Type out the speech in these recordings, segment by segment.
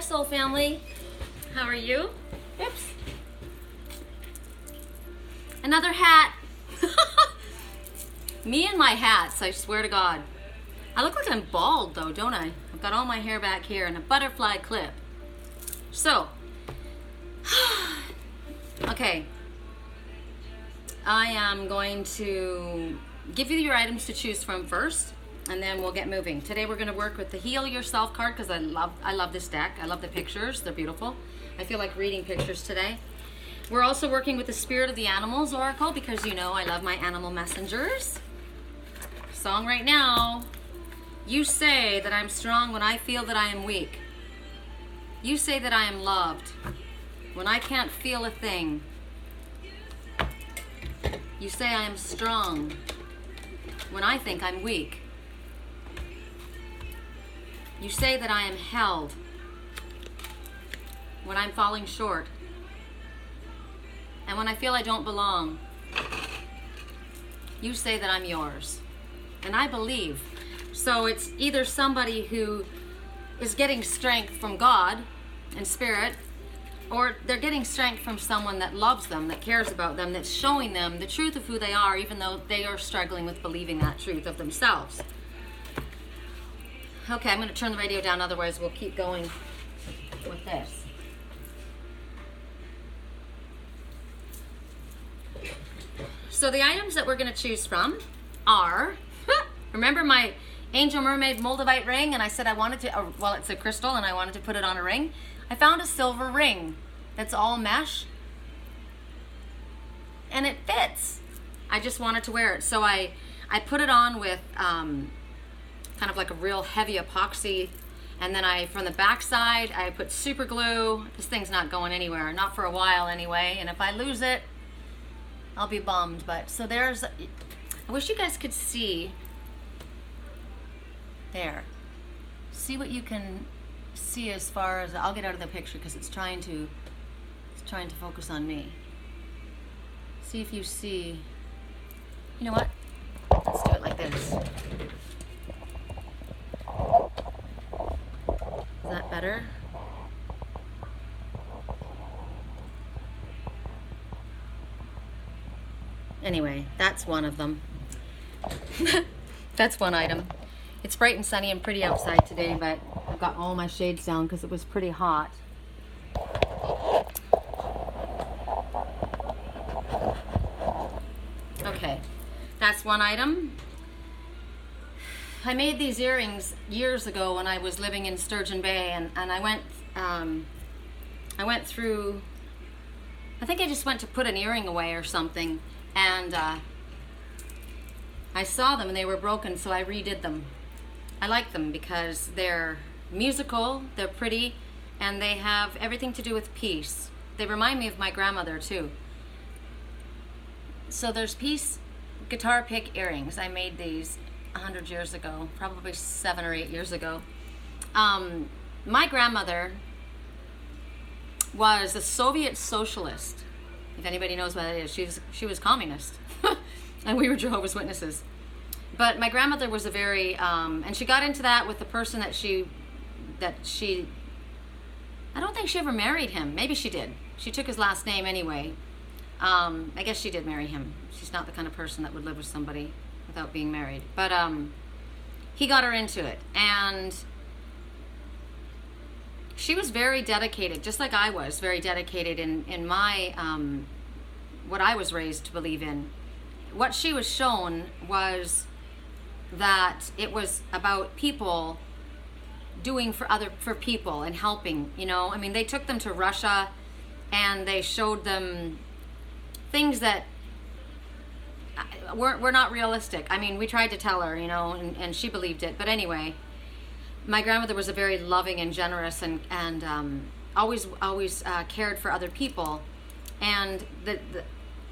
soul family. How are you? Oops. Another hat. Me and my hats, I swear to God. I look like I'm bald though, don't I? I've got all my hair back here and a butterfly clip. So, okay. I am going to give you your items to choose from first, and then we'll get moving. Today we're going to work with the Heal Yourself card because I love this deck. I love the pictures. They're beautiful. I feel like reading pictures today. We're also working with the Spirit of the Animals Oracle because you know I love my animal messengers. Song right now. You say that I'm strong when I feel that I am weak. You say that I am loved when I can't feel a thing. You say I am strong when I think I'm weak. You say that I am held when I'm falling short. And when I feel I don't belong, you say that I'm yours. And I believe. So it's either somebody who is getting strength from God and Spirit, or they're getting strength from someone that loves them, that cares about them, that's showing them the truth of who they are, even though they are struggling with believing that truth of themselves. Okay, I'm going to turn the radio down, otherwise we'll keep going with this. So the items that we're going to choose from are, remember my Angel Mermaid Moldavite ring, and I said I wanted to, well, it's a crystal and I wanted to put it on a ring. I found a silver ring that's all mesh and it fits. I just wanted to wear it. So I put it on with kind of like a real heavy epoxy, and then from the back side I put super glue. This thing's not going anywhere, not for a while anyway, and if I lose it I'll be bummed. But so there's, I wish you guys could see there. See what you can see as far as, I'll get out of the picture because it's trying to focus on me. See if you see, you know what? Let's do it like this. Is that better? Anyway, that's one of them. That's one item. It's bright and sunny and pretty outside today, but I've got all my shades down because it was pretty hot. Okay, that's one item. I made these earrings years ago when I was living in Sturgeon Bay, and I went through, I think I just went to put an earring away or something, and I saw them and they were broken, so I redid them. I like them because they're musical, they're pretty, and they have everything to do with peace. They remind me of my grandmother too. So there's peace guitar pick earrings. I made these 100 years ago, probably 7 or 8 years ago. My grandmother was a Soviet socialist, if anybody knows what that is. She was communist, and we were Jehovah's Witnesses. But my grandmother was a very, and she got into that with the person that she, I don't think she ever married him. Maybe she did. She took his last name anyway. I guess she did marry him. She's not the kind of person that would live with somebody without being married. But he got her into it. And she was very dedicated, just like I was, very dedicated in my, what I was raised to believe in. What she was shown was that it was about people doing for people and helping, you know. I mean, they took them to Russia and they showed them things that were not realistic. I mean, we tried to tell her, you know, and she believed it. But anyway, my grandmother was a very loving and generous and always cared for other people. And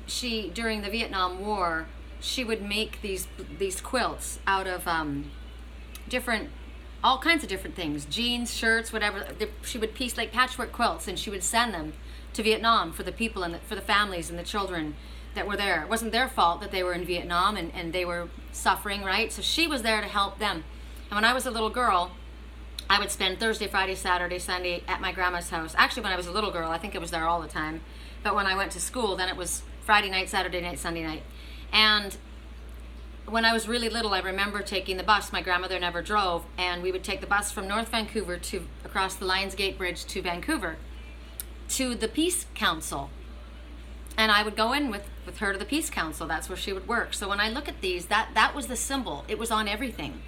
she, during the Vietnam War, she would make these quilts out of all kinds of different things, jeans, shirts, whatever. She would piece like patchwork quilts, and she would send them to Vietnam for the people and for the families and the children that were there. It wasn't their fault that they were in Vietnam and they were suffering, right? So she was there to help them. And when I was a little girl, I would spend Thursday, Friday, Saturday, Sunday at my grandma's house. Actually, when I was a little girl, I think it was there all the time. But when I went to school, then it was Friday night, Saturday night, Sunday night. And when I was really little, I remember taking the bus. My grandmother never drove, and we would take the bus from North Vancouver to across the Lions Gate Bridge to Vancouver to the Peace Council. And I would go in with her to the Peace Council. That's where she would work. So when I look at these, that was the symbol. It was on everything.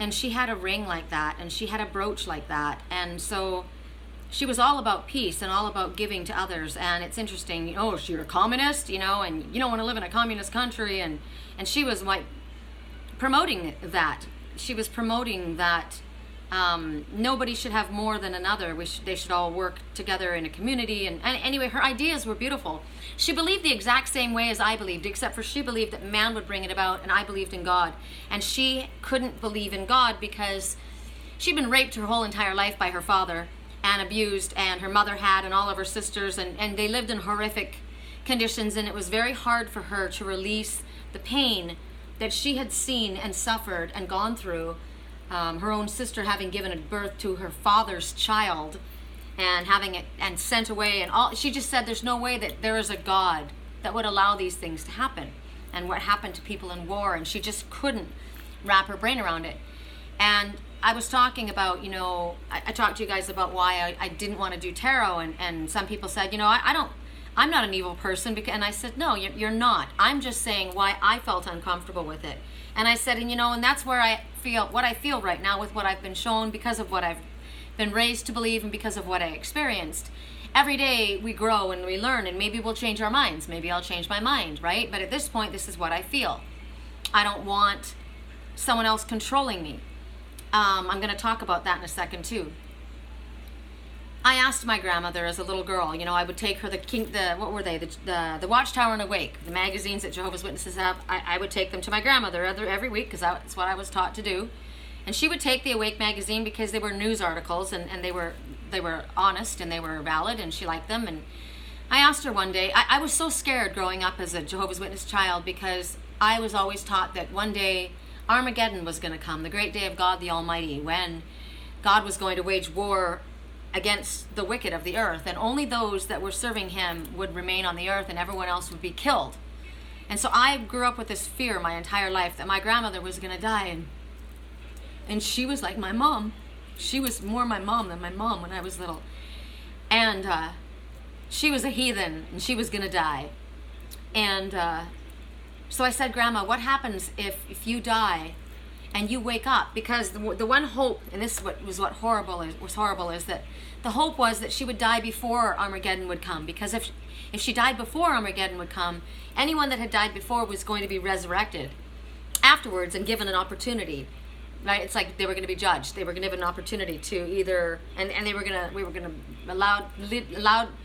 And she had a ring like that, and she had a brooch like that. And so she was all about peace and all about giving to others. And it's interesting, oh, you're a communist, and you don't want to live in a communist country. And she was like promoting that. She was promoting that nobody should have more than another. They should all work together in a community. And anyway, her ideas were beautiful. She believed the exact same way as I believed, except for she believed that man would bring it about, and I believed in God. And she couldn't believe in God because she'd been raped her whole entire life by her father and abused, and her mother had, and all of her sisters, and they lived in horrific conditions, and it was very hard for her to release the pain that she had seen and suffered and gone through, her own sister having given birth to her father's child and having it and sent away, and all. She just said there's no way that there is a God that would allow these things to happen, and what happened to people in war, and she just couldn't wrap her brain around it. And I was talking about, I talked to you guys about why I didn't want to do tarot, and some people said, I'm not an evil person, and I said, no, you're not. I'm just saying why I felt uncomfortable with it. And I said, and that's where I feel what I feel right now with what I've been shown, because of what I've been raised to believe, and because of what I experienced. Every day we grow and we learn, and maybe we'll change our minds. Maybe I'll change my mind, right? But at this point, this is what I feel. I don't want someone else controlling me. I'm going to talk about that in a second too. I asked my grandmother as a little girl, I would take her the Watchtower and Awake, the magazines that Jehovah's Witnesses have. I would take them to my grandmother every week, because that's what I was taught to do. And she would take the Awake magazine because they were news articles, and they were honest and they were valid, and she liked them. And I asked her one day, I was so scared growing up as a Jehovah's Witness child, because I was always taught that one day Armageddon was going to come, the great day of God the Almighty, when God was going to wage war against the wicked of the earth, and only those that were serving him would remain on the earth, and everyone else would be killed. And so I grew up with this fear my entire life that my grandmother was going to die, and she was like my mom. She was more my mom than my mom when I was little. And she was a heathen, and she was going to die. And so I said, Grandma, what happens if you die and you wake up? Because the one hope, and this was what was horrible, is that the hope was that she would die before Armageddon would come. Because if she died before Armageddon would come, anyone that had died before was going to be resurrected afterwards and given an opportunity. Right? It's like they were going to be judged. They were going to have an opportunity to either, and we were going to allowed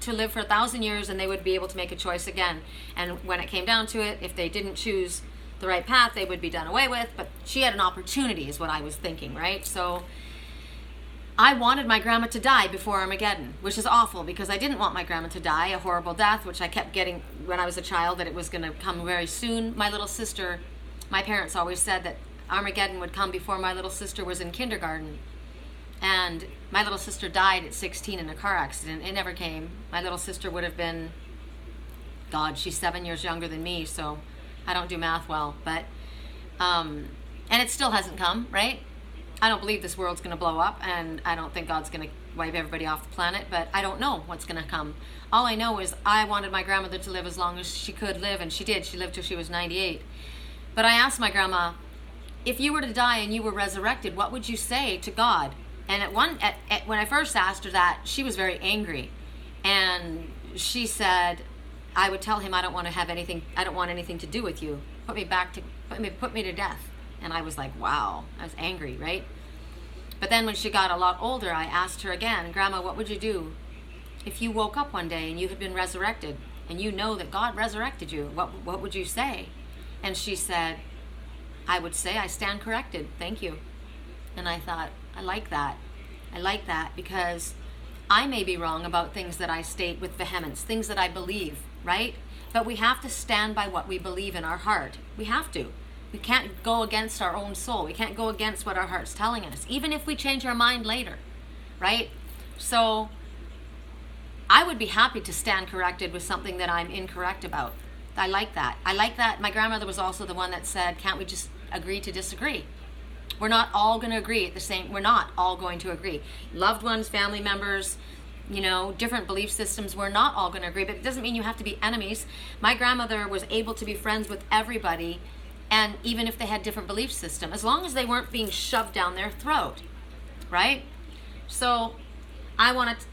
to live for 1,000 years, and they would be able to make a choice again. And when it came down to it, if they didn't choose the right path, they would be done away with. But she had an opportunity, is what I was thinking, right? So I wanted my grandma to die before Armageddon, which is awful, because I didn't want my grandma to die a horrible death, which I kept getting when I was a child, that it was going to come very soon. My little sister, my parents always said that Armageddon would come before my little sister was in kindergarten. And my little sister died at 16 in a car accident. It never came. My little sister would have been, God, she's 7 years younger than me, so I don't do math well. But, and it still hasn't come, right? I don't believe this world's going to blow up, and I don't think God's going to wipe everybody off the planet, but I don't know what's going to come. All I know is I wanted my grandmother to live as long as she could live, and she did. She lived till she was 98. But I asked my grandma, if you were to die and you were resurrected, what would you say to God? And when I first asked her that, she was very angry. And she said, I would tell him I don't want anything to do with you. Put me to death. And I was like, wow, I was angry, right? But then when she got a lot older, I asked her again, Grandma, what would you do if you woke up one day and you had been resurrected, and you know that God resurrected you? What would you say? And she said, I would say, I stand corrected. Thank you. And I thought, I like that. I like that, because I may be wrong about things that I state with vehemence, things that I believe, right? But we have to stand by what we believe in our heart. We have to. We can't go against our own soul. We can't go against what our heart's telling us, even if we change our mind later, right? So I would be happy to stand corrected with something that I'm incorrect about. I like that. I like that. My grandmother was also the one that said, can't we just agree to disagree? We're not all going to agree at the same, we're not all going to agree. Loved ones, family members, you know, different belief systems, we're not all going to agree, but it doesn't mean you have to be enemies. My grandmother was able to be friends with everybody, and even if they had different belief system, as long as they weren't being shoved down their throat, right? So I want to,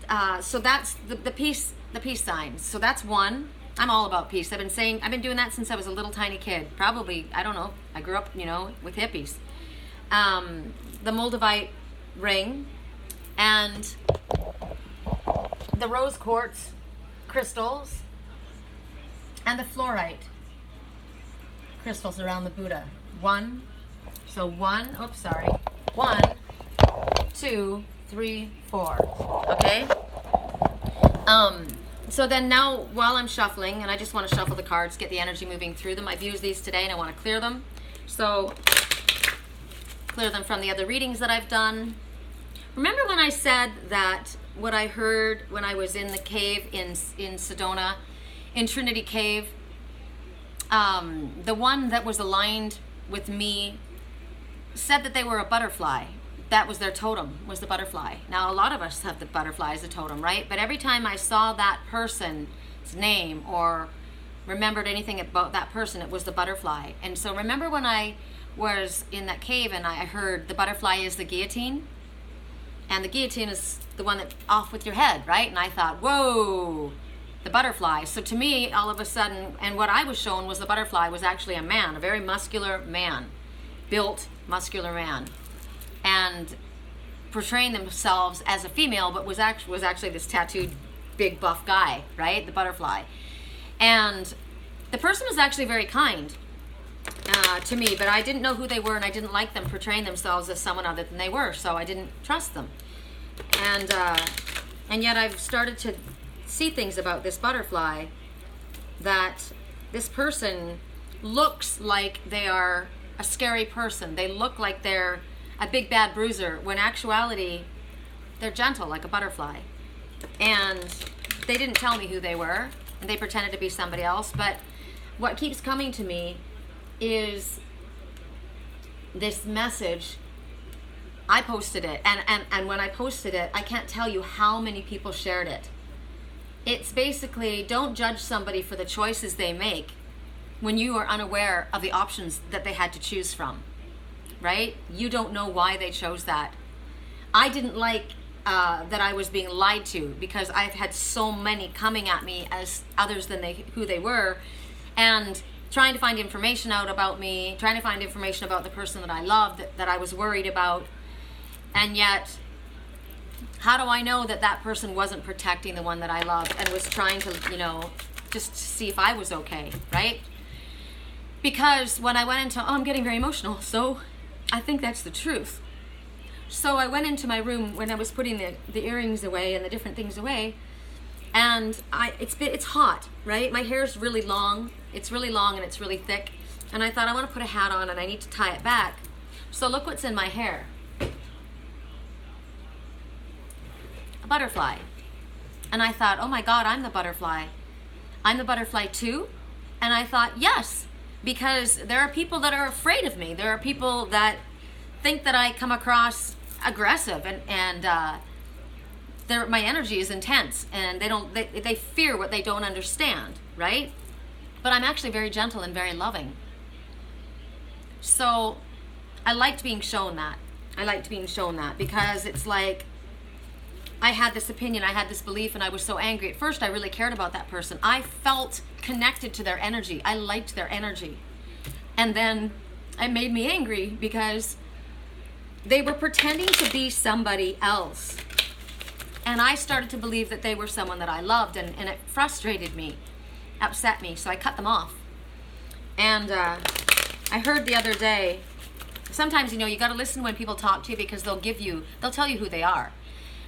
so that's the peace signs. So that's one. I'm all about peace. I've been doing that since I was a little tiny kid. Probably, I don't know, I grew up, you know, with hippies. The Moldavite ring and the rose quartz crystals and the Flourite crystals around the Buddha. One, 2, 3, 4. Okay? So then now while I'm shuffling, and I just want to shuffle the cards, get the energy moving through them. I've used these today and I want to clear them. So clear them from the other readings that I've done. Remember when I said that what I heard when I was in the cave in Sedona, in Trinity Cave, the one that was aligned with me said that they were a butterfly. That was their totem, was the butterfly. Now, a lot of us have the butterfly as a totem, right? But every time I saw that person's name or remembered anything about that person, it was the butterfly. And so remember when I was in that cave and I heard the butterfly is the guillotine? And the guillotine is the one that's off with your head, right? And I thought, whoa, the butterfly. So to me, all of a sudden, and what I was shown was the butterfly was actually a man, a very muscular man, built muscular man, and portraying themselves as a female, but was actually this tattooed big buff guy, right? The butterfly. And the person was actually very kind to me, but I didn't know who they were, and I didn't like them portraying themselves as someone other than they were, so I didn't trust them. And yet I've started to see things about this butterfly, that this person looks like they are a scary person. They look like they're a big bad bruiser, when actuality they're gentle like a butterfly. And they didn't tell me who they were, and they pretended to be somebody else. But what keeps coming to me is this message. I posted it, and when I posted it, I can't tell you how many people shared it. It's basically, don't judge somebody for the choices they make when you are unaware of the options that they had to choose from, right? You don't know why they chose that. I didn't like that I was being lied to, because I've had so many coming at me as others than who they were, and trying to find information out about me, trying to find information about the person that I loved, that I was worried about. And yet, how do I know that that person wasn't protecting the one that I loved and was trying to, you know, just see if I was okay, right? Because when I went into, I'm getting very emotional, so I think that's the truth. So I went into my room when I was putting the earrings away and the different things away, and it's hot, right? My hair's really long. It's really long and it's really thick. And I thought, I want to put a hat on and I need to tie it back. So look what's in my hair. A butterfly. And I thought, oh my God, I'm the butterfly. I'm the butterfly too? And I thought, yes, because there are people that are afraid of me. There are people that think that I come across aggressive, and my energy is intense, and they fear what they don't understand, right? But I'm actually very gentle and very loving. So I liked being shown that. I liked being shown that, because it's like, I had this opinion, I had this belief, and I was so angry. At first, I really cared about that person. I felt connected to their energy. I liked their energy. And then it made me angry because they were pretending to be somebody else. And I started to believe that they were someone that I loved, and it frustrated me, upset me, so I cut them off. And I heard the other day, sometimes, you know, you got to listen when people talk to you, because they'll tell you who they are.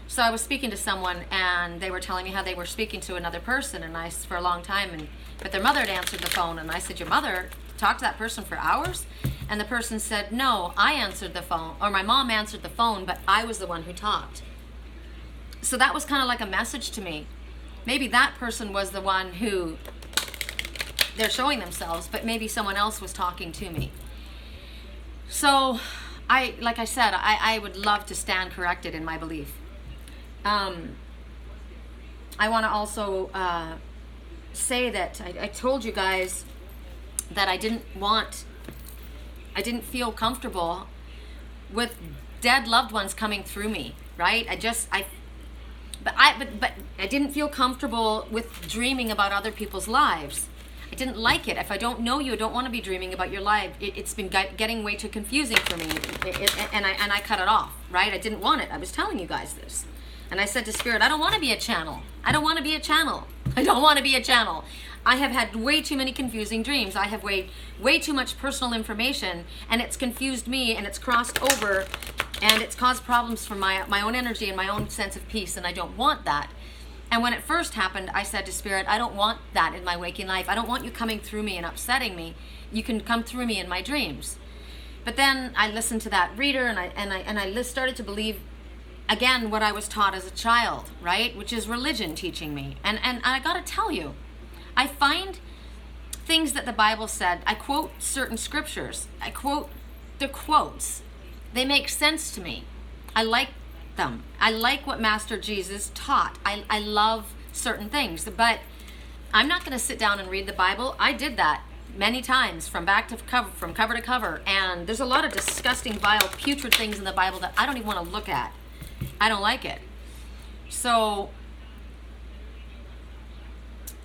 So I was speaking to someone, and they were telling me how they were speaking to another person, and for a long time, but their mother had answered the phone, and I said, your mother talked to that person for hours? And the person said, no, I answered the phone, or my mom answered the phone, but I was the one who talked. So that was kind of like a message to me. Maybe that person was the one who they're showing themselves, but maybe someone else was talking to me. So like I said, I would love to stand corrected in my belief. I want to also say that I told you guys that I didn't feel comfortable with dead loved ones coming through me, right? But I didn't feel comfortable with dreaming about other people's lives. I didn't like it. If I don't know you, I don't want to be dreaming about your life. It's been getting way too confusing for me, and I cut it off, right? I didn't want it. I was telling you guys this. And I said to Spirit, I don't want to be a channel. I don't want to be a channel. I don't want to be a channel. I have had way too many confusing dreams. I have way too much personal information, and it's confused me, and it's crossed over, and it's caused problems for my own energy and my own sense of peace, and I don't want that. And when it first happened, I said to Spirit, I don't want that in my waking life. I don't want you coming through me and upsetting me. You can come through me in my dreams. But then I listened to that reader, and I started to believe again what I was taught as a child, right? Which is religion teaching me. And I got to tell you, I find things that the Bible said. I quote certain scriptures. I quote the quotes. They make sense to me. I like them. I like what Master Jesus taught. I love certain things, but I'm not going to sit down and read the Bible. I did that many times from cover to cover, and there's a lot of disgusting, vile, putrid things in the Bible that I don't even want to look at. I don't like it. So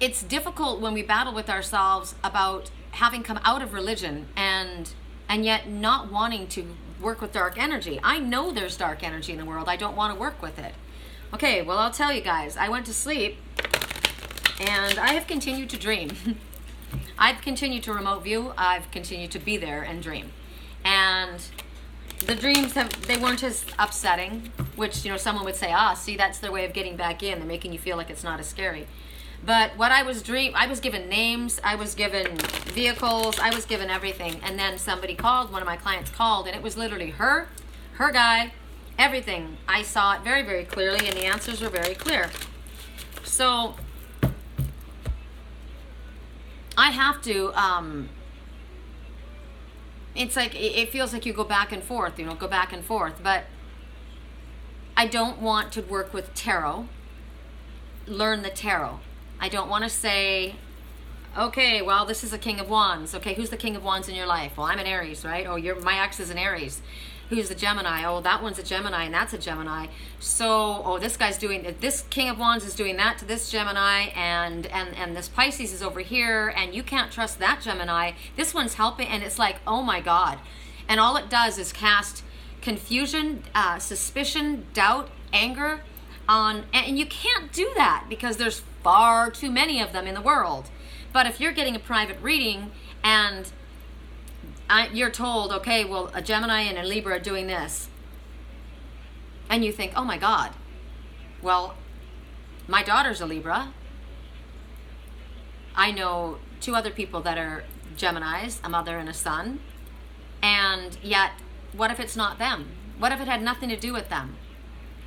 it's difficult when we battle with ourselves about having come out of religion and yet not wanting to work with dark energy. I know there's dark energy in the world. I don't want to work with it. Okay, well, I'll tell you guys. I went to sleep and I have continued to dream. I've continued to remote view. I've continued to be there and dream. And the dreams they weren't as upsetting, which, someone would say, see, that's their way of getting back in. They're making you feel like it's not as scary. But what I was given names, I was given vehicles, I was given everything. And then somebody called, one of my clients called, and it was literally her guy, everything. I saw it very, very clearly, and the answers were very clear. So I have to, it's like, it feels like you go back and forth, but I don't want to work with tarot, learn the tarot. I don't want to say, okay, well, this is a King of Wands. Okay, who's the King of Wands in your life? Well, I'm an Aries, right? Oh, my ex is an Aries. Who's the Gemini? Oh, that one's a Gemini, and that's a Gemini. So, this guy's this King of Wands is doing that to this Gemini, and this Pisces is over here, and you can't trust that Gemini. This one's helping, and it's like, oh my God. And all it does is cast confusion, suspicion, doubt, anger on, and you can't do that because there's far too many of them in the world. But if you're getting a private reading and you're told, okay, well, a Gemini and a Libra are doing this, and you think, oh my God, well, my daughter's a Libra. I know 2 other people that are Geminis, a mother and a son, and yet, what if it's not them? What if it had nothing to do with them?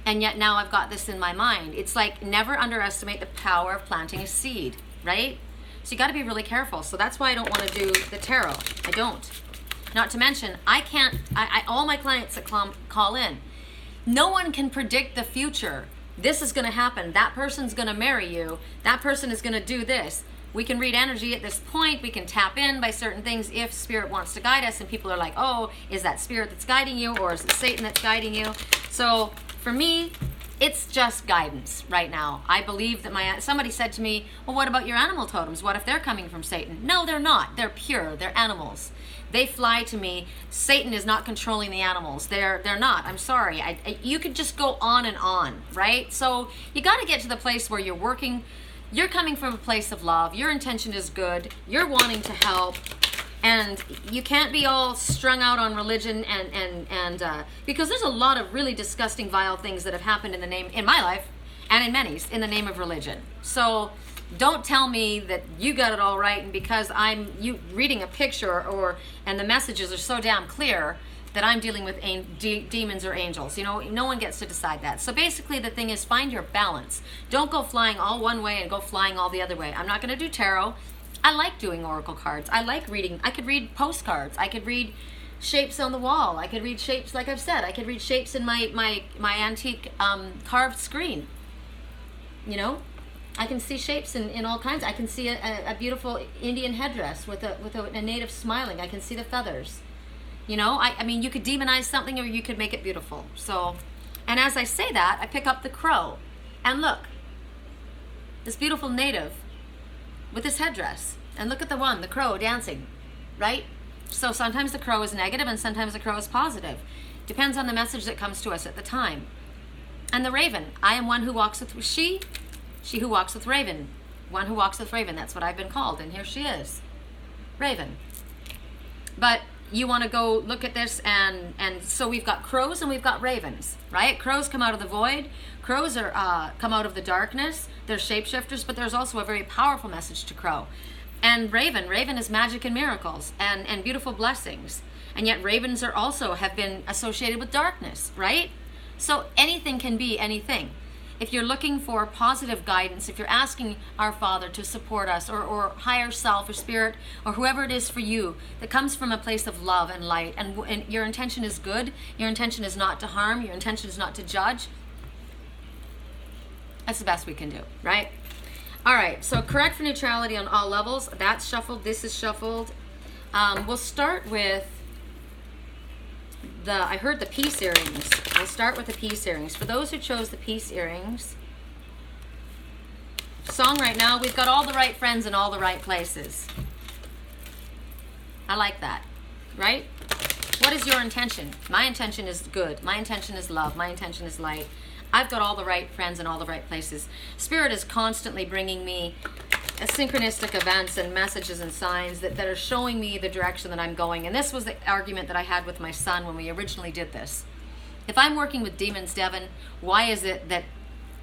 And yet now I've got this in my mind. It's like, never underestimate the power of planting a seed, right? So you got to be really careful. So that's why I don't want to do the tarot. I don't. Not to mention, all my clients that call in, no one can predict the future. This is going to happen. That person's going to marry you. That person is going to do this. We can read energy at this point. We can tap in by certain things if Spirit wants to guide us. And people are like, oh, is that Spirit that's guiding you, or is it Satan that's guiding you? So for me, it's just guidance right now. I believe that somebody said to me, well, what about your animal totems? What if they're coming from Satan? No, they're not. They're pure. They're animals. They fly to me. Satan is not controlling the animals. They're not. I'm sorry. You could just go on and on, right? So you got to get to the place where you're working. You're coming from a place of love. Your intention is good. You're wanting to help. And you can't be all strung out on religion and because there's a lot of really disgusting, vile things that have happened in my life and in many's, in the name of religion. So Don't tell me that you got it all right, and because I'm you reading a picture and the messages are so damn clear that I'm dealing with demons or angels. You know, no one gets to decide that. So basically the thing is, find your balance. Don't go flying all one way and go flying all the other way. I'm not going to do tarot. I like doing oracle cards. I like reading. I could read postcards. I could read shapes on the wall. I could read shapes, like I've said. I could read shapes in my antique carved screen. You know, I can see shapes in all kinds. I can see a beautiful Indian headdress with a native smiling. I can see the feathers. You know, I mean, you could demonize something or you could make it beautiful. So, and as I say that, I pick up the crow. And look, this beautiful native with this headdress. And look at the crow dancing, right? So sometimes the crow is negative and sometimes the crow is positive. Depends on the message that comes to us at the time. And the raven, I am one who walks with she who walks with raven. One who walks with raven, that's what I've been called. And here she is, raven. But you want to go look at this, and so we've got crows and we've got ravens, right? Crows come out of the void. Crows are come out of the darkness. They're shapeshifters, but there's also a very powerful message to crow. And raven is magic and miracles and beautiful blessings. And yet ravens are also have been associated with darkness, right? So anything can be anything. If you're looking for positive guidance, if you're asking our Father to support us, or higher self or spirit or whoever it is for you that comes from a place of love and light, and your intention is good, your intention is not to harm, your intention is not to judge, that's the best we can do, right? All right, so correct for neutrality on all levels. That's shuffled. This is shuffled. We'll start with I heard the peace earrings. We'll start with the peace earrings. For those who chose the peace earrings, song right now, we've got all the right friends in all the right places. I like that, right? What is your intention? My intention is good. My intention is love. My intention is light. I've got all the right friends in all the right places. Spirit is constantly bringing me synchronistic events and messages and signs that are showing me the direction that I'm going. And this was the argument that I had with my son when we originally did this. If I'm working with demons, Devin, why is it that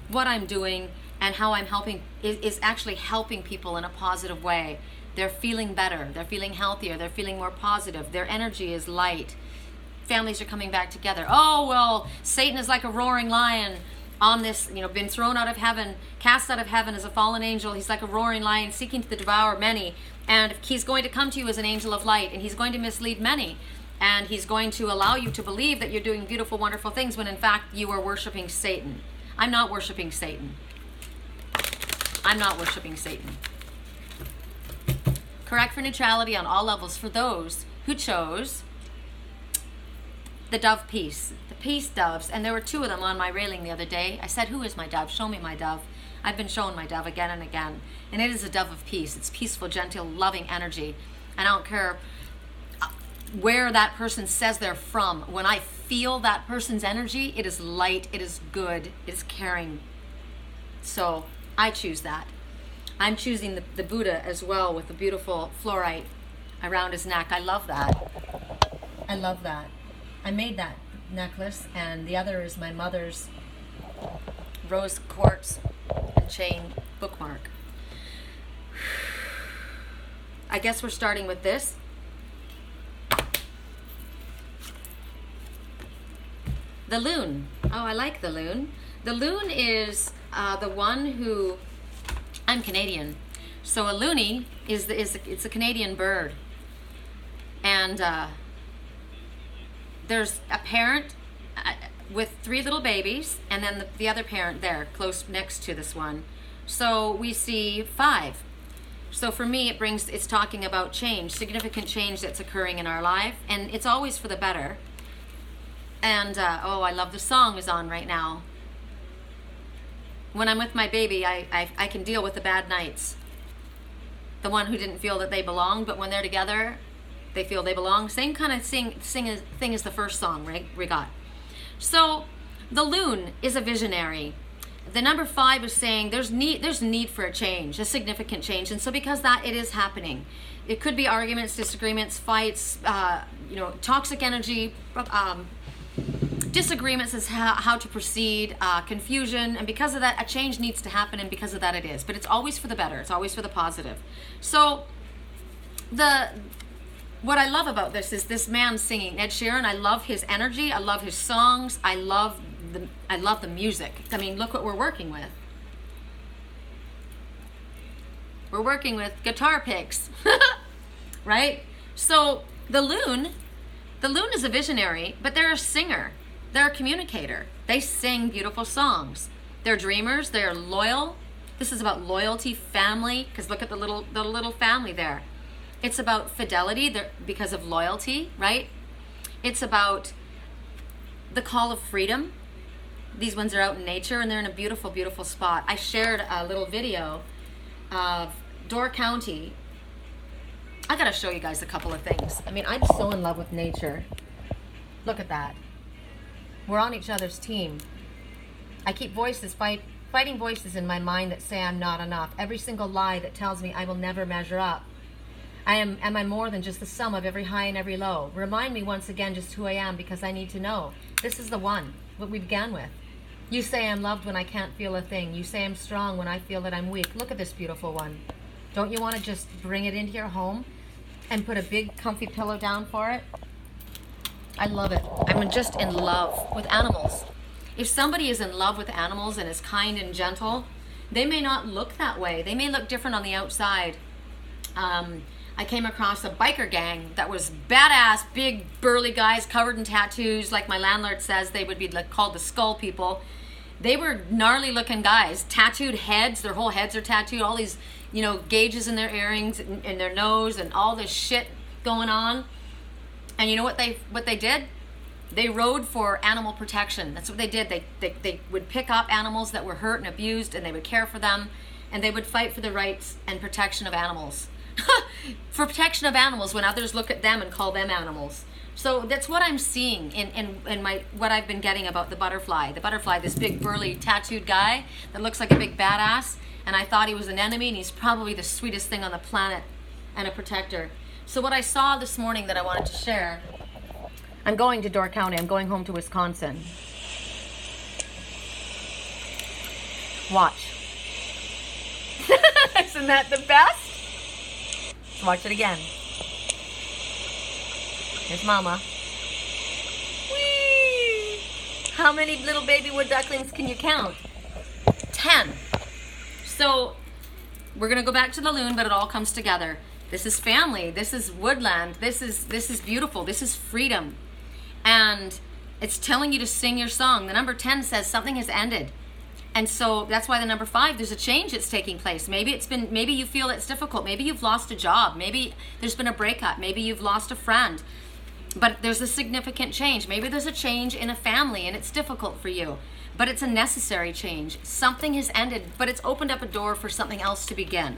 what I'm doing and how I'm helping is actually helping people in a positive way? They're feeling better. They're feeling healthier. They're feeling more positive. Their energy is light. Families are coming back together. Oh, well, Satan is like a roaring lion on this, you know, been thrown out of heaven, cast out of heaven as a fallen angel. He's like a roaring lion seeking to devour many. And he's going to come to you as an angel of light, and he's going to mislead many. And he's going to allow you to believe that you're doing beautiful, wonderful things when in fact you are worshiping Satan. I'm not worshiping Satan. I'm not worshiping Satan. Correct for neutrality on all levels for those who chose the dove piece, the peace doves, and there were two of them on my railing the other day. I said, who is my dove? Show me my dove. I've been shown my dove again and again, and it is a dove of peace. It's peaceful, gentle, loving energy, and I don't care where that person says they're from. When I feel that person's energy, it is light, it is good, it is caring. So I choose that. I'm choosing the Buddha as well with the beautiful Flourite around his neck. I love that. I love that. I made that necklace, and the other is my mother's rose quartz and chain bookmark. I guess we're starting with this. The Loon. Oh, I like the Loon. The Loon is the one who, I'm Canadian, so a loonie it's a Canadian bird, and there's a parent with 3 little babies, and then the other parent there, close next to this one. So we see 5. So for me, it's talking about change, significant change that's occurring in our life, and it's always for the better. And oh, I love the song is on right now. When I'm with my baby, I can deal with the bad nights. The one who didn't feel that they belonged, but when they're together, they feel they belong. Same kind of thing as the first song we got. So the Loon is a visionary. The number 5 is saying there's need for a change, a significant change. And so because that, it is happening. It could be arguments, disagreements, fights, toxic energy, disagreements as how to proceed, confusion, and because of that, a change needs to happen, and because of that it is. But it's always for the better. It's always for the positive. So what I love about this is this man singing, Ed Sheeran. I love his energy. I love his songs. I love the music. I mean, look what we're working with. We're working with guitar picks, right? So the Loon is a visionary, but they're a singer. They're a communicator. They sing beautiful songs. They're dreamers. They're loyal. This is about loyalty, family, because look at the little family there. It's about fidelity because of loyalty, right? It's about the call of freedom. These ones are out in nature, and they're in a beautiful, beautiful spot. I shared a little video of Door County. I gotta show you guys a couple of things. I mean, I'm so in love with nature. Look at that. We're on each other's team. I keep fighting voices in my mind that say I'm not enough. Every single lie that tells me I will never measure up. Am I more than just the sum of every high and every low? Remind me once again just who I am, because I need to know. This is the one, what we began with. You say I'm loved when I can't feel a thing. You say I'm strong when I feel that I'm weak. Look at this beautiful one. Don't you want to just bring it into your home and put a big comfy pillow down for it? I love it. I'm just in love with animals. If somebody is in love with animals and is kind and gentle, they may not look that way. They may look different on the outside. I came across a biker gang that was badass, big, burly guys covered in tattoos. Like my landlord says, they would be called the skull people. They were gnarly looking guys, tattooed heads. Their whole heads are tattooed. All these, gauges in their earrings and in their nose and all this shit going on. And you know what they did? They rode for animal protection. That's what they did. They would pick up animals that were hurt and abused, and they would care for them, and they would fight for the rights and protection of animals. For protection of animals when others look at them and call them animals. So that's what I'm seeing in what I've been getting about the butterfly. The butterfly, this big burly tattooed guy that looks like a big badass, and I thought he was an enemy, and he's probably the sweetest thing on the planet and a protector. So what I saw this morning that I wanted to share, I'm going to Door County. I'm going home to Wisconsin. Watch. Isn't that the best? Watch it again. Here's Mama. Whee! How many little baby wood ducklings can you count? 10. So we're gonna go back to the Loon, but it all comes together. This is family. This is woodland. This is beautiful. This is freedom, and it's telling you to sing your song. The number 10 says something has ended. And so that's why the number 5, there's a change that's taking place. Maybe you feel it's difficult. Maybe you've lost a job. Maybe there's been a breakup. Maybe you've lost a friend. But there's a significant change. Maybe there's a change in a family and it's difficult for you. But it's a necessary change. Something has ended, but it's opened up a door for something else to begin.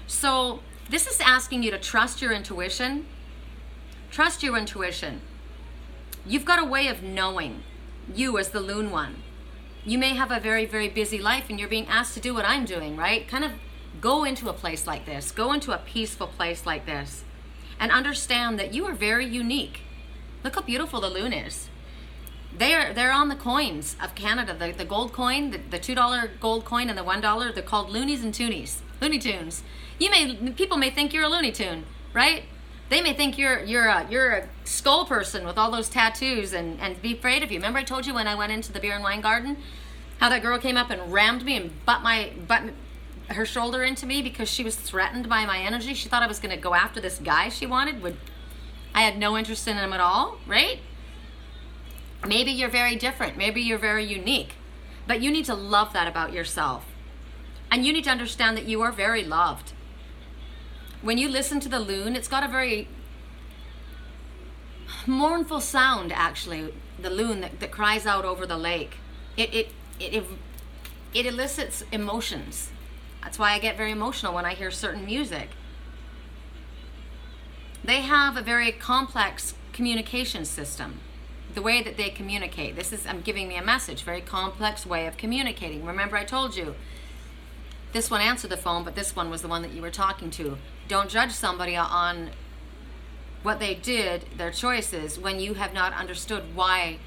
So this is asking you to trust your intuition. Trust your intuition. You've got a way of knowing, you as the Loon one. You may have a very, very busy life and you're being asked to do what I'm doing, right? Kind of go into a place like this. Go into a peaceful place like this and understand that you are very unique. Look how beautiful the Loon is. They're on the coins of Canada. The gold coin, the $2 gold coin and the $1, they're called Loonies and Toonies. Looney Tunes. People may think you're a Looney Tune, right? They may think you're a skull person with all those tattoos and be afraid of you. Remember I told you when I went into the beer and wine garden, how that girl came up and rammed me and butt her shoulder into me because she was threatened by my energy. She thought I was going to go after this guy she wanted. I had no interest in him at all, right? Maybe you're very different. Maybe you're very unique. But you need to love that about yourself. And you need to understand that you are very loved. When you listen to the Loon, it's got a very mournful sound, actually, the Loon that cries out over the lake. It elicits emotions. That's why I get very emotional when I hear certain music. They have a very complex communication system. The way that they communicate. I'm giving me a message, very complex way of communicating. Remember I told you, this one answered the phone, but this one was the one that you were talking to. Don't judge somebody on what they did, their choices, when you have not understood why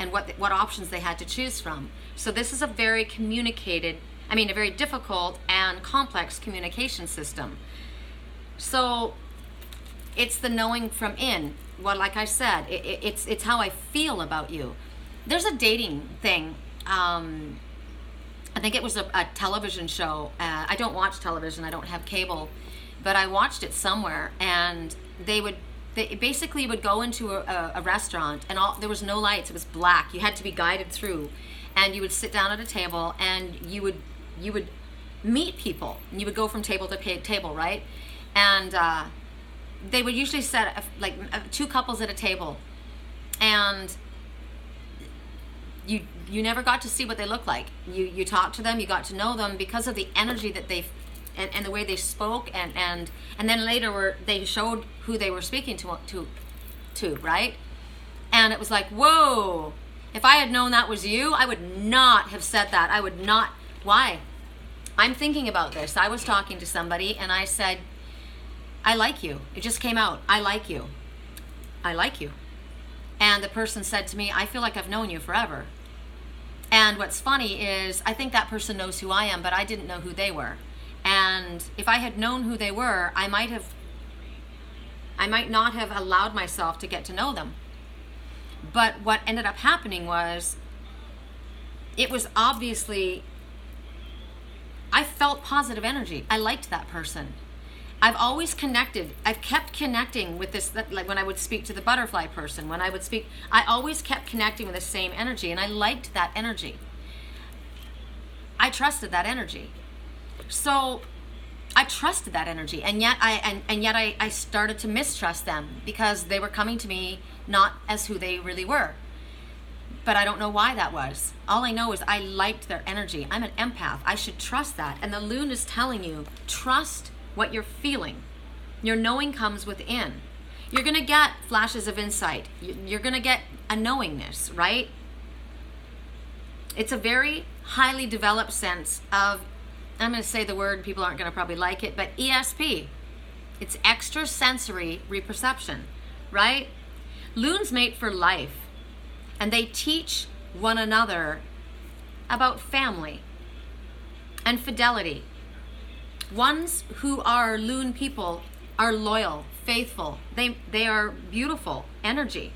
and what options they had to choose from. So this is a very a very difficult and complex communication system. So it's the knowing from in. Well, like I said, it's how I feel about you. There's a dating thing. I think it was a television show. I don't watch television. I don't have cable, but I watched it somewhere, and they basically would go into a restaurant, and there was no lights. It was black. You had to be guided through, and you would sit down at a table, and you would meet people, and you would go from table to table, right? And they would usually set like two couples at a table, and you never got to see what they looked like. You talked to them, you got to know them because of the energy that and the way they spoke, and then later they showed who they were speaking to, right? And it was like, whoa, if I had known that was you, I would not have said that. I would not. Why? I'm thinking about this. I was talking to somebody and I said, I like you. It just came out. I like you. I like you. And the person said to me, I feel like I've known you forever. And what's funny is I think that person knows who I am, but I didn't know who they were. And if I had known who they were, I might not have allowed myself to get to know them. But what ended up happening was, it was obviously, I felt positive energy. I liked that person. I've always connected. I've kept connecting with this, like when I would speak to the butterfly person, I always kept connecting with the same energy, and I liked that energy. I trusted that energy. So I trusted that energy, and yet I started to mistrust them because they were coming to me not as who they really were. But I don't know why that was. All I know is I liked their energy. I'm an empath. I should trust that. And the Loon is telling you, trust what you're feeling. Your knowing comes within. You're going to get flashes of insight. You're going to get a knowingness, right? It's a very highly developed sense of, I'm going to say the word, people aren't going to probably like it, but ESP. It's extrasensory reperception, right? Loons mate for life, and they teach one another about family and fidelity. Ones who are Loon people are loyal, faithful. They are beautiful energy.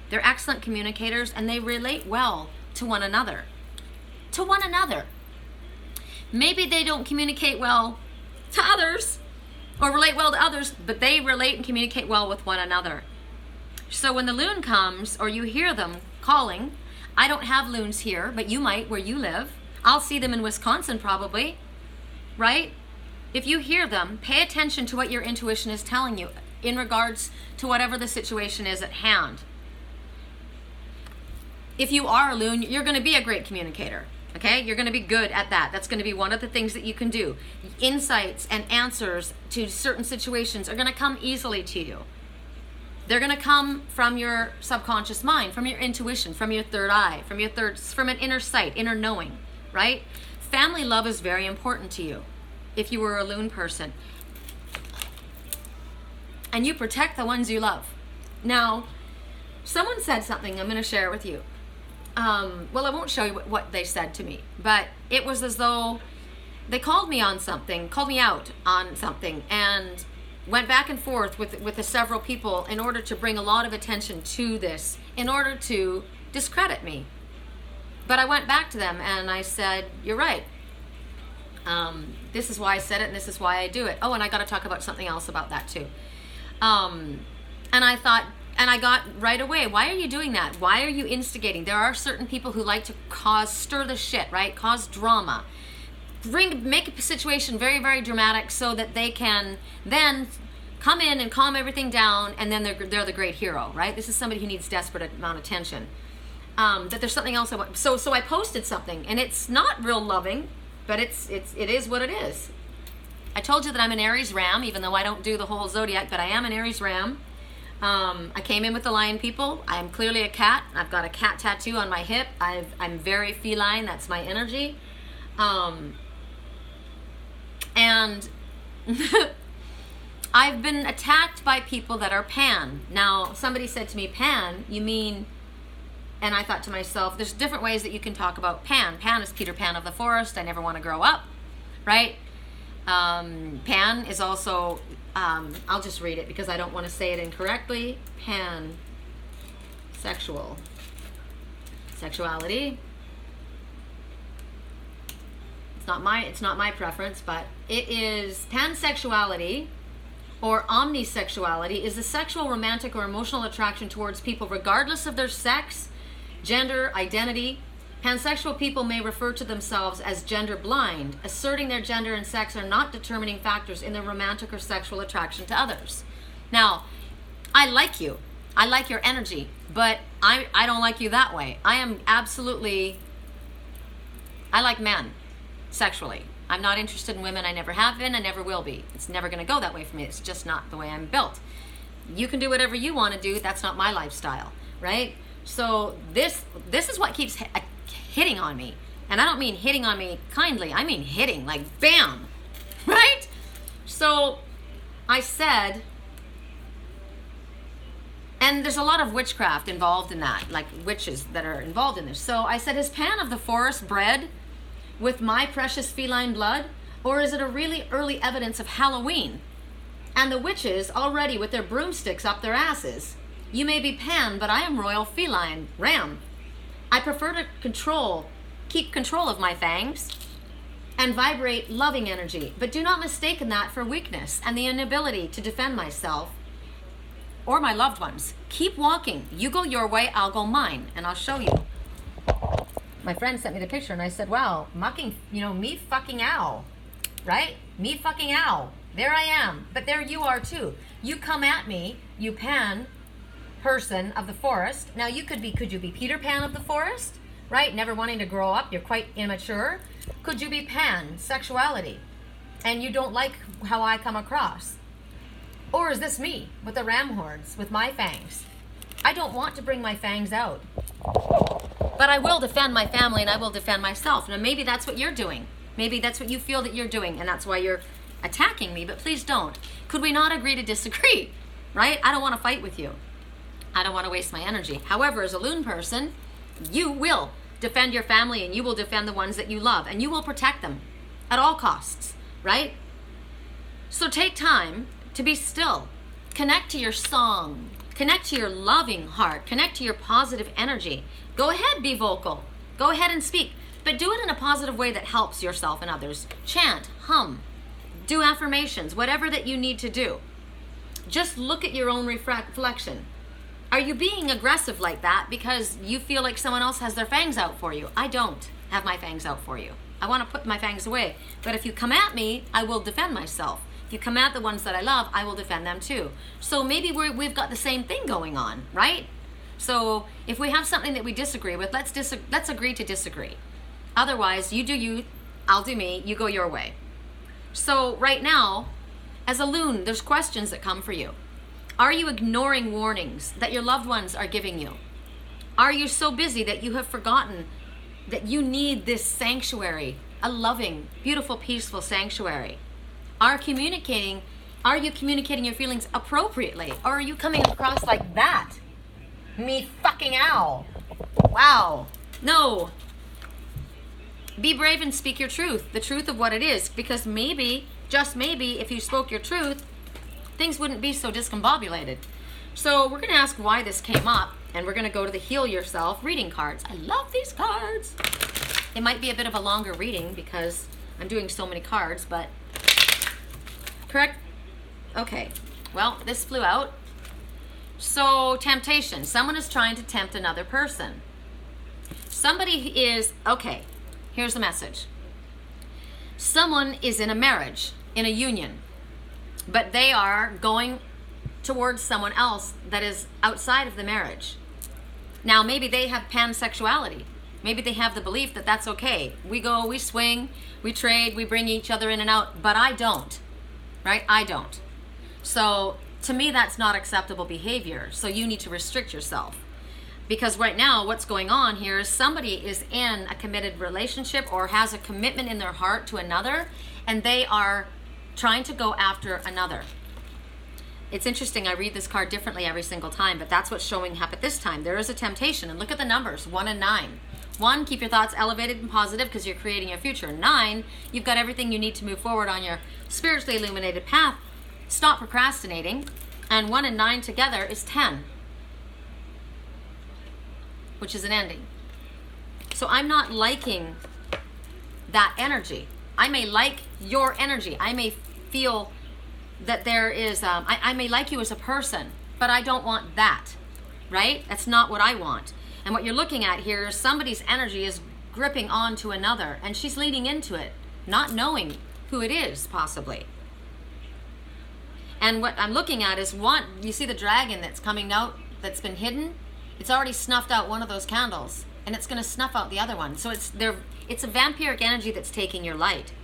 They're excellent communicators, and they relate well to one another. To one another. Maybe they don't communicate well to others or relate well to others, but they relate and communicate well with one another. So when the Loon comes, or you hear them calling, I don't have Loons here, but you might where you live. I'll see them in Wisconsin probably, right? If you hear them, pay attention to what your intuition is telling you in regards to whatever the situation is at hand. If you are a Loon, you're going to be a great communicator. Okay, you're going to be good at that. That's going to be one of the things that you can do. Insights and answers to certain situations are going to come easily to you. They're going to come from your subconscious mind, from your intuition, from your third eye, from an inner sight, inner knowing, right? Family love is very important to you if you were a Loon person. And you protect the ones you love. Now, someone said something I'm going to share with you. Well, I won't show you what they said to me, but it was as though they called me out on something, and went back and forth with the several people in order to bring a lot of attention to this, in order to discredit me. But I went back to them and I said, you're right. This is why I said it, and this is why I do it. Oh, and I got to talk about something else about that too. And I thought, and I got right away, why are you doing that? Why are you instigating? There are certain people who like to stir the shit, right? Cause drama. Make a situation very, very dramatic so that they can then come in and calm everything down, and then they're the great hero, right? This is somebody who needs desperate amount of attention. That there's something else I want. So I posted something, and it's not real loving, but it is what it is. I told you that I'm an Aries Ram, even though I don't do the whole zodiac, but I am an Aries Ram. I came in with the lion people. I'm clearly a cat. I've got a cat tattoo on my hip. I'm very feline. That's my energy. And I've been attacked by people that are pan. Now, somebody said to me, pan, you mean And I thought to myself, there's different ways that you can talk about Pan. Pan is Peter Pan of the forest. I never want to grow up, right? Pan is also, I'll just read it because I don't want to say it incorrectly. Pan, sexuality. It's not my preference, but it is pansexuality or omnisexuality is the sexual, romantic, or emotional attraction towards people regardless of their sex, gender, identity. Pansexual people may refer to themselves as gender blind, asserting their gender and sex are not determining factors in their romantic or sexual attraction to others. Now, I like you. I like your energy, but I don't like you that way. I like men sexually. I'm not interested in women. I never have been. I never will be. It's never going to go that way for me. It's just not the way I'm built. You can do whatever you want to do. That's not my lifestyle, right? So this is what keeps hitting on me. And I don't mean hitting on me kindly. I mean hitting, like bam, right? So I said, and there's a lot of witchcraft involved in that, like witches that are involved in this. So I said, is Pan of the forest bred with my precious feline blood, or is it a really early evidence of Halloween? And the witches already with their broomsticks up their asses. You may be Pan, but I am royal feline, ram. I prefer to keep control of my fangs and vibrate loving energy, but do not mistake that for weakness and the inability to defend myself or my loved ones. Keep walking. You go your way, I'll go mine, and I'll show you. My friend sent me the picture and I said, wow, me fucking ow, right? Me fucking ow. There I am. But there you are too. You come at me, you Pan person of the forest. Now could you be Peter Pan of the forest, right? Never wanting to grow up. You're quite immature. Could you be Pan sexuality and you don't like how I come across? Or is this me with the ram horns, with my fangs? I don't want to bring my fangs out. But I will defend my family and I will defend myself. Now maybe that's what you're doing. Maybe that's what you feel that you're doing and that's why you're attacking me, but please don't. Could we not agree to disagree, right? I don't want to fight with you. I don't want to waste my energy. However, as a Loon person, you will defend your family and you will defend the ones that you love and you will protect them at all costs, right? So take time to be still. Connect to your song. Connect to your loving heart. Connect to your positive energy. Go ahead, be vocal. Go ahead and speak. But do it in a positive way that helps yourself and others. Chant, hum, do affirmations, whatever that you need to do. Just look at your own reflection. Are you being aggressive like that because you feel like someone else has their fangs out for you? I don't have my fangs out for you. I want to put my fangs away. But if you come at me, I will defend myself. If you come at the ones that I love, I will defend them too. So maybe we've got the same thing going on, right? So if we have something that we disagree with, let's agree to disagree. Otherwise, you do you, I'll do me, you go your way. So right now, as a Loon, there's questions that come for you. Are you ignoring warnings that your loved ones are giving you? Are you so busy that you have forgotten that you need this sanctuary, a loving, beautiful, peaceful sanctuary? Are you communicating your feelings appropriately? Or are you coming across like that? Me fucking ow. Wow. No. Be brave and speak your truth, the truth of what it is, because maybe, just maybe, if you spoke your truth, things wouldn't be so discombobulated. So we're going to ask why this came up, and we're going to go to the Heal Yourself reading cards. I love these cards. It might be a bit of a longer reading because I'm doing so many cards, but correct? Okay. Well, this flew out. So, temptation. Someone is trying to tempt another person. Somebody is, okay, here's the message. Someone is in a marriage, in a union, but they are going towards someone else that is outside of the marriage. Now, maybe they have pansexuality. Maybe they have the belief that that's okay. We go, we swing, we trade, we bring each other in and out, but I don't, right? I don't. So to me, that's not acceptable behavior. So you need to restrict yourself. Because right now, what's going on here is somebody is in a committed relationship or has a commitment in their heart to another, and they are trying to go after another. It's interesting, I read this card differently every single time, but that's what's showing up at this time. There is a temptation, and look at the numbers, 1 and 9. 1, keep your thoughts elevated and positive because you're creating your future. 9, you've got everything you need to move forward on your spiritually illuminated path. Stop procrastinating. And 1 and 9 together is 10, which is an ending. So I'm not liking that energy. I may like your energy. I may feel that there is, I may like you as a person, but I don't want that, right? That's not what I want. And what you're looking at here is somebody's energy is gripping onto another, and she's leaning into it, not knowing who it is, possibly. And what I'm looking at is one, you see the dragon that's coming out, that's been hidden? It's already snuffed out one of those candles, and it's going to snuff out the other one. So it's a vampiric energy that's taking your light.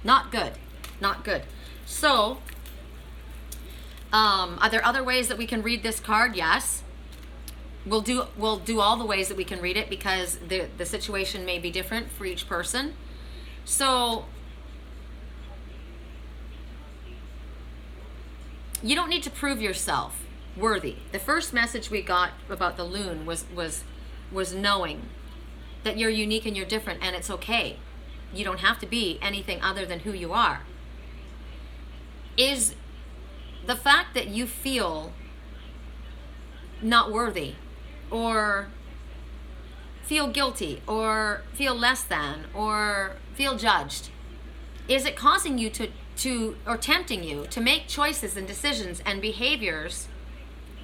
Not good. Not good. So, are there other ways that we can read this card? Yes. We'll do all the ways that we can read it because the situation may be different for each person. So, you don't need to prove yourself worthy. The first message we got about the Loon was knowing that you're unique and you're different, and it's okay. You don't have to be anything other than who you are. Is the fact that you feel not worthy, or feel guilty, or feel less than, or feel judged, is it causing you to or tempting you to make choices and decisions and behaviors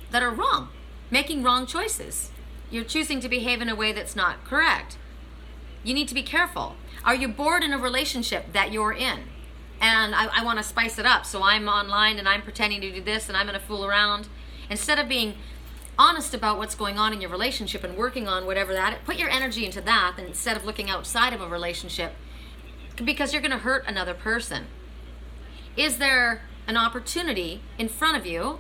that are wrong, making wrong choices? You're choosing to behave in a way that's not correct. You need to be careful. Are you bored in a relationship that you're in? And I want to spice it up, so I'm online and I'm pretending to do this and I'm going to fool around. Instead of being honest about what's going on in your relationship and working on whatever that, put your energy into that instead of looking outside of a relationship, because you're going to hurt another person. Is there an opportunity in front of you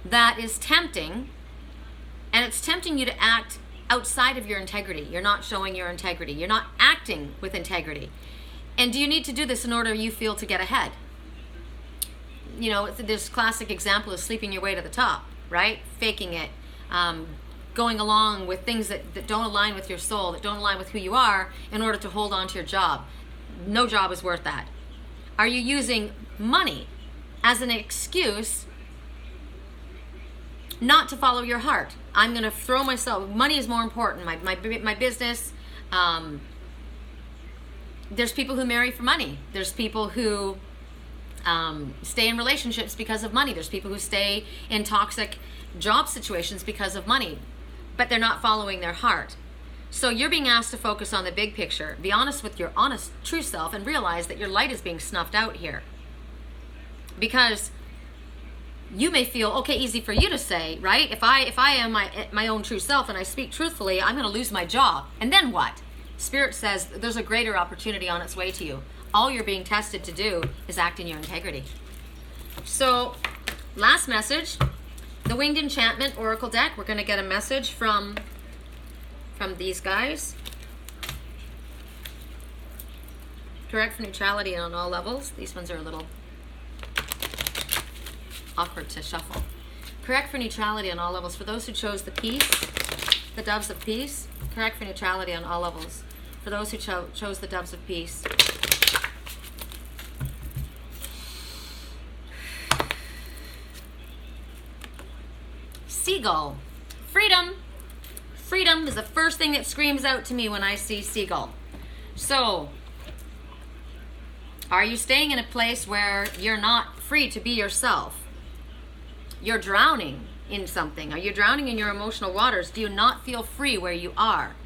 that is tempting, and it's tempting you to act outside of your integrity? You're not showing your integrity. You're not acting with integrity. And do you need to do this in order you feel to get ahead? You know, this classic example is sleeping your way to the top, right? Faking it, going along with things that don't align with your soul, that don't align with who you are in order to hold on to your job. No job is worth that. Are you using money as an excuse not to follow your heart? I'm going to throw myself, money is more important, my business. There's people who marry for money. There's people who stay in relationships because of money. There's people who stay in toxic job situations because of money, but they're not following their heart. So you're being asked to focus on the big picture. Be honest with your honest, true self, and realize that your light is being snuffed out here. Because you may feel, okay, easy for you to say, right? If I am my own true self and I speak truthfully, I'm going to lose my job. And then what? Spirit says there's a greater opportunity on its way to you. All you're being tested to do is act in your integrity. So, last message, the Winged Enchantment Oracle deck. We're going to get a message from these guys. Correct for neutrality on all levels. These ones are a little awkward to shuffle. Correct for neutrality on all levels. For those who chose the peace, the doves of peace. Correct for neutrality on all levels. For those who chose the doves of peace. Seagull. Freedom. Freedom is the first thing that screams out to me when I see Seagull. So, are you staying in a place where you're not free to be yourself? You're drowning in something. Are you drowning in your emotional waters? Do you not feel free where you are?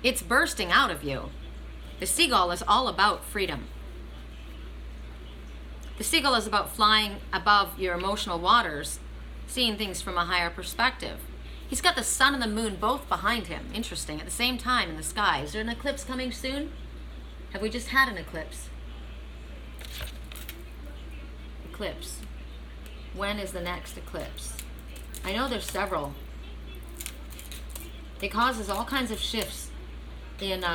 It's bursting out of you. The Seagull is all about freedom. The Seagull is about flying above your emotional waters, seeing things from a higher perspective. He's got the sun and the moon both behind him. Interesting. At the same time in the sky. Is there an eclipse coming soon? Have we just had an eclipse? Eclipse. When is the next eclipse? I know there's several. It causes all kinds of shifts in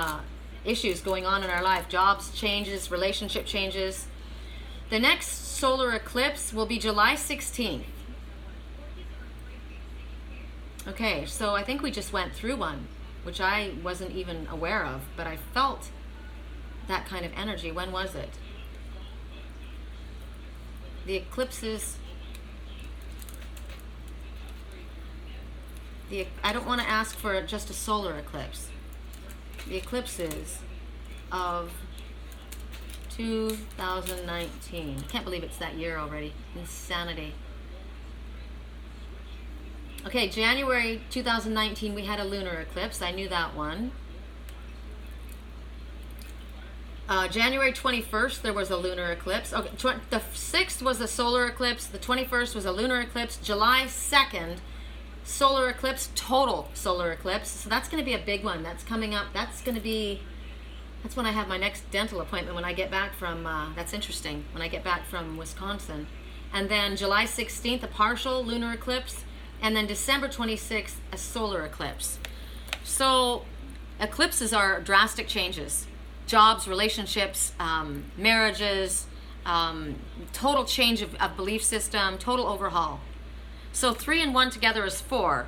issues going on in our life. Jobs changes, relationship changes. The next solar eclipse will be July 16th. Okay, so I think we just went through one, which I wasn't even aware of, but I felt that kind of energy. When was it? The eclipses, I don't want to ask for just a solar eclipse. The eclipses of 2019. Can't believe it's that year already. Insanity. Okay, January 2019, we had a lunar eclipse. I knew that one. January 21st, there was a lunar eclipse. Okay, the 6th was a solar eclipse. The 21st was a lunar eclipse. July 2nd, solar eclipse, total solar eclipse. So that's going to be a big one. That's coming up. That's when I have my next dental appointment when I get back from, that's interesting, when I get back from Wisconsin. And then July 16th, a partial lunar eclipse. And then December 26th, a solar eclipse. So eclipses are drastic changes. Jobs, relationships, marriages, total change of belief system, total overhaul. So 3 and 1 together is 4,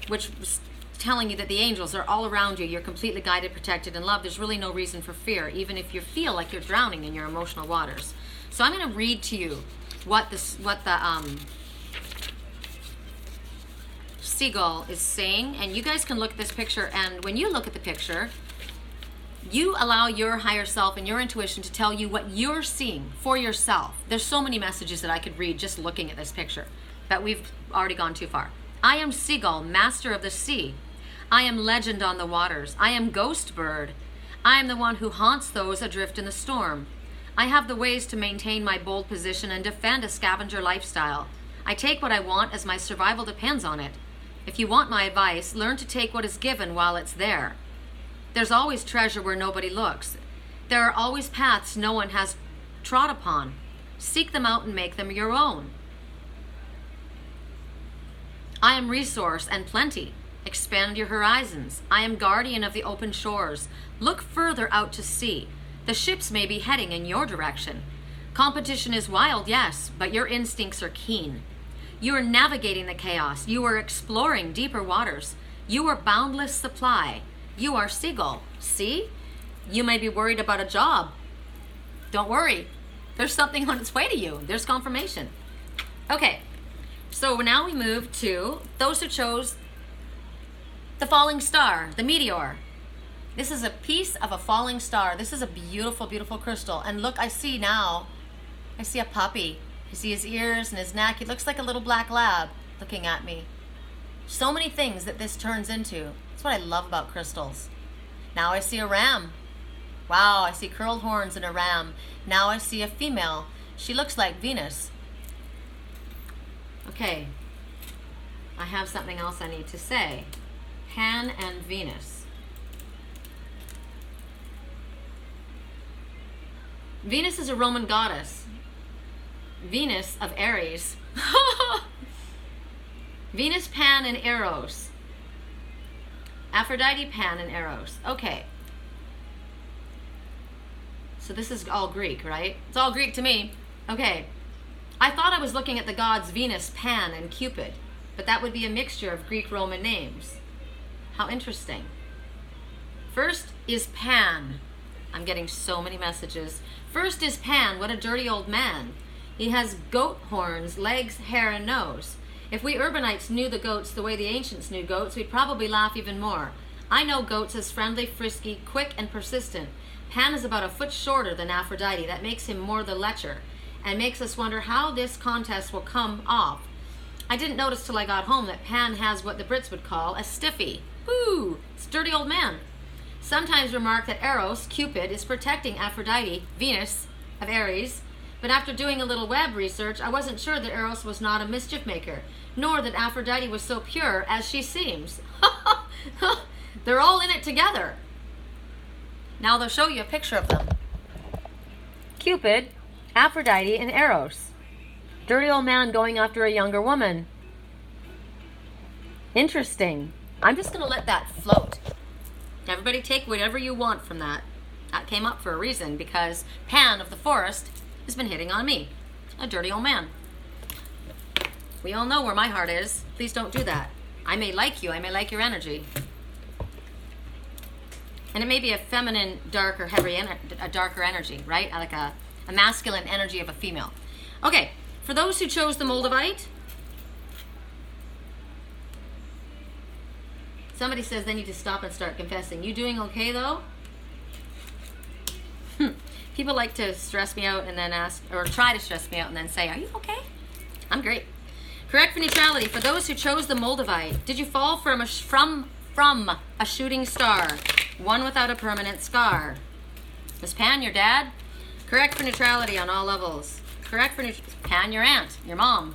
which is telling you that the angels are all around you. You're completely guided, protected, and loved. There's really no reason for fear, even if you feel like you're drowning in your emotional waters. So I'm going to read to you what the Seagull is saying, and you guys can look at this picture, and when you look at the picture, you allow your higher self and your intuition to tell you what you're seeing for yourself. There's so many messages that I could read just looking at this picture, but we've already gone too far. I am Seagull, master of the sea. I am legend on the waters. I am ghost bird. I am the one who haunts those adrift in the storm. I have the ways to maintain my bold position and defend a scavenger lifestyle. I take what I want as my survival depends on it. If you want my advice, learn to take what is given while it's there. There's always treasure where nobody looks. There are always paths no one has trod upon. Seek them out and make them your own. I am resource and plenty. Expand your horizons. I am guardian of the open shores. Look further out to sea. The ships may be heading in your direction. Competition is wild, yes, but your instincts are keen. You are navigating the chaos. You are exploring deeper waters. You are boundless supply. You are Seagull. See? You may be worried about a job. Don't worry. There's something on its way to you. There's confirmation. Okay, so now we move to those who chose the falling star, the meteor. This is a piece of a falling star. This is a beautiful, beautiful crystal. And look, I see a puppy. I see his ears and his neck. He looks like a little black lab looking at me. So many things that this turns into. That's what I love about crystals. Now I see a ram. Wow, I see curled horns in a ram. Now I see a female. She looks like Venus. Okay, I have something else I need to say. Pan and Venus. Venus is a Roman goddess. Venus of Aries. Venus, Pan, and Eros. Aphrodite, Pan, and Eros. Okay. So this is all Greek, right? It's all Greek to me. Okay. I thought I was looking at the gods Venus, Pan, and Cupid, but that would be a mixture of Greek-Roman names. How interesting. First is Pan. I'm getting so many messages. First is Pan. What a dirty old man. He has goat horns, legs, hair, and nose. If we urbanites knew the goats the way the ancients knew goats, we'd probably laugh even more. I know goats as friendly, frisky, quick, and persistent. Pan is about a foot shorter than Aphrodite. That makes him more the lecher, and makes us wonder how this contest will come off. I didn't notice till I got home that Pan has what the Brits would call a stiffy. Whoo! It's a dirty old man. Sometimes remark that Eros, Cupid, is protecting Aphrodite, Venus of Aries, but after doing a little web research, I wasn't sure that Eros was not a mischief maker, nor that Aphrodite was so pure as she seems. They're all in it together. Now they'll show you a picture of them. Cupid, Aphrodite, and Eros. Dirty old man going after a younger woman. Interesting. I'm just going to let that float. Everybody take whatever you want from that. That came up for a reason, because Pan of the forest has been hitting on me. A dirty old man. We all know where my heart is. Please don't do that. I may like you. I may like your energy. And it may be a feminine, darker, a darker energy, right? Like a masculine energy of a female. Okay, for those who chose the Moldavite, somebody says they need to stop and start confessing. You doing okay, though? People like to stress me out and then ask, or try to stress me out and then say, are you okay? I'm great. Correct for neutrality. For those who chose the Moldavite, did you fall from a shooting star? One without a permanent scar. Miss Pan, your dad? Correct for neutrality on all levels. Correct for Pan, your aunt, your mom.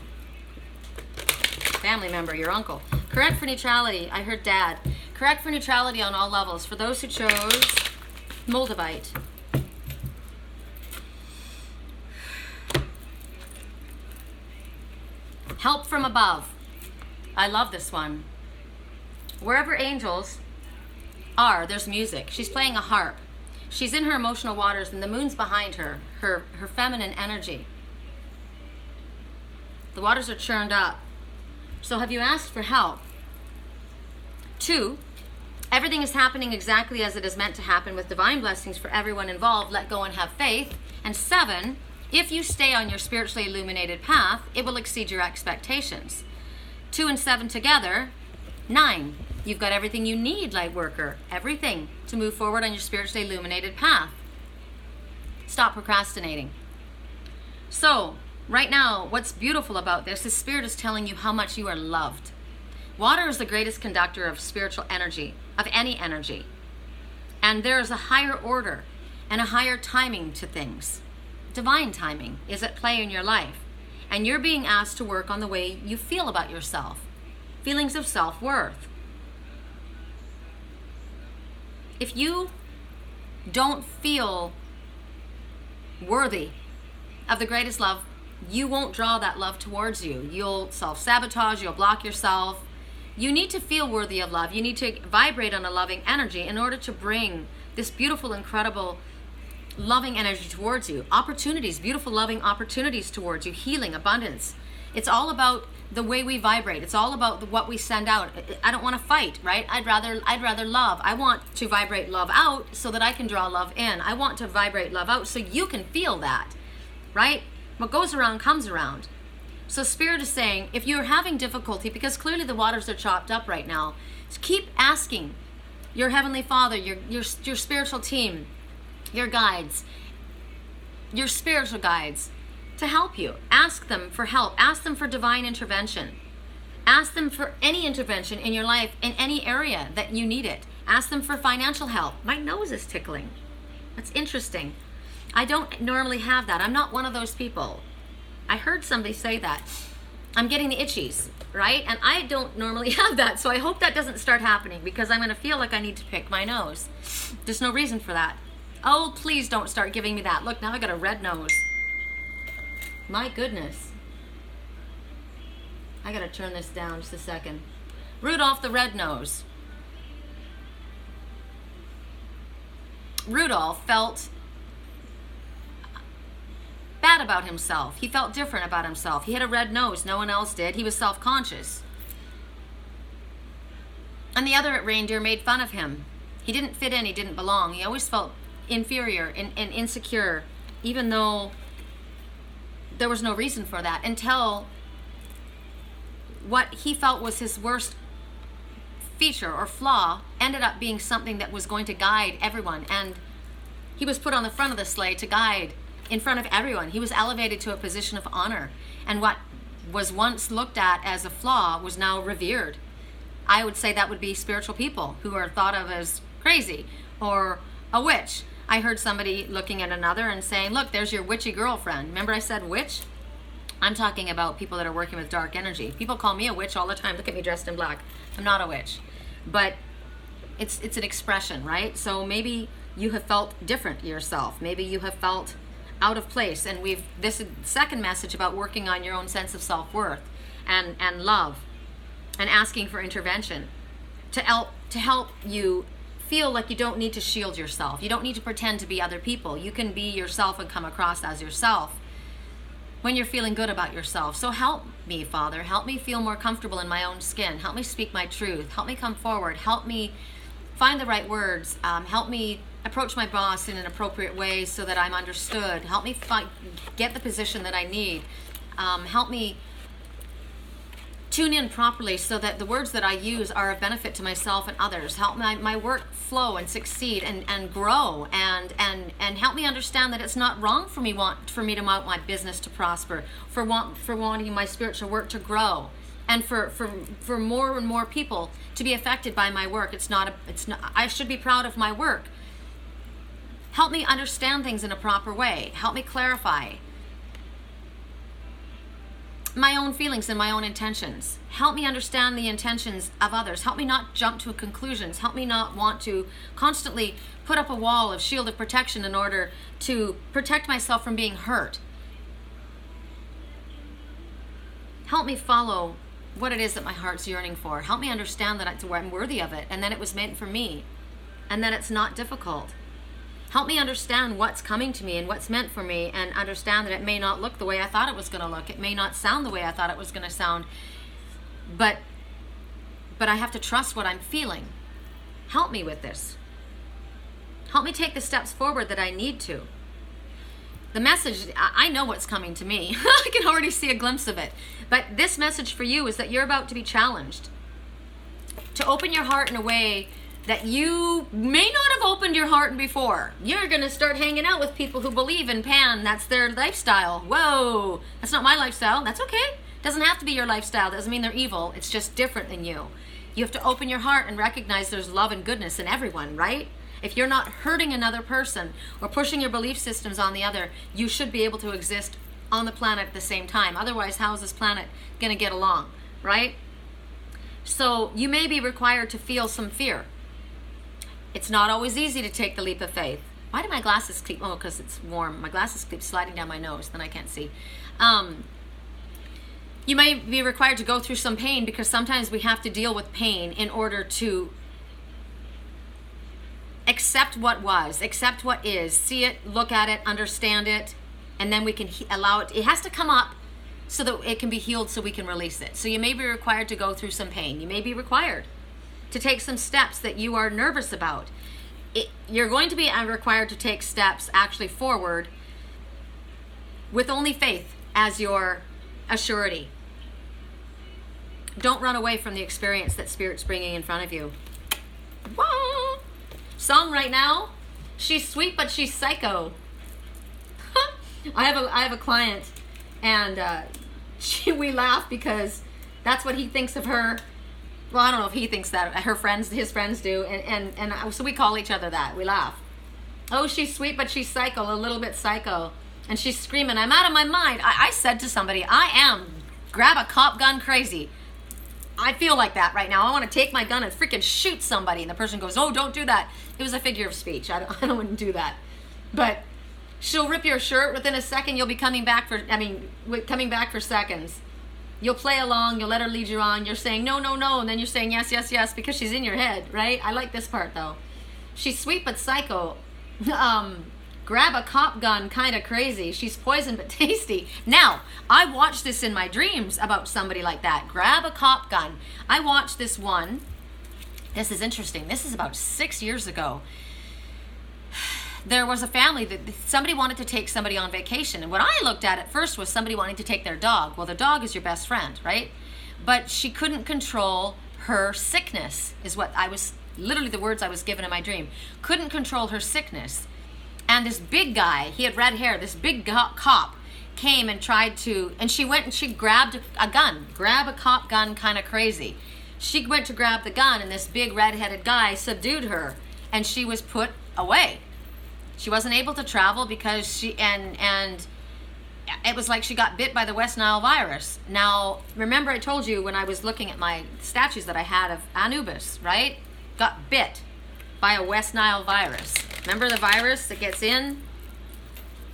Family member, your uncle. Correct for neutrality. I heard dad. Correct for neutrality on all levels. For those who chose Moldavite. Help from above. I love this one. Wherever angels are, there's music. She's playing a harp. She's in her emotional waters and the moon's behind her, her feminine energy. The waters are churned up. So have you asked for help? 2, everything is happening exactly as it is meant to happen with divine blessings for everyone involved. Let go and have faith. And 7, if you stay on your spiritually illuminated path, it will exceed your expectations. 2 and 7 together, 9. You've got everything you need, light worker. Everything to move forward on your spiritually illuminated path. Stop procrastinating. So, right now, what's beautiful about this is Spirit is telling you how much you are loved. Water is the greatest conductor of spiritual energy, of any energy. And there is a higher order and a higher timing to things. Divine timing is at play in your life. And you're being asked to work on the way you feel about yourself. Feelings of self-worth. If you don't feel worthy of the greatest love, you won't draw that love towards you. You'll self-sabotage, you'll block yourself. You need to feel worthy of love. You need to vibrate on a loving energy in order to bring this beautiful, incredible, loving energy towards you. Opportunities, beautiful, loving opportunities towards you. Healing, abundance. It's all about the way we vibrate. It's all about what we send out. I don't want to fight, right? I'd rather love. I want to vibrate love out so that I can draw love in. I want to vibrate love out so you can feel that, right? What goes around comes around. So Spirit is saying, if you're having difficulty, because clearly the waters are chopped up right now, keep asking your Heavenly Father, your spiritual team, your guides, your spiritual guides, to help you. Ask them for help. Ask them for divine intervention. Ask them for any intervention in your life in any area that you need it. Ask them for financial help. My nose is tickling. That's interesting. I don't normally have that. I'm not one of those people. I heard somebody say that. I'm getting the itchies, right? And I don't normally have that, so I hope that doesn't start happening because I'm going to feel like I need to pick my nose. There's no reason for that. Oh, please don't start giving me that. Look, now I got a red nose. My goodness. I gotta turn this down just a second. Rudolph the red nose. Rudolph felt bad about himself. He felt different about himself. He had a red nose. No one else did. He was self-conscious. And the other reindeer made fun of him. He didn't fit in. He didn't belong. He always felt inferior and insecure, even though there was no reason for that, until what he felt was his worst feature or flaw ended up being something that was going to guide everyone. And he was put on the front of the sleigh to guide in front of everyone. He was elevated to a position of honor. And what was once looked at as a flaw was now revered. I would say that would be spiritual people who are thought of as crazy or a witch. I heard somebody looking at another and saying, look, there's your witchy girlfriend. Remember I said witch? I'm talking about people that are working with dark energy. People call me a witch all the time. Look at me dressed in black. I'm not a witch. But it's an expression, right? So maybe you have felt different yourself. Maybe you have felt out of place. And this is the second message about working on your own sense of self-worth and love and asking for intervention to help you feel like you don't need to shield yourself. You don't need to pretend to be other people. You can be yourself and come across as yourself. when you're feeling good about yourself. So help me, Father. Help me feel more comfortable in my own skin. Help me speak my truth. Help me come forward. Help me find the right words. Help me approach my boss in an appropriate way so that I'm understood. Help me get the position that I need. Help me tune in properly so that the words that I use are of benefit to myself and others. Help my work flow and succeed and grow, and help me understand that it's not wrong for me to want my business to prosper, for wanting my spiritual work to grow, and for more and more people to be affected by my work. It's not I should be proud of my work. Help me understand things in a proper way. Help me clarify my own feelings and my own intentions. Help me understand the intentions of others. Help me not jump to conclusions. Help me not want to constantly put up a wall of shield of protection in order to protect myself from being hurt. Help me follow what it is that my heart's yearning for. Help me understand that I'm worthy of it, and that it was meant for me, and that it's not difficult. Help me understand what's coming to me and what's meant for me, and understand that it may not look the way I thought it was going to look. It may not sound the way I thought it was going to sound. But I have to trust what I'm feeling. Help me with this. Help me take the steps forward that I need to. The message, I know what's coming to me. I can already see a glimpse of it. But this message for you is that you're about to be challenged to open your heart in a way that you may not have opened your heart before. You're going to start hanging out with people who believe in Pan. That's their lifestyle. Whoa, that's not my lifestyle. That's okay. Doesn't have to be your lifestyle. Doesn't mean they're evil. It's just different than you. You have to open your heart and recognize there's love and goodness in everyone, right? If you're not hurting another person or pushing your belief systems on the other, you should be able to exist on the planet at the same time. Otherwise, how is this planet going to get along, right? So you may be required to feel some fear. It's not always easy to take the leap of faith. Why do my glasses keep, oh, because it's warm. My glasses keep sliding down my nose, then I can't see. You may be required to go through some pain, because sometimes we have to deal with pain in order to accept what was, accept what is, see it, look at it, understand it, and then we can allow it. It has to come up so that it can be healed, so we can release it. So you may be required to go through some pain. You may be required to take some steps that you are nervous about. You're going to be required to take steps actually forward with only faith as your assurity. Don't run away from the experience that Spirit's bringing in front of you. Wah! Song right now, she's sweet but she's psycho. I have a client, and we laugh because that's what he thinks of her. Well, I don't know if he thinks that. His friends do, and so we call each other that. We laugh. Oh, she's sweet, but she's psycho, a little bit psycho. And she's screaming, I'm out of my mind. I said to somebody, I am grab a cop gun crazy. I feel like that right now. I want to take my gun and freaking shoot somebody. And the person goes, oh, don't do that. It was a figure of speech. I don't want to do that. But she'll rip your shirt. Within a second, you'll be coming back for seconds. You'll play along, you'll let her lead you on, you're saying no, no, no, and then you're saying yes, yes, yes, because she's in your head, right? I like this part though. She's sweet but psycho. Grab a cop gun, kind of crazy. She's poison but tasty. Now, I watched this in my dreams about somebody like that. Grab a cop gun. I watched this one. This is interesting. This is about 6 years ago. There was a family that somebody wanted to take somebody on vacation. And what I looked at first was somebody wanting to take their dog. Well, the dog is your best friend, right? But she couldn't control her sickness, is what literally the words I was given in my dream. Couldn't control her sickness. And this big guy, he had red hair, this big cop came and tried to, and she went and she grabbed a gun. Grab a cop gun, kind of crazy. She went to grab the gun, and this big red-headed guy subdued her, and she was put away. She wasn't able to travel because and it was like she got bit by the West Nile virus. Now, remember I told you when I was looking at my statues that I had of Anubis, right? Got bit by a West Nile virus. Remember the virus that gets in?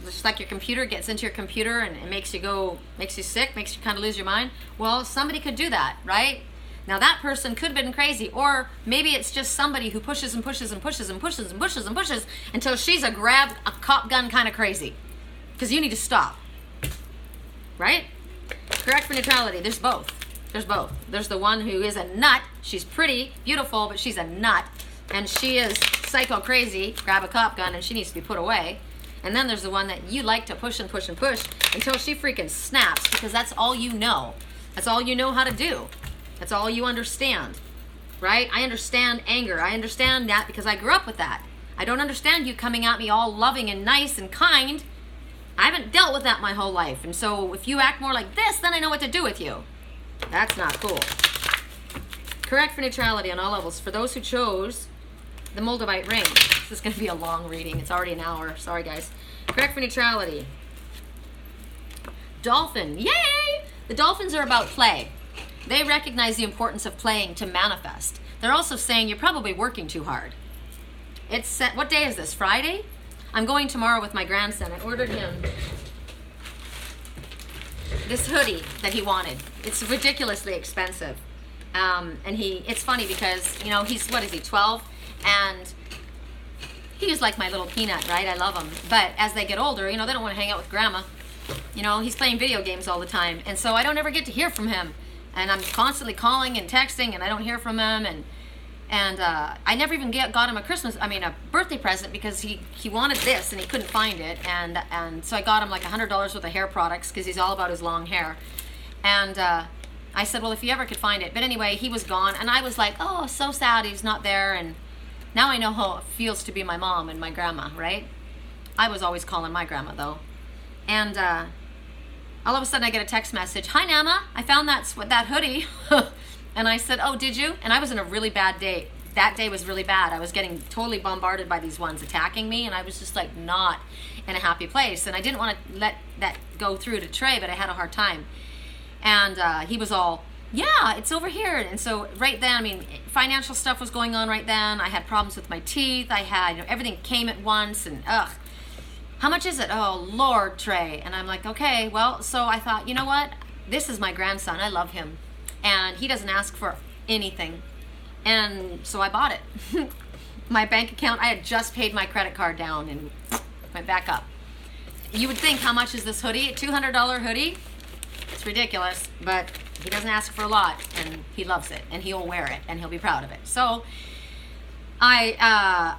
It's just like your computer gets into your computer and it makes you sick, makes you kind of lose your mind. Well, somebody could do that, right? Now that person could have been crazy, or maybe it's just somebody who pushes and pushes and pushes and pushes and pushes and pushes until she's grab a cop gun kind of crazy. Because you need to stop. right? Correct for neutrality. There's both. There's both. There's the one who is a nut. She's pretty, beautiful, but she's a nut. And she is psycho crazy, grab a cop gun, and she needs to be put away. And then there's the one that you like to push and push and push until she freaking snaps, because that's all you know. That's all you know how to do. That's all you understand, right? I understand anger. I understand that because I grew up with that. I don't understand you coming at me all loving and nice and kind. I haven't dealt with that my whole life. And so if you act more like this, then I know what to do with you. That's not cool. Correct for neutrality on all levels. For those who chose the Moldavite ring. This is going to be a long reading. It's already an hour. Sorry, guys. Correct for neutrality. Dolphin. Yay! The dolphins are about play. They recognize the importance of playing to manifest. They're also saying you're probably working too hard. It's what day is this? Friday? I'm going tomorrow with my grandson. I ordered him this hoodie that he wanted. It's ridiculously expensive. And it's funny because, you know, he's, what is he, 12? And he's like my little peanut, right? I love him. But as they get older, you know, they don't want to hang out with grandma. You know, he's playing video games all the time. And so I don't ever get to hear from him. And I'm constantly calling and texting, and I don't hear from him. And I never even got him a birthday present, because he wanted this and he couldn't find it. And so I got him like $100 worth of hair products, because he's all about his long hair. And I said, well, if you ever could find it. But anyway, he was gone. And I was like, oh, so sad he's not there. And now I know how it feels to be my mom and my grandma, right? I was always calling my grandma, though. And all of a sudden I get a text message. Hi, Nana. I found that hoodie. And I said, oh, did you? And I was in a really bad day. That day was really bad. I was getting totally bombarded by these ones attacking me, and I was just like not in a happy place. And I didn't want to let that go through to Trey, but I had a hard time. And he was all, yeah, it's over here. And so right then, I mean, financial stuff was going on right then. I had problems with my teeth. I had, everything came at once, and how much is it? Oh, Lord, Trey. And I'm like, okay, well, so I thought, you know what? This is my grandson. I love him. And he doesn't ask for anything. And so I bought it. My bank account, I had just paid my credit card down and went back up. You would think, how much is this hoodie? A $200 hoodie? It's ridiculous, but he doesn't ask for a lot, and he loves it, and he'll wear it, and he'll be proud of it. So I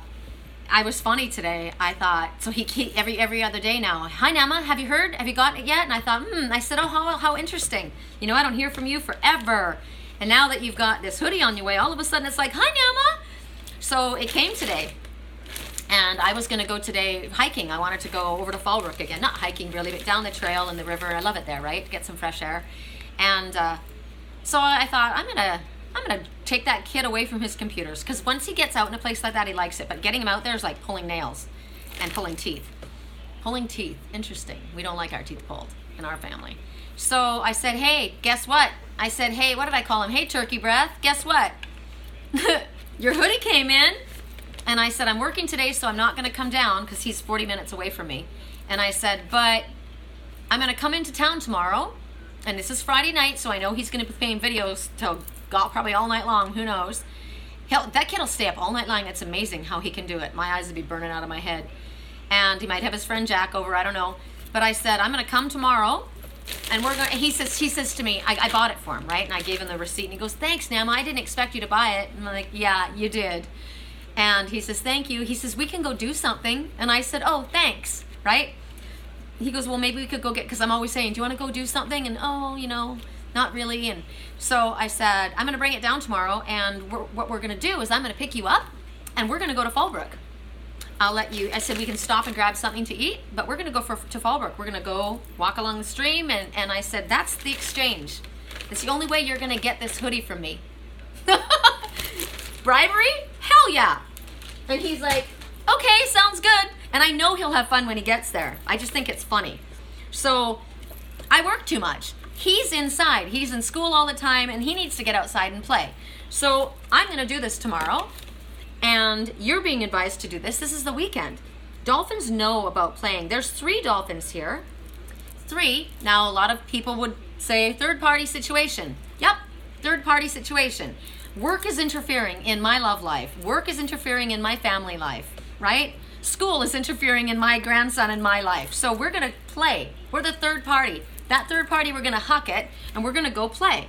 was funny today. I thought, so he every other day now, hi, Nama, have you heard? Have you gotten it yet? And I thought, I said, oh, how interesting. You know, I don't hear from you forever. And now that you've got this hoodie on your way, all of a sudden it's like, hi, Nama. So it came today. And I was going to go today hiking. I wanted to go over to Flourite again. Not hiking really, but down the trail and the river. I love it there, right? Get some fresh air. And so I thought, I'm gonna take that kid away from his computers, because once he gets out in a place like that, he likes it. But getting him out there is like pulling nails and pulling teeth. Pulling teeth. Interesting. We don't like our teeth pulled in our family. So I said, hey, guess what? I said, hey, what did I call him? Hey, turkey breath. Guess what? Your hoodie came in. And I said, I'm working today, so I'm not going to come down, because he's 40 minutes away from me. And I said, but I'm going to come into town tomorrow. And this is Friday night, so I know he's going to be playing videos till God, probably all night long. Who knows? That kid will stay up all night long. It's amazing how he can do it. My eyes would be burning out of my head. And he might have his friend Jack over. I don't know. But I said, I'm going to come tomorrow. And we're going. He says to me, I bought it for him, right? And I gave him the receipt. And he goes, thanks, Nama. I didn't expect you to buy it. And I'm like, yeah, you did. And he says, thank you. He says, we can go do something. And I said, oh, thanks, right? He goes, well, maybe we could go because I'm always saying, do you want to go do something? And, oh, you know, not really. And so I said, I'm going to bring it down tomorrow. And what we're going to do is I'm going to pick you up, and we're going to go to Flourite. I said, we can stop and grab something to eat, but we're going to go to Flourite. We're going to go walk along the stream. And I said, that's the exchange. It's the only way you're going to get this hoodie from me. Bribery? Hell yeah. And he's like, okay, sounds good. And I know he'll have fun when he gets there. I just think it's funny. So I work too much. He's inside. He's in school all the time, and he needs to get outside and play. So I'm going to do this tomorrow, and you're being advised to do this. This is the weekend. Dolphins know about playing. There's 3 dolphins here. 3. Now, a lot of people would say third-party situation. Yep, third-party situation. Work is interfering in my love life. Work is interfering in my family life, right? School is interfering in my grandson and my life. So we're going to play. We're the third party. That third party, we're going to huck it and we're going to go play.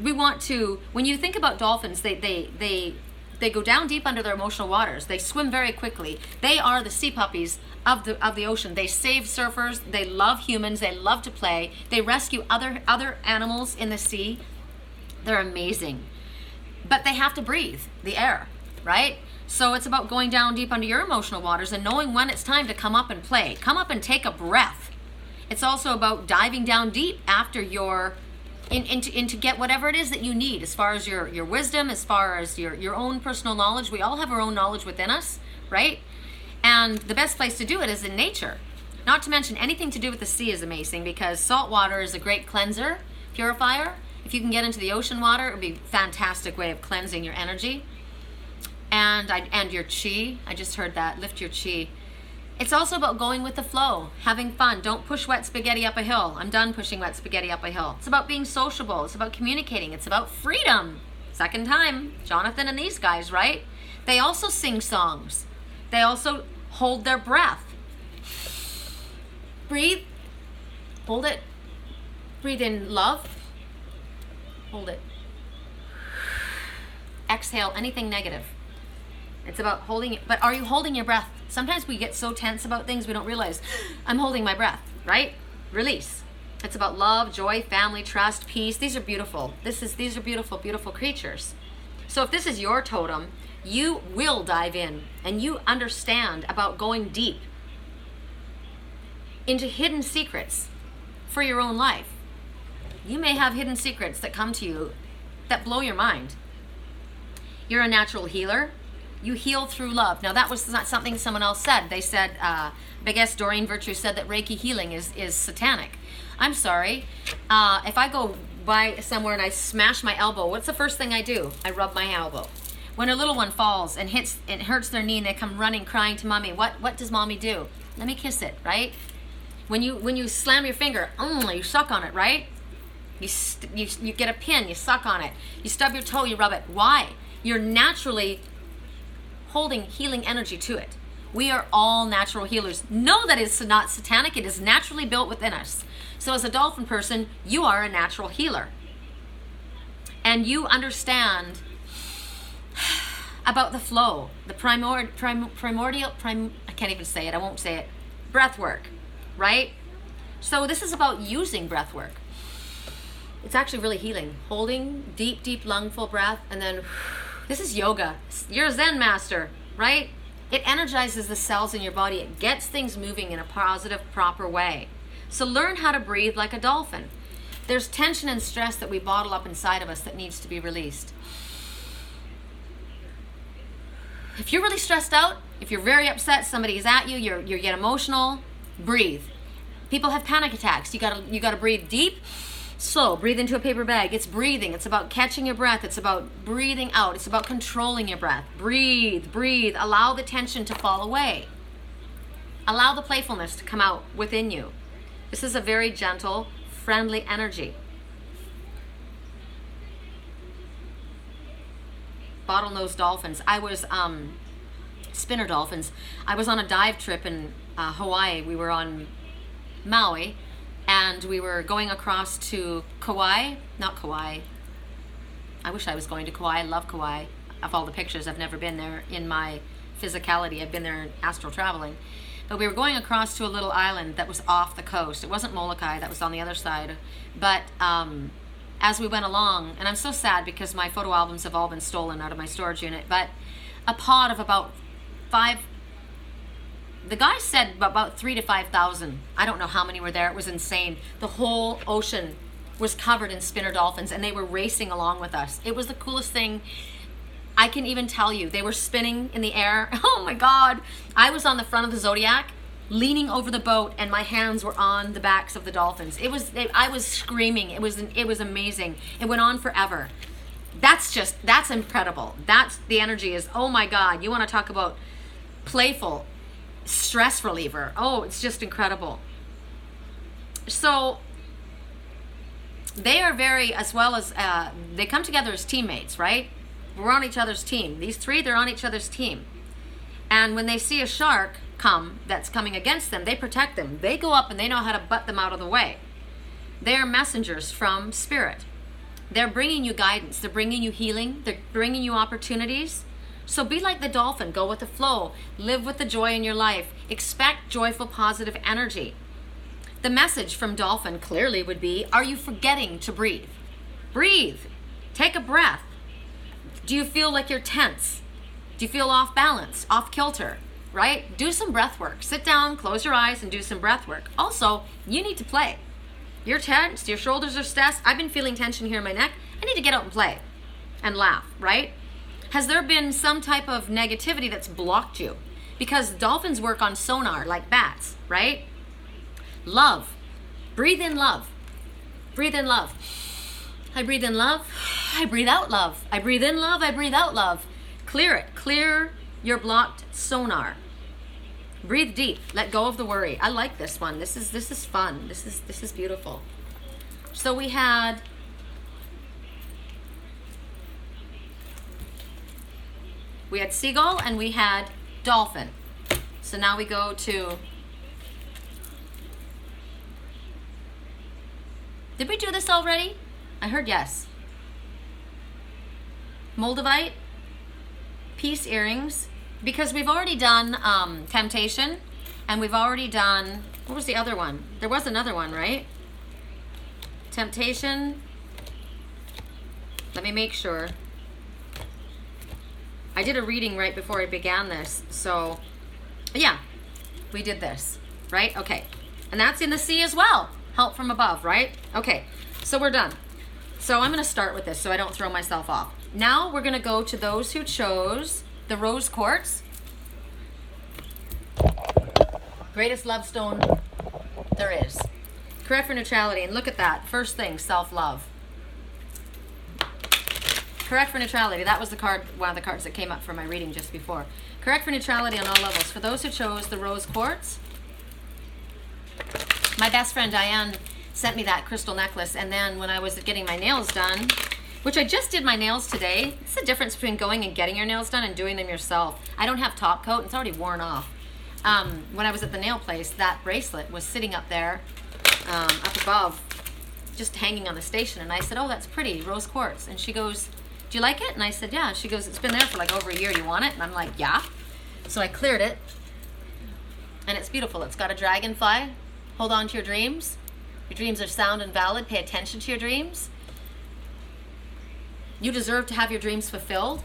We want to, when you think about dolphins, they go down deep under their emotional waters. They swim very quickly. They are the sea puppies of the ocean. They save surfers. They love humans. They love to play. They rescue other animals in the sea. They're amazing. But they have to breathe the air, right? So it's about going down deep under your emotional waters and knowing when it's time to come up and play. Come up and take a breath. It's also about diving down deep after your to get whatever it is that you need, as far as your wisdom, as far as your own personal knowledge. We all have our own knowledge within us, right? And the best place to do it is in nature. Not to mention, anything to do with the sea is amazing, because salt water is a great cleanser, purifier. If you can get into the ocean water, it would be a fantastic way of cleansing your energy. And your chi. I just heard that. Lift your chi. It's also about going with the flow, having fun. Don't push wet spaghetti up a hill. I'm done pushing wet spaghetti up a hill. It's about being sociable. It's about communicating. It's about freedom. Second time, Jonathan and these guys, right? They also sing songs. They also hold their breath. Breathe. Hold it. Breathe in love. Hold it. Exhale anything negative. It's about holding it. But are you holding your breath? Sometimes we get so tense about things we don't realize, I'm holding my breath, right? Release. It's about love, joy, family, trust, peace. These are beautiful. These are beautiful, beautiful creatures. So if this is your totem, you will dive in and you understand about going deep into hidden secrets for your own life. You may have hidden secrets that come to you that blow your mind. You're a natural healer. You heal through love. Now, that was not something someone else said. They said, Big S Doreen Virtue said that Reiki healing is satanic. I'm sorry. If I go by somewhere and I smash my elbow, what's the first thing I do? I rub my elbow. When a little one falls and hurts their knee and they come running, crying to mommy, what does mommy do? Let me kiss it, right? When you slam your finger, you suck on it, right? You get a pin, you suck on it. You stub your toe, you rub it. Why? You're naturally holding healing energy to it. We are all natural healers. Know that it's not satanic. It is naturally built within us. So as a dolphin person, you are a natural healer. And you understand about the flow, the primordial, I can't even say it, I won't say it, breath work, right? So this is about using breath work. It's actually really healing. Holding deep, deep lungful breath, and then this is yoga. You're a Zen master, right? It energizes the cells in your body. It gets things moving in a positive, proper way. So learn how to breathe like a dolphin. There's tension and stress that we bottle up inside of us that needs to be released. If you're really stressed out, if you're very upset, somebody is at you, you get emotional, breathe. People have panic attacks. You gotta breathe deep. Slow, breathe into a paper bag. It's breathing. It's about catching your breath. It's about breathing out. It's about controlling your breath. Breathe, breathe. Allow the tension to fall away. Allow the playfulness to come out within you. This is a very gentle, friendly energy. Bottlenose dolphins. I was, spinner dolphins. I was on a dive trip in Hawaii. We were on Maui. And we were going across to Kauai, not Kauai. I wish I was going to Kauai. I love Kauai. Of all the pictures, I've never been there in my physicality. I've been there in astral traveling. But we were going across to a little island that was off the coast. It wasn't Molokai, that was on the other side. But as we went along, and I'm so sad because my photo albums have all been stolen out of my storage unit, but a pod of about 5, the guy said about 3,000 to 5,000. I don't know how many were there. It was insane. The whole ocean was covered in spinner dolphins, and they were racing along with us. It was the coolest thing. I can even tell you, they were spinning in the air. Oh my God. I was on the front of the Zodiac, leaning over the boat, and my hands were on the backs of the dolphins. I was screaming. It was amazing. It went on forever. That's incredible. That's the energy is, oh my God. You want to talk about playful, stress reliever. Oh, it's just incredible. So they are very, as well as, they come together as teammates, right? We're on each other's team. These three, they're on each other's team. And when they see a shark come that's coming against them, they protect them. They go up and they know how to butt them out of the way. They're messengers from spirit. They're bringing you guidance. They're bringing you healing. They're bringing you opportunities. So be like the dolphin. Go with the flow. Live with the joy in your life. Expect joyful, positive energy. The message from dolphin clearly would be, are you forgetting to breathe? Breathe. Take a breath. Do you feel like you're tense? Do you feel off balance, off kilter, right? Do some breath work. Sit down, close your eyes, and do some breath work. Also, you need to play. You're tense, your shoulders are stressed. I've been feeling tension here in my neck. I need to get out and play and laugh, right? Has there been some type of negativity that's blocked you? Because dolphins work on sonar like bats, right? Love. Breathe in love. Breathe in love. I breathe in love. I breathe out love. I breathe in love. I breathe out love. Clear it. Clear your blocked sonar. Breathe deep. Let go of the worry. I like this one. This is fun. This is beautiful. So we had seagull and we had dolphin. So now we go to, did we do this already? I heard yes. Moldavite, peace earrings, because we've already done temptation, and we've already done, what was the other one? There was another one, right? Temptation. Let me make sure. I did a reading right before I began this, so yeah, we did this, right? Okay, and that's in the sea as well. Help from above, right? Okay, so we're done. So I'm going to start with this so I don't throw myself off. Now we're going to go to those who chose the rose quartz. Greatest love stone there is. Correct for neutrality. And look at that. First thing, self-love. Correct for neutrality. That was the card, one of the cards that came up for my reading just before. Correct for neutrality on all levels. For those who chose the rose quartz, my best friend Diane sent me that crystal necklace, and then when I was getting my nails done, which I just did my nails today, it's the difference between going and getting your nails done and doing them yourself. I don't have top coat, it's already worn off. When I was at the nail place, that bracelet was sitting up there, up above, just hanging on the station, and I said, oh, that's pretty, rose quartz. And she goes, do you like it? And I said, yeah. She goes, it's been there for like over a year, you want it? And I'm like, yeah. So I cleared it, and it's beautiful. It's got a dragonfly. Hold on to your dreams. Your dreams are sound and valid. Pay attention to your dreams. You deserve to have your dreams fulfilled.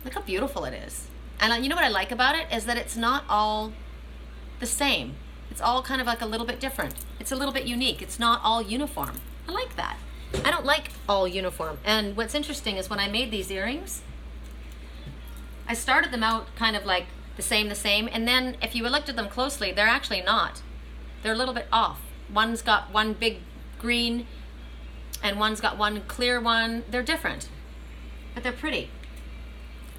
Look how beautiful it is. And you know what I like about it is that it's not all the same. It's all kind of like a little bit different. It's a little bit unique. It's not all uniform. I like that. I don't like all uniform. And what's interesting is when I made these earrings, I started them out kind of like the same, and then if you looked at them closely, they're actually not. They're a little bit off. One's got one big green and one's got one clear one. They're different, but they're pretty.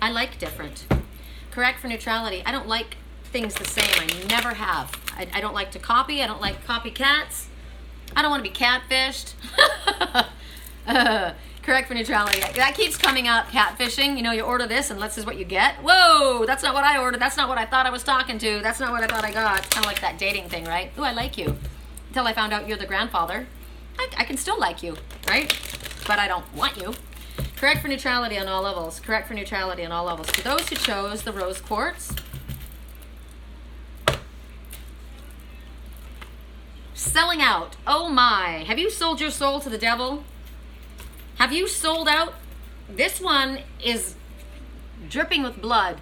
I like different. Correct for neutrality. I don't like things the same. I never have. I don't like to copy. I don't like copycats. I don't want to be catfished. Correct for neutrality. That keeps coming up, catfishing. You know, you order this and this is what you get. Whoa, that's not what I ordered. That's not what I thought I was talking to. That's not what I thought I got. It's kind of like that dating thing, right? Ooh, I like you. Until I found out you're the grandfather. I can still like you, right? But I don't want you. Correct for neutrality on all levels. Correct for neutrality on all levels. For those who chose the rose quartz, selling out. Oh my. Have you sold your soul to the devil? Have you sold out? This one is dripping with blood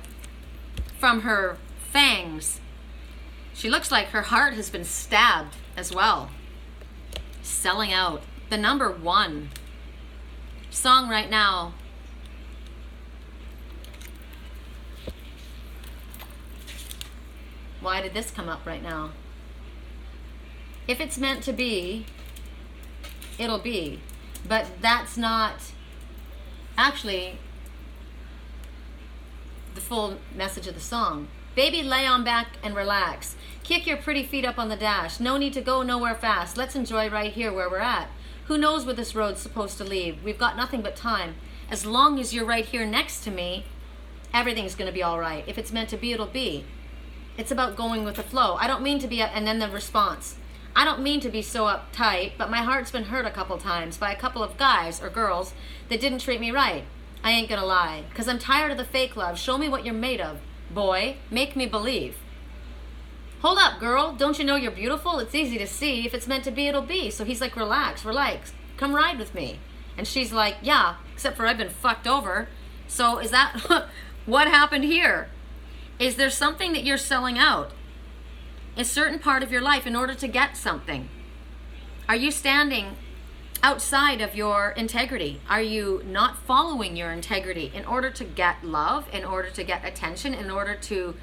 from her fangs. She looks like her heart has been stabbed as well. Selling out. The number one song right now. Why did this come up right now? If it's meant to be, it'll be. But that's not actually the full message of the song. Baby, lay on back and relax. Kick your pretty feet up on the dash. No need to go nowhere fast. Let's enjoy right here where we're at. Who knows where this road's supposed to lead? We've got nothing but time. As long as you're right here next to me, everything's going to be all right. If it's meant to be, it'll be. It's about going with the flow. I don't mean to be, and then the response. I don't mean to be so uptight, but my heart's been hurt a couple times by a couple of guys or girls that didn't treat me right. I ain't gonna lie, because I'm tired of the fake love. Show me what you're made of, boy. Make me believe. Hold up, girl. Don't you know you're beautiful? It's easy to see. If it's meant to be, it'll be. So he's like, relax, relax. Come ride with me. And she's like, yeah, except for I've been fucked over. So is that what happened here? Is there something that you're selling out? A certain part of your life in order to get something? Are you standing outside of your integrity? Are you not following your integrity in order to get love, in order to get attention, in order to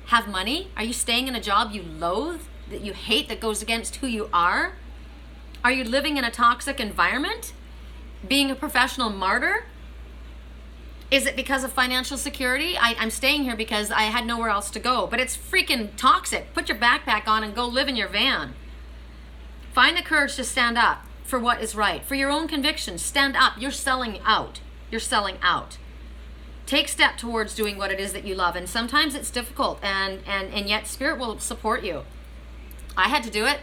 have money? Are you staying in a job you loathe, that you hate, that goes against who you are? Are you living in a toxic environment? Being a professional martyr? Is it because of financial security? I'm staying here because I had nowhere else to go. But it's freaking toxic. Put your backpack on and go live in your van. Find the courage to stand up for what is right. For your own convictions, stand up. You're selling out. You're selling out. Take step towards doing what it is that you love. And sometimes it's difficult, and yet Spirit will support you. I had to do it.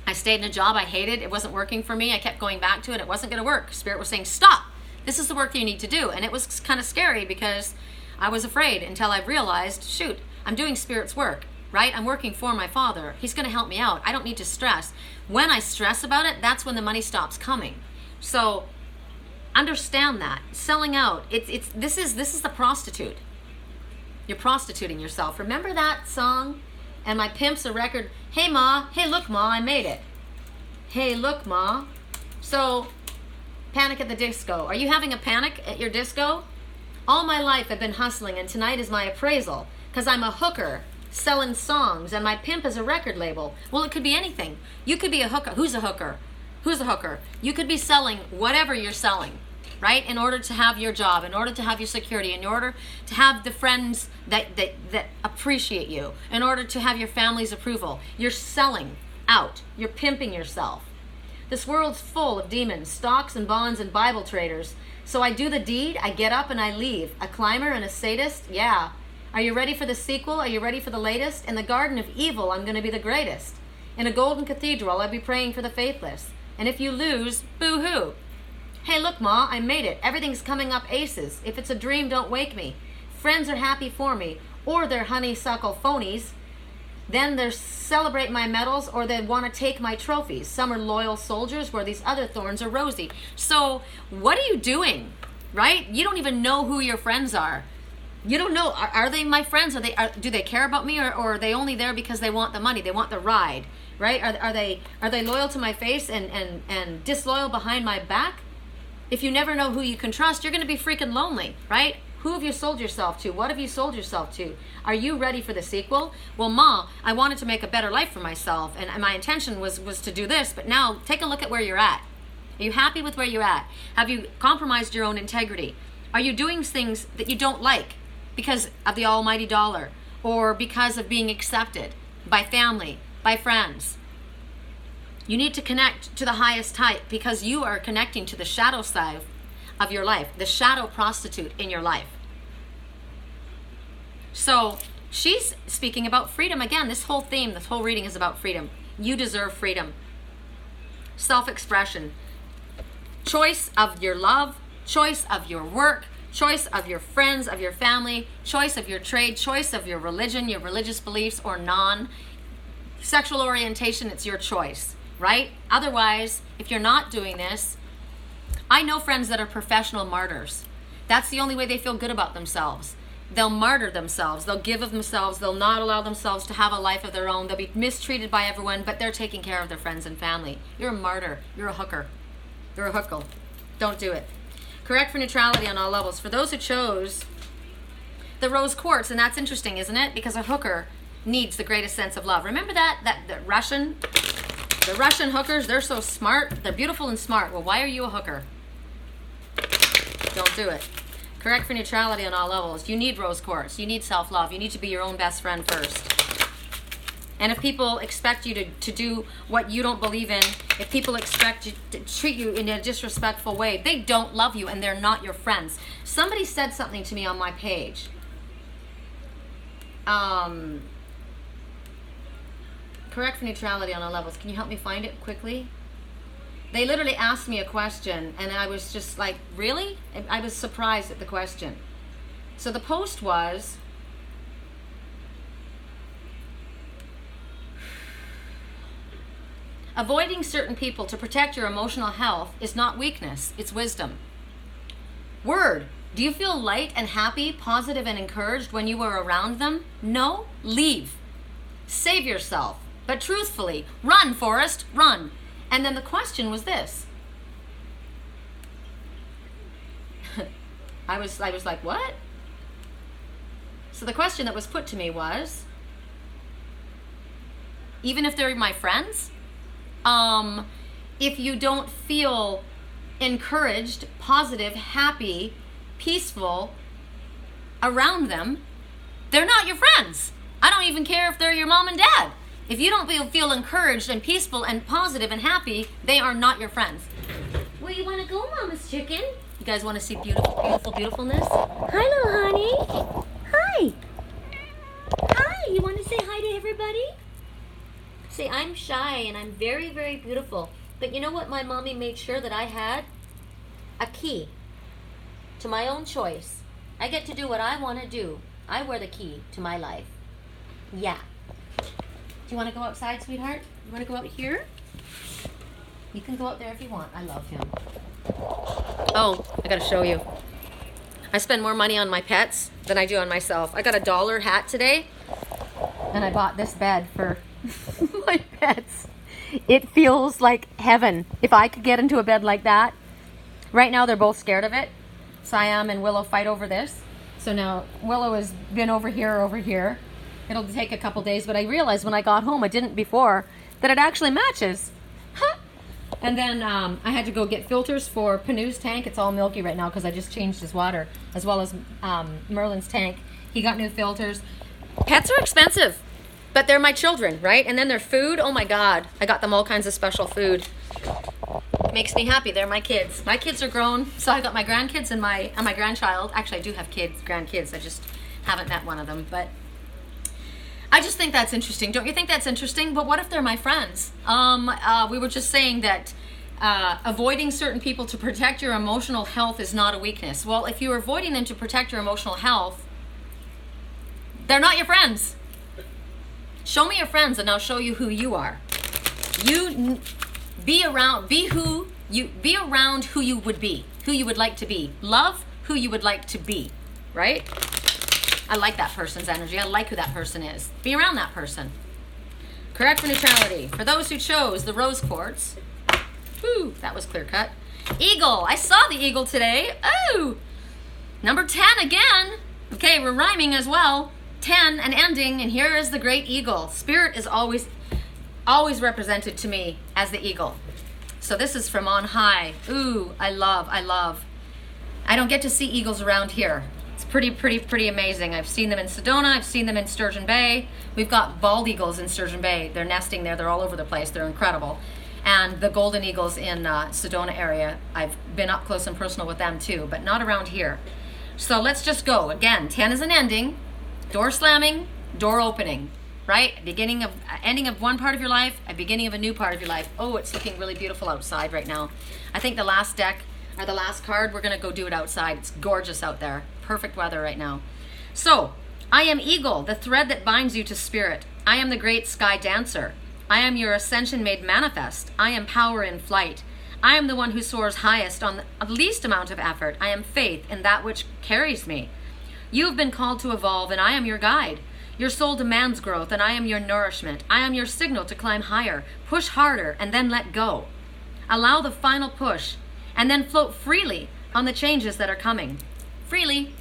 I stayed in a job I hated. It wasn't working for me. I kept going back to it. It wasn't going to work. Spirit was saying, stop. This is the work that you need to do. And it was kind of scary because I was afraid until I realized, shoot, I'm doing Spirit's work, right? I'm working for my Father. He's going to help me out. I don't need to stress. When I stress about it, that's when the money stops coming. So understand that. Selling out, this is the prostitute. You're prostituting yourself. Remember that song? And my pimp's a record. Hey, Ma. Hey, look, Ma. I made it. Hey, look, Ma. So, Panic at the Disco. Are you having a panic at your disco? All my life I've been hustling, and tonight is my appraisal. Because I'm a hooker selling songs, and my pimp is a record label. Well, it could be anything. You could be a hooker. Who's a hooker? Who's a hooker? You could be selling whatever you're selling, right? In order to have your job, in order to have your security, in order to have the friends that appreciate you, in order to have your family's approval. You're selling out. You're pimping yourself. This world's full of demons, stocks and bonds and Bible traders. So I do the deed, I get up and I leave. A climber and a sadist? Yeah. Are you ready for the sequel? Are you ready for the latest? In the garden of evil, I'm going to be the greatest. In a golden cathedral, I'll be praying for the faithless. And if you lose, boo-hoo. Hey, look, Ma, I made it. Everything's coming up aces. If it's a dream, don't wake me. Friends are happy for me, or they're honeysuckle phonies. Then they celebrate my medals, or they want to take my trophies. Some are loyal soldiers, where these other thorns are rosy. So what are you doing, right? You don't even know who your friends are. You don't know, are they my friends? Do they care about me, or are they only there because they want the money? They want the ride, right? Are they loyal to my face and disloyal behind my back? If you never know who you can trust, you're going to be freaking lonely, right? Who have you sold yourself to? What have you sold yourself to? Are you ready for the sequel? Well, Ma, I wanted to make a better life for myself, and my intention was to do this, but now take a look at where you're at. Are you happy with where you're at? Have you compromised your own integrity? Are you doing things that you don't like because of the almighty dollar, or because of being accepted by family, by friends? You need to connect to the highest height, because you are connecting to the shadow side of your life, the shadow prostitute in your life. So she's speaking about freedom. Again, this whole theme, this whole reading is about freedom. You deserve freedom. Self-expression. Choice of your love, choice of your work, choice of your friends, of your family, choice of your trade, choice of your religion, your religious beliefs or non-sexual orientation. It's your choice, right? Otherwise, if you're not doing this, I know friends that are professional martyrs. That's the only way they feel good about themselves. They'll martyr themselves. They'll give of themselves. They'll not allow themselves to have a life of their own. They'll be mistreated by everyone, but they're taking care of their friends and family. You're a martyr. You're a hooker. You're a hookle. Don't do it. Correct for neutrality on all levels. For those who chose the rose quartz, and that's interesting, isn't it? Because a hooker needs the greatest sense of love. Remember the Russian hookers, they're so smart. They're beautiful and smart. Well, why are you a hooker? Don't do it. Correct for neutrality on all levels. You need rose quartz. You need self-love. You need to be your own best friend first. And if people expect you to do what you don't believe in, if people expect you to treat you in a disrespectful way, they don't love you and they're not your friends. Somebody said something to me on my page. Correct for neutrality on all levels. Can you help me find it quickly? They literally asked me a question, and I was just like, really? I was surprised at the question. So the post was, avoiding certain people to protect your emotional health is not weakness, it's wisdom. Word, do you feel light and happy, positive and encouraged when you are around them? No? Leave. Save yourself. But truthfully, run, Forrest, run. And then the question was this. I was like, what? So the question that was put to me was, even if they're my friends, if you don't feel encouraged, positive, happy, peaceful around them, they're not your friends. I don't even care if they're your mom and dad. If you don't feel encouraged and peaceful and positive and happy, they are not your friends. Where you want to go, Mama's chicken? You guys want to see beautifulness? Hi, little honey. Hi. Hi. You want to say hi to everybody? Say, I'm shy and I'm very, very beautiful. But you know what? My mommy made sure that I had a key to my own choice. I get to do what I want to do. I wear the key to my life. Yeah. Do you want to go outside, sweetheart? You want to go out here? You can go out there if you want. I love him. Oh, I got to show you. I spend more money on my pets than I do on myself. I got a $1 hat today, and I bought this bed for my pets. It feels like heaven. If I could get into a bed like that. Right now, they're both scared of it. Siam and Willow fight over this. So now Willow has been over here. It'll take a couple days, but I realized when I got home, I didn't before, that it actually matches. Huh. And then I had to go get filters for Panu's tank. It's all milky right now because I just changed his water, as well as Merlin's tank. He got new filters. Pets are expensive, but they're my children, right? And then their food, oh my God. I got them all kinds of special food. Makes me happy. They're my kids. My kids are grown, so I got my grandkids and my grandchild. Actually, I do have grandkids. I just haven't met one of them, but I just think that's interesting. Don't you think that's interesting? But what if they're my friends? We were just saying that avoiding certain people to protect your emotional health is not a weakness. Well, if you're avoiding them to protect your emotional health, they're not your friends. Show me your friends and I'll show you who you are. You be around who you would be, who you would like to be. Love who you would like to be, right? I like that person's energy. I like who that person is. Be around that person. Correct for neutrality. For those who chose the rose quartz. Woo, that was clear cut. Eagle. I saw the eagle today. Oh, number 10 again. Okay, we're rhyming as well. 10 and ending, and here is the great eagle. Spirit is always represented to me as the eagle. So this is from on high. Ooh, I love. I don't get to see eagles around here. It's pretty amazing. I've seen them in Sedona. I've seen them in Sturgeon Bay. We've got bald eagles in Sturgeon Bay. They're nesting there. They're all over the place. They're incredible. And the golden eagles in Sedona area, I've been up close and personal with them too, but not around here. So let's just go. Again, 10 is an ending. Door slamming, door opening, right? Ending of one part of your life, a beginning of a new part of your life. Oh, it's looking really beautiful outside right now. I think the last deck, or the last card, we're gonna go do it outside. It's gorgeous out there. Perfect weather right now. So, I am Eagle, the thread that binds you to spirit. I am the great sky dancer. I am your ascension made manifest. I am power in flight. I am the one who soars highest on the least amount of effort. I am faith in that which carries me. You have been called to evolve, and I am your guide. Your soul demands growth, and I am your nourishment. I am your signal to climb higher. Push harder, and then let go. Allow the final push, and then float freely on the changes that are coming. Freely.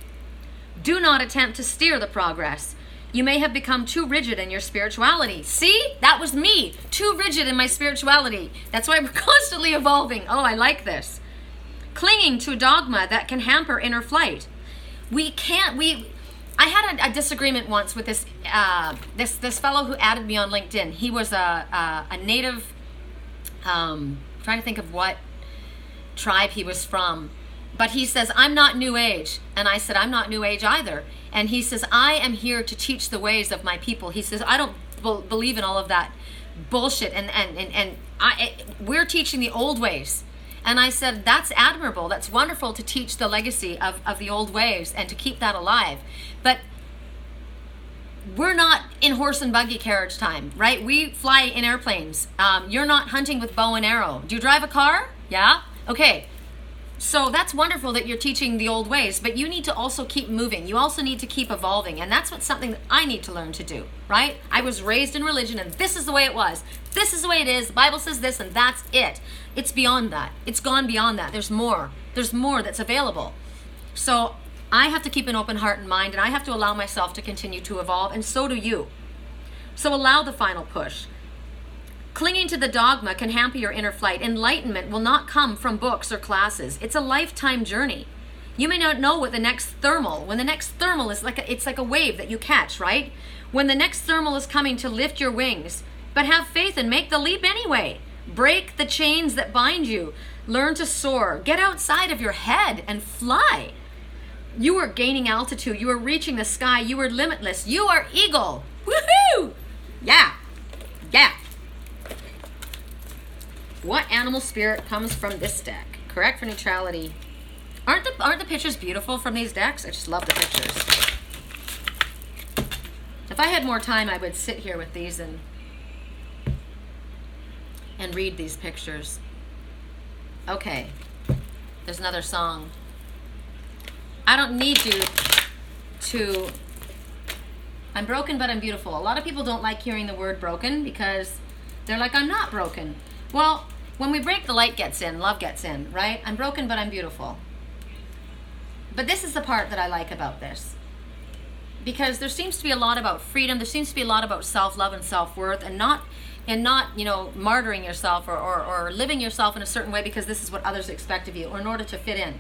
Do not attempt to steer the progress. You may have become too rigid in your spirituality. See? That was me. Too rigid in my spirituality. That's why we're constantly evolving. Oh, I like this. Clinging to dogma that can hamper inner flight. I had a disagreement once with this fellow who added me on LinkedIn. He was a native, trying to think of what tribe he was from. But he says, I'm not New Age. And I said, I'm not New Age either. And he says, I am here to teach the ways of my people. He says, I don't believe in all of that bullshit. We're teaching the old ways. And I said, that's admirable. That's wonderful to teach the legacy of the old ways and to keep that alive. But we're not in horse and buggy carriage time, right? We fly in airplanes. You're not hunting with bow and arrow. Do you drive a car? Yeah? Okay. So that's wonderful that you're teaching the old ways, but you need to also keep moving. You also need to keep evolving. And that's something that I need to learn to do, right? I was raised in religion and this is the way it was. This is the way it is. The Bible says this and that's it. It's beyond that. It's gone beyond that. There's more. There's more that's available. So I have to keep an open heart and mind, and I have to allow myself to continue to evolve, and so do you. So allow the final push. Clinging to the dogma can hamper your inner flight. Enlightenment will not come from books or classes. It's a lifetime journey. You may not know what the next thermal, when the next thermal is it's like a wave that you catch, right? When the next thermal is coming to lift your wings, but have faith and make the leap anyway. Break the chains that bind you. Learn to soar. Get outside of your head and fly. You are gaining altitude. You are reaching the sky. You are limitless. You are eagle. Woohoo! Yeah. Yeah. What animal spirit comes from this deck? Correct for neutrality. Aren't the pictures beautiful from these decks? I just love the pictures. If I had more time, I would sit here with these and read these pictures. Okay. There's another song. I don't need you to... I'm broken, but I'm beautiful. A lot of people don't like hearing the word broken because they're like, I'm not broken. Well, when we break, the light gets in, love gets in, right? I'm broken, but I'm beautiful. But this is the part that I like about this. Because there seems to be a lot about freedom. There seems to be a lot about self-love and self-worth, and not, martyring yourself or living yourself in a certain way because this is what others expect of you or in order to fit in.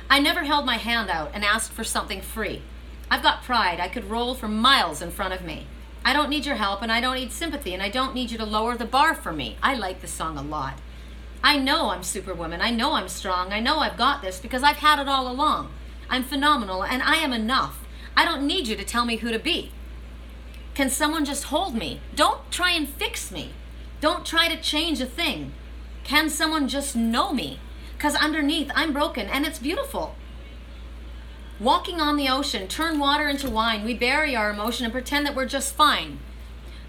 I never held my hand out and asked for something free. I've got pride. I could roll for miles in front of me. I don't need your help, and I don't need sympathy, and I don't need you to lower the bar for me. I like this song a lot. I know I'm Superwoman. I know I'm strong. I know I've got this because I've had it all along. I'm phenomenal, and I am enough. I don't need you to tell me who to be. Can someone just hold me? Don't try and fix me. Don't try to change a thing. Can someone just know me? Because underneath, I'm broken, and it's beautiful. Walking on the ocean, turn water into wine. We bury our emotion and pretend that we're just fine.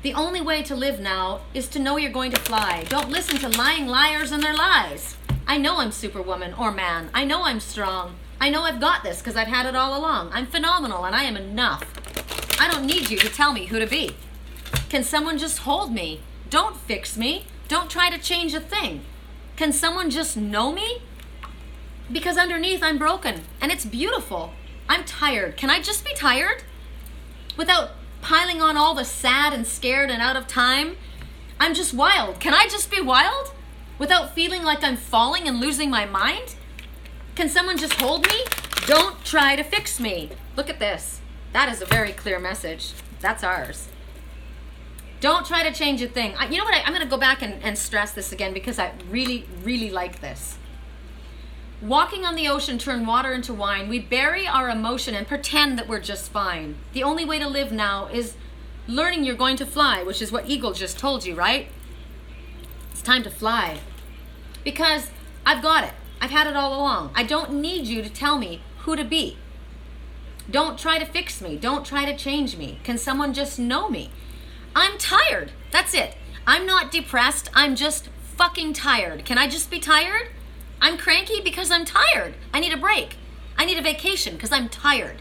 The only way to live now is to know you're going to fly. Don't listen to lying liars and their lies. I know I'm Superwoman or man. I know I'm strong. I know I've got this because I've had it all along. I'm phenomenal and I am enough. I don't need you to tell me who to be. Can someone just hold me? Don't fix me. Don't try to change a thing. Can someone just know me? Because underneath I'm broken and it's beautiful. I'm tired. Can I just be tired? Without piling on all the sad and scared and out of time? I'm just wild. Can I just be wild? Without feeling like I'm falling and losing my mind? Can someone just hold me? Don't try to fix me. Look at this. That is a very clear message. That's ours. Don't try to change a thing. You know what? I'm going to go back and stress this again because I really, really like this. Walking on the ocean, turn water into wine. We bury our emotion and pretend that we're just fine. The only way to live now is learning you're going to fly, which is what Eagle just told you, right? It's time to fly. Because I've got it. I've had it all along. I don't need you to tell me who to be. Don't try to fix me. Don't try to change me. Can someone just know me? I'm tired. That's it. I'm not depressed. I'm just fucking tired. Can I just be tired? I'm cranky because I'm tired. I need a break. I need a vacation because I'm tired,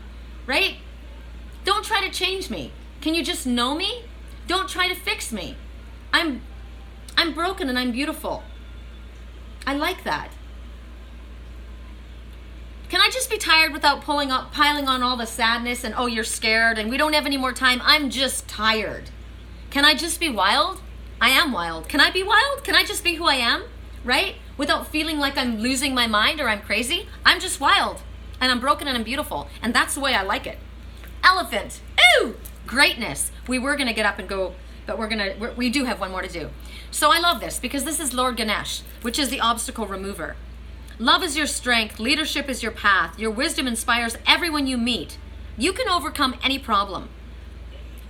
right? Don't try to change me. Can you just know me? Don't try to fix me. I'm broken and I'm beautiful. I like that. Can I just be tired without piling on all the sadness and, oh, you're scared and we don't have any more time? I'm just tired. Can I just be wild? I am wild. Can I be wild? Can I just be who I am, right? Without feeling like I'm losing my mind or I'm crazy. I'm just wild and I'm broken and I'm beautiful. And that's the way I like it. Elephant. Ooh, greatness. We were going to get up and go, but we do have one more to do. So I love this because this is Lord Ganesh, which is the obstacle remover. Love is your strength. Leadership is your path. Your wisdom inspires everyone you meet. You can overcome any problem.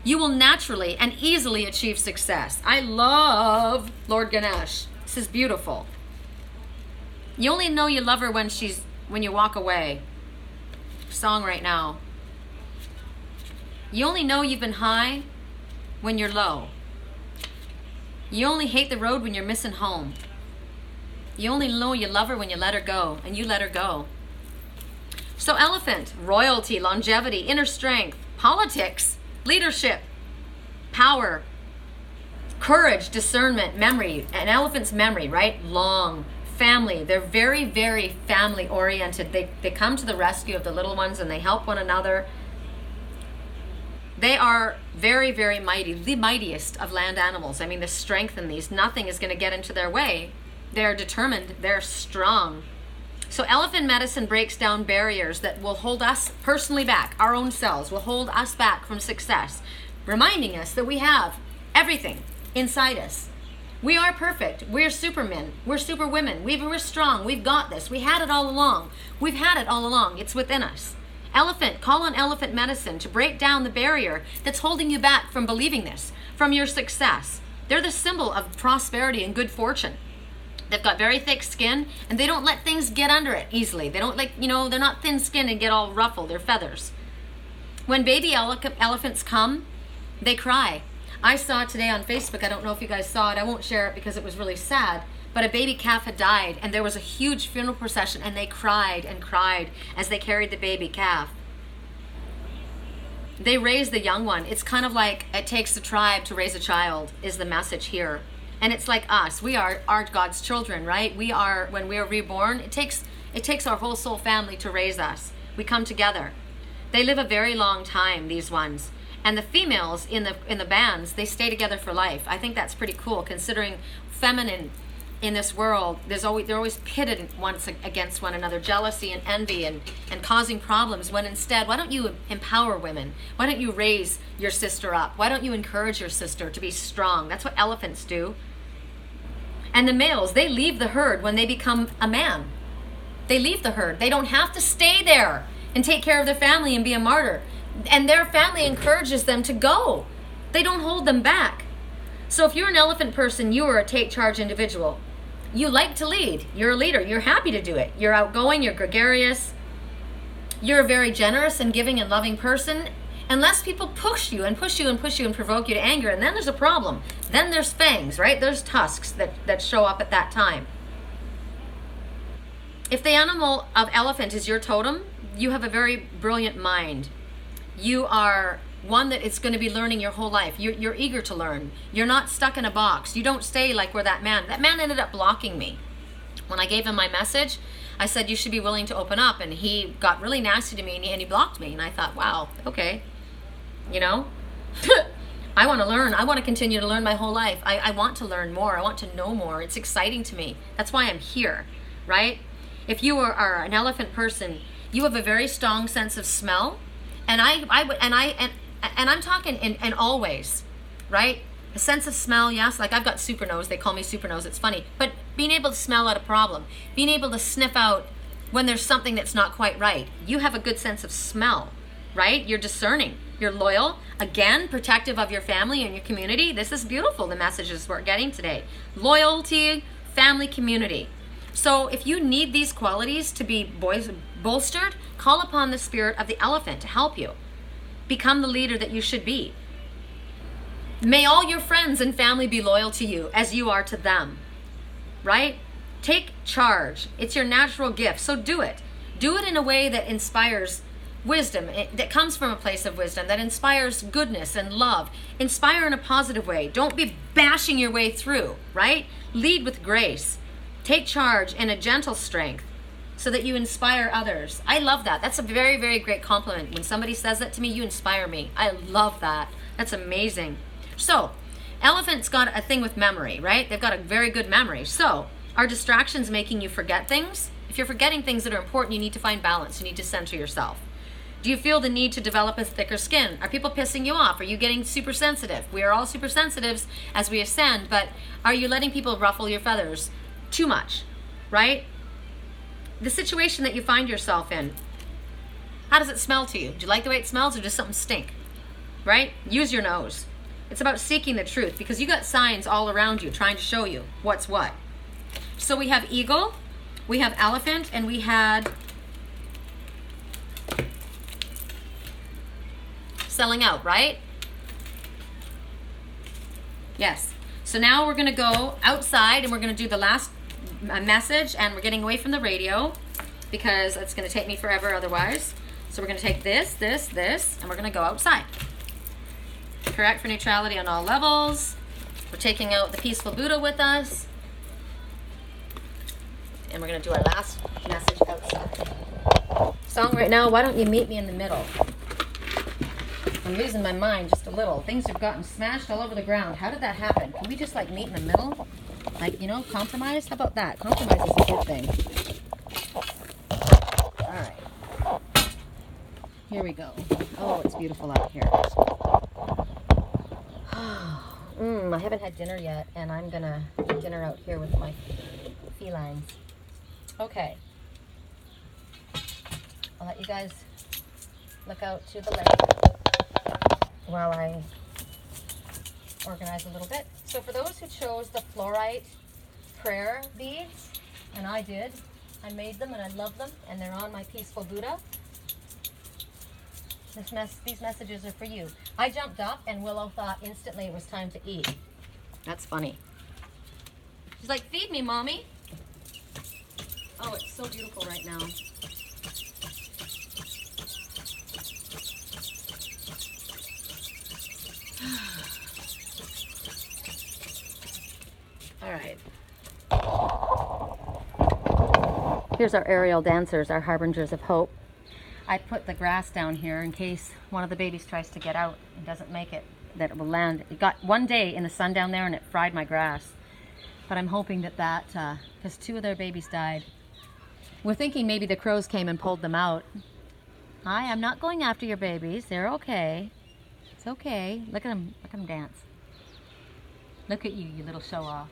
You will naturally and easily achieve success. I love Lord Ganesh. This is beautiful. You only know you love her when you walk away. Song right now. You only know you've been high when you're low. You only hate the road when you're missing home. You only know you love her when you let her go, and you let her go. So elephant, royalty, longevity, inner strength, politics, leadership, power, courage, discernment, memory. An elephant's memory, right? Long. Family. They're very, very family oriented. They come to the rescue of the little ones and they help one another. They are very, very mighty, the mightiest of land animals. I mean, the strength in these, nothing is going to get into their way. They're determined, they're strong. So elephant medicine breaks down barriers that will hold us personally back. Our own selves will hold us back from success, reminding us that we have everything inside us. We are perfect. We're supermen. We're superwomen. We're strong. We've got this. We had it all along. We've had it all along. It's within us. Elephant, call on elephant medicine to break down the barrier that's holding you back from believing this, from your success. They're the symbol of prosperity and good fortune. They've got very thick skin and they don't let things get under it easily. They don't they're not thin skinned and get all ruffled. They're feathers. When baby elephants come, they cry. I saw it today on Facebook. I don't know if you guys saw it. I won't share it because it was really sad. But a baby calf had died and there was a huge funeral procession and they cried and cried as they carried the baby calf. They raised the young one. It's kind of like it takes a tribe to raise a child is the message here. And it's like us. We are God's children, right? We are, when we are reborn, it takes our whole soul family to raise us. We come together. They live a very long time, these ones. And the females in the bands, they stay together for life. I think that's pretty cool, considering feminine in this world, they're always pitted against one another, jealousy and envy and causing problems, when instead, why don't you empower women? Why don't you raise your sister up? Why don't you encourage your sister to be strong? That's what elephants do. And the males, they leave the herd when they become a man. They leave the herd. They don't have to stay there and take care of their family and be a martyr. And their family encourages them to go. They don't hold them back. So if you're an elephant person, you are a take charge individual. You like to lead. You're a leader. You're happy to do it. You're outgoing. You're gregarious. You're a very generous and giving and loving person. Unless people push you and push you and push you and provoke you to anger, and then there's a problem. Then there's fangs, right? There's tusks that show up at that time. If the animal of elephant is your totem, you have a very brilliant mind. You are one that is going to be learning your whole life. You're eager to learn. You're not stuck in a box. You don't stay like where that man ended up blocking me. When I gave him my message, I said, you should be willing to open up. And he got really nasty to me and he blocked me. And I thought, wow, okay. You know, I want to learn. I want to continue to learn my whole life. I want to learn more. I want to know more. It's exciting to me. That's why I'm here, right? If you are an elephant person, you have a very strong sense of smell. And I'm talking in all ways, right? A sense of smell, yes. Like I've got super nose. They call me super nose. It's funny. But being able to smell out a problem, being able to sniff out when there's something that's not quite right. You have a good sense of smell, right? You're discerning. You're loyal. Again, protective of your family and your community. This is beautiful, the messages we're getting today. Loyalty, family, community. So if you need these qualities to be bolstered, call upon the spirit of the elephant to help you. Become the leader that you should be. May all your friends and family be loyal to you as you are to them, right? Take charge. It's your natural gift, so do it. Do it in a way that inspires wisdom, that comes from a place of wisdom, that inspires goodness and love. Inspire in a positive way. Don't be bashing your way through, right? Lead with grace. Take charge in a gentle strength so that you inspire others. I love that. That's a very, very great compliment. When somebody says that to me, you inspire me. I love that. That's amazing. So, elephants got a thing with memory, right? They've got a very good memory. So, are distractions making you forget things? If you're forgetting things that are important, you need to find balance. You need to center yourself. Do you feel the need to develop a thicker skin? Are people pissing you off? Are you getting super sensitive? We are all super sensitives as we ascend, but are you letting people ruffle your feathers too much, right? The situation that you find yourself in, how does it smell to you? Do you like the way it smells or does something stink, right? Use your nose. It's about seeking the truth because you got signs all around you trying to show you what's what. So we have eagle, we have elephant, and we had selling out, right? Yes. So now we're going to go outside and we're going to do the last message, and we're getting away from the radio because it's going to take me forever otherwise. So we're going to take this, this, this, and we're going to go outside. Correct for neutrality on all levels. We're taking out the peaceful Buddha with us. And we're going to do our last message outside. Song right now, why don't you meet me in the middle? I'm losing my mind just a little. Things have gotten smashed all over the ground. How did that happen? Can we just like meet in the middle? Like, you know, compromise? How about that? Compromise is a good thing. All right. Here we go. Oh, it's beautiful out here. I haven't had dinner yet, and I'm gonna eat dinner out here with my felines. Okay. I'll let you guys look out to the lake while I organize a little bit. So for those who chose the Flourite prayer beads, and I did, I made them and I love them, and they're on my peaceful Buddha. These messages are for you. I jumped up and Willow thought instantly it was time to eat. That's funny. She's like, feed me, mommy. Oh, it's so beautiful right now. All right. Here's our aerial dancers, our harbingers of hope. I put the grass down here in case one of the babies tries to get out and doesn't make it, that it will land. It got one day in the sun down there and it fried my grass. But I'm hoping that, because 2 of their babies died. We're thinking maybe the crows came and pulled them out. Hi, I'm not going after your babies. They're okay. It's okay. Look at them dance. Look at you, you little show off.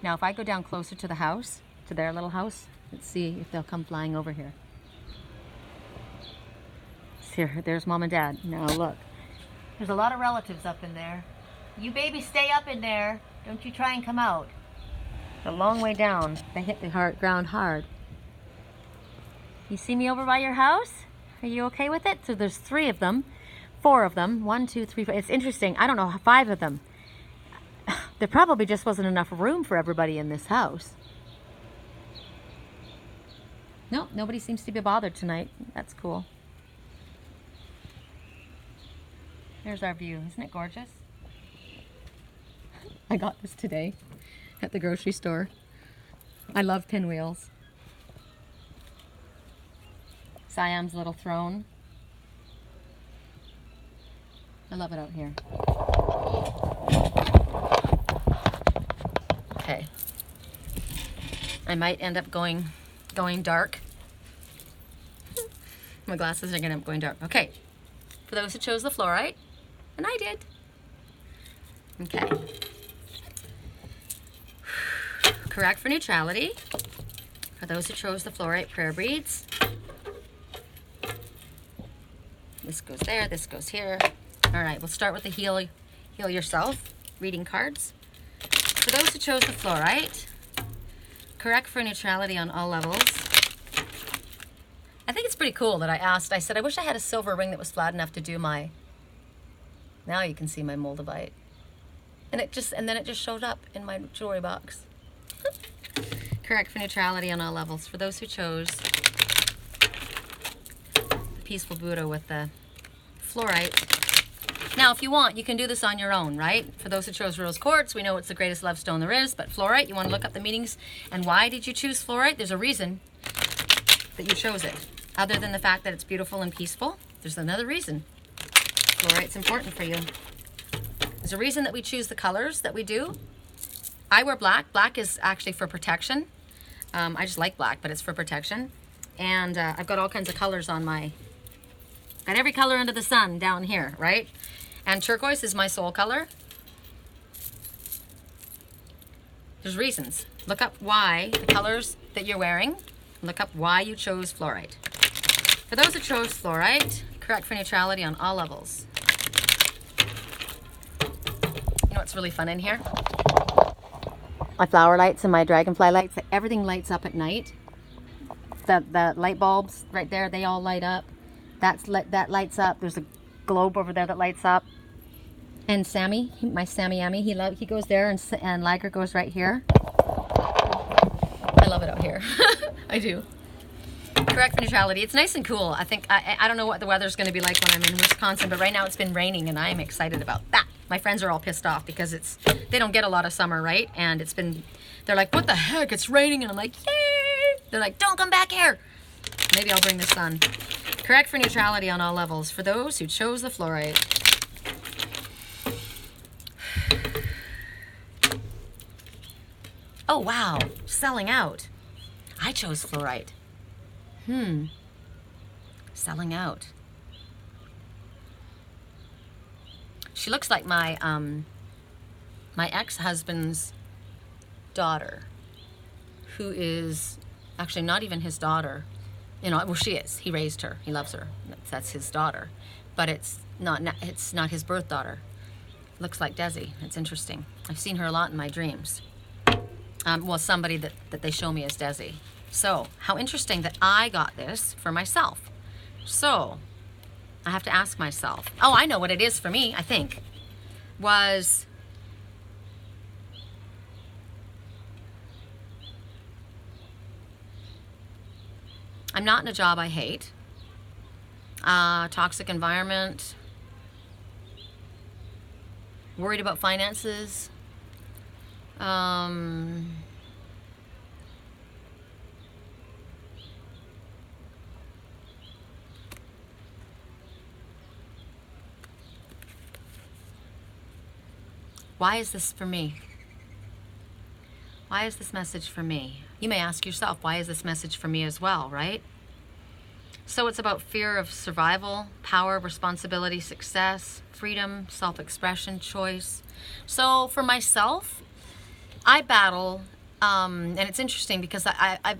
Now, if I go down closer to the house, to their little house, let's see if they'll come flying over here. Here, there's mom and dad. Now look, there's a lot of relatives up in there. You babies stay up in there. Don't you try and come out. It's a long way down. They hit the ground hard. You see me over by your house? Are you okay with it? So there's 3 of them, 4 of them. 1, 2, 3, 4. It's interesting. I don't know, 5 of them. There probably just wasn't enough room for everybody in this house. No, nobody seems to be bothered tonight. That's cool. There's our view. Isn't it gorgeous? I got this today at the grocery store. I love pinwheels. Siam's little throne. I love it out here. Okay. I might end up going dark. My glasses are going to end up going dark. Okay. For those who chose the Flourite, and I did. Okay. Correct for neutrality. For those who chose the Flourite prayer beads. This goes there, this goes here. All right, we'll start with the heal yourself reading cards. For those who chose the Flourite, correct for neutrality on all levels. I think it's pretty cool that I said, I wish I had a silver ring that was flat enough to do my, now you can see my Moldavite. And then it just showed up in my jewelry box. Correct for neutrality on all levels. For those who chose the peaceful Buddha with the Flourite. Now, if you want, you can do this on your own, right? For those who chose rose quartz, we know it's the greatest love stone there is, but Flourite, you want to look up the meanings. And why did you choose Flourite? There's a reason that you chose it. Other than the fact that it's beautiful and peaceful, there's another reason. Flourite's important for you. There's a reason that we choose the colors that we do. I wear black. Black is actually for protection. I just like black, but it's for protection. And I've got all kinds of colors on my, got every color under the sun down here, right? And turquoise is my soul color. There's reasons. Look up why the colors that you're wearing. Look up why you chose Flourite. For those who chose Flourite, correct for neutrality on all levels. what's really fun in here? My flower lights and my dragonfly lights. Everything lights up at night. The light bulbs right there, they all light up. That lights up. There's a globe over there that lights up. And Sammy, my Sammy, he goes there, and Liger goes right here. I love it out here. I do. Correct for neutrality. It's nice and cool. I think, I don't know what the weather's going to be like when I'm in Wisconsin, but right now it's been raining, and I'm excited about that. My friends are all pissed off because they don't get a lot of summer, right? And they're like, what the heck? It's raining. And I'm like, yay! They're like, don't come back here. Maybe I'll bring the sun. Correct for neutrality on all levels for those who chose the fluorite. Oh, wow. Selling out. I chose fluorite. Selling out. She looks like my ex-husband's daughter, who is actually not even his daughter. You know, well, she is. He raised her. He loves her. That's his daughter. But it's not his birth daughter. Looks like Desi. It's interesting. I've seen her a lot in my dreams. Well, somebody that they show me as Desi. So, how interesting that I got this for myself. So, I have to ask myself. Oh, I know what it is for me, I think. I'm not in a job I hate. Toxic environment. Worried about finances. Why is this for me? Why is this message for me? You may ask yourself, why is this message for me as well, right? So it's about fear of survival, power, responsibility, success, freedom, self-expression, choice. So for myself, I battle, and it's interesting because I've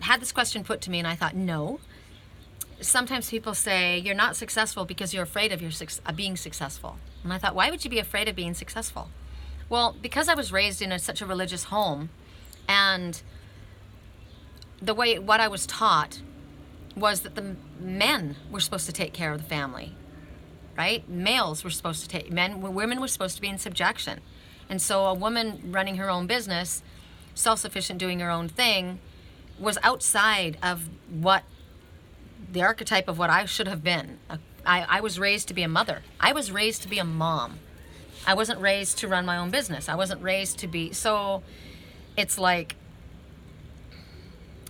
had this question put to me, and I thought, no. Sometimes people say you're not successful because you're afraid of being successful. And I thought, why would you be afraid of being successful? Well, because I was raised in such a religious home, and what I was taught was that the men were supposed to take care of the family, right? Males were supposed to women were supposed to be in subjection. And so a woman running her own business, self-sufficient, doing her own thing, was outside of what the archetype of what I should have been. I was raised to be a mother. I was raised to be a mom. I wasn't raised to run my own business. I wasn't raised to be, so it's like,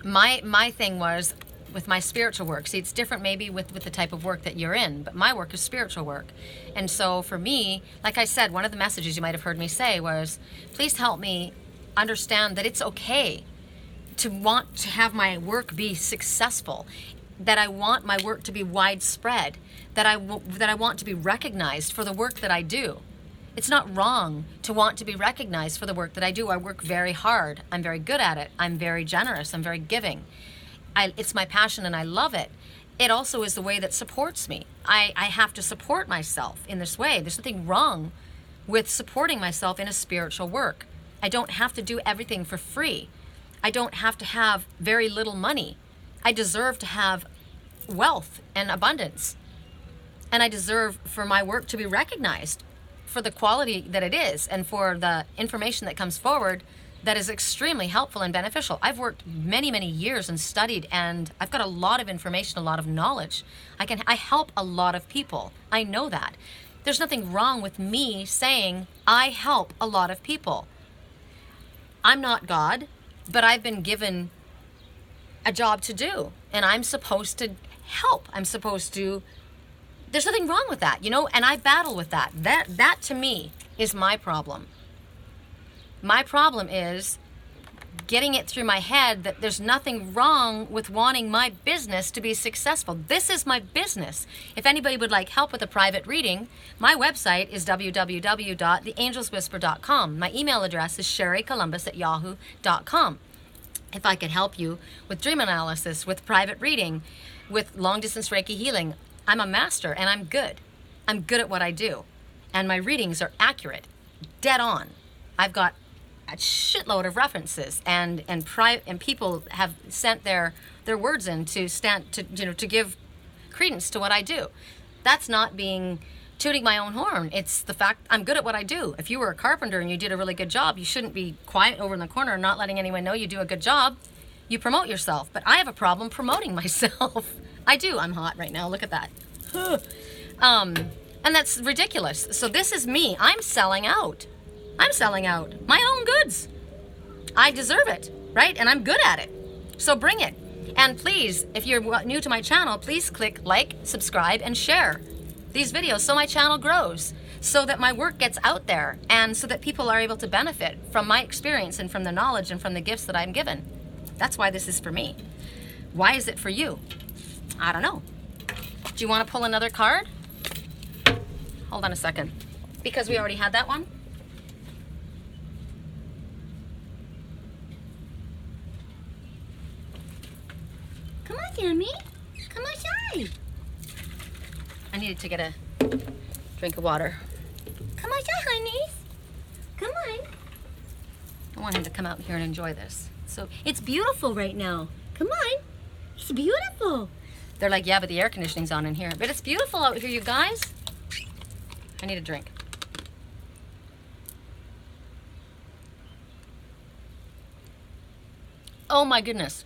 my thing was with my spiritual work. See, it's different maybe with the type of work that you're in, but my work is spiritual work. And so for me, like I said, one of the messages you might have heard me say was, please help me understand that it's okay to want to have my work be successful, that I want my work to be widespread, that I want to be recognized for the work that I do. It's not wrong to want to be recognized for the work that I do. I work very hard. I'm very good at it. I'm very generous. I'm very giving. It's my passion and I love it. It also is the way that supports me. I have to support myself in this way. There's nothing wrong with supporting myself in a spiritual work. I don't have to do everything for free. I don't have to have very little money. I deserve to have wealth and abundance. And I deserve for my work to be recognized for the quality that it is and for the information that comes forward that is extremely helpful and beneficial. I've worked many, many years and studied, and I've got a lot of information, a lot of knowledge. I help a lot of people. I know that. There's nothing wrong with me saying I help a lot of people. I'm not God, but I've been given a job to do, and I'm supposed to help. I'm supposed to, there's nothing wrong with that, you know, and I battle with that. That to me is my problem. My problem is getting it through my head that there's nothing wrong with wanting my business to be successful. This is my business. If anybody would like help with a private reading, my website is www.theangelswhisper.com. My email address is sherrycolumbus@yahoo.com. If I could help you with dream analysis, with private reading, with long distance Reiki healing, I'm a master and I'm good. I'm good at what I do. and my readings are accurate, dead on. I've got a shitload of references, and people have sent their words in to give credence to what I do. That's not being tooting my own horn. It's the fact I'm good at what I do. If you were a carpenter and you did a really good job, you shouldn't be quiet over in the corner and not letting anyone know you do a good job. You promote yourself. But I have a problem promoting myself. I do. I'm hot right now. Look at that. And that's ridiculous. So this is me. I'm selling out. I'm selling out my own goods. I deserve it, right? And I'm good at it. So bring it. And please, if you're new to my channel, please click like, subscribe, and share these videos so my channel grows, so that my work gets out there, and so that people are able to benefit from my experience and from the knowledge and from the gifts that I'm given. That's why this is for me. Why is it for you? I don't know. Do you want to pull another card? Hold on a second. Because we already had that one? Come on, Tammy. Come outside. I needed to get a drink of water. Come outside, honeys. Come on. I want him to come out here and enjoy this. So it's beautiful right now. Come on. It's beautiful. They're like, yeah, but the air conditioning's on in here. But it's beautiful out here, you guys. I need a drink. Oh my goodness.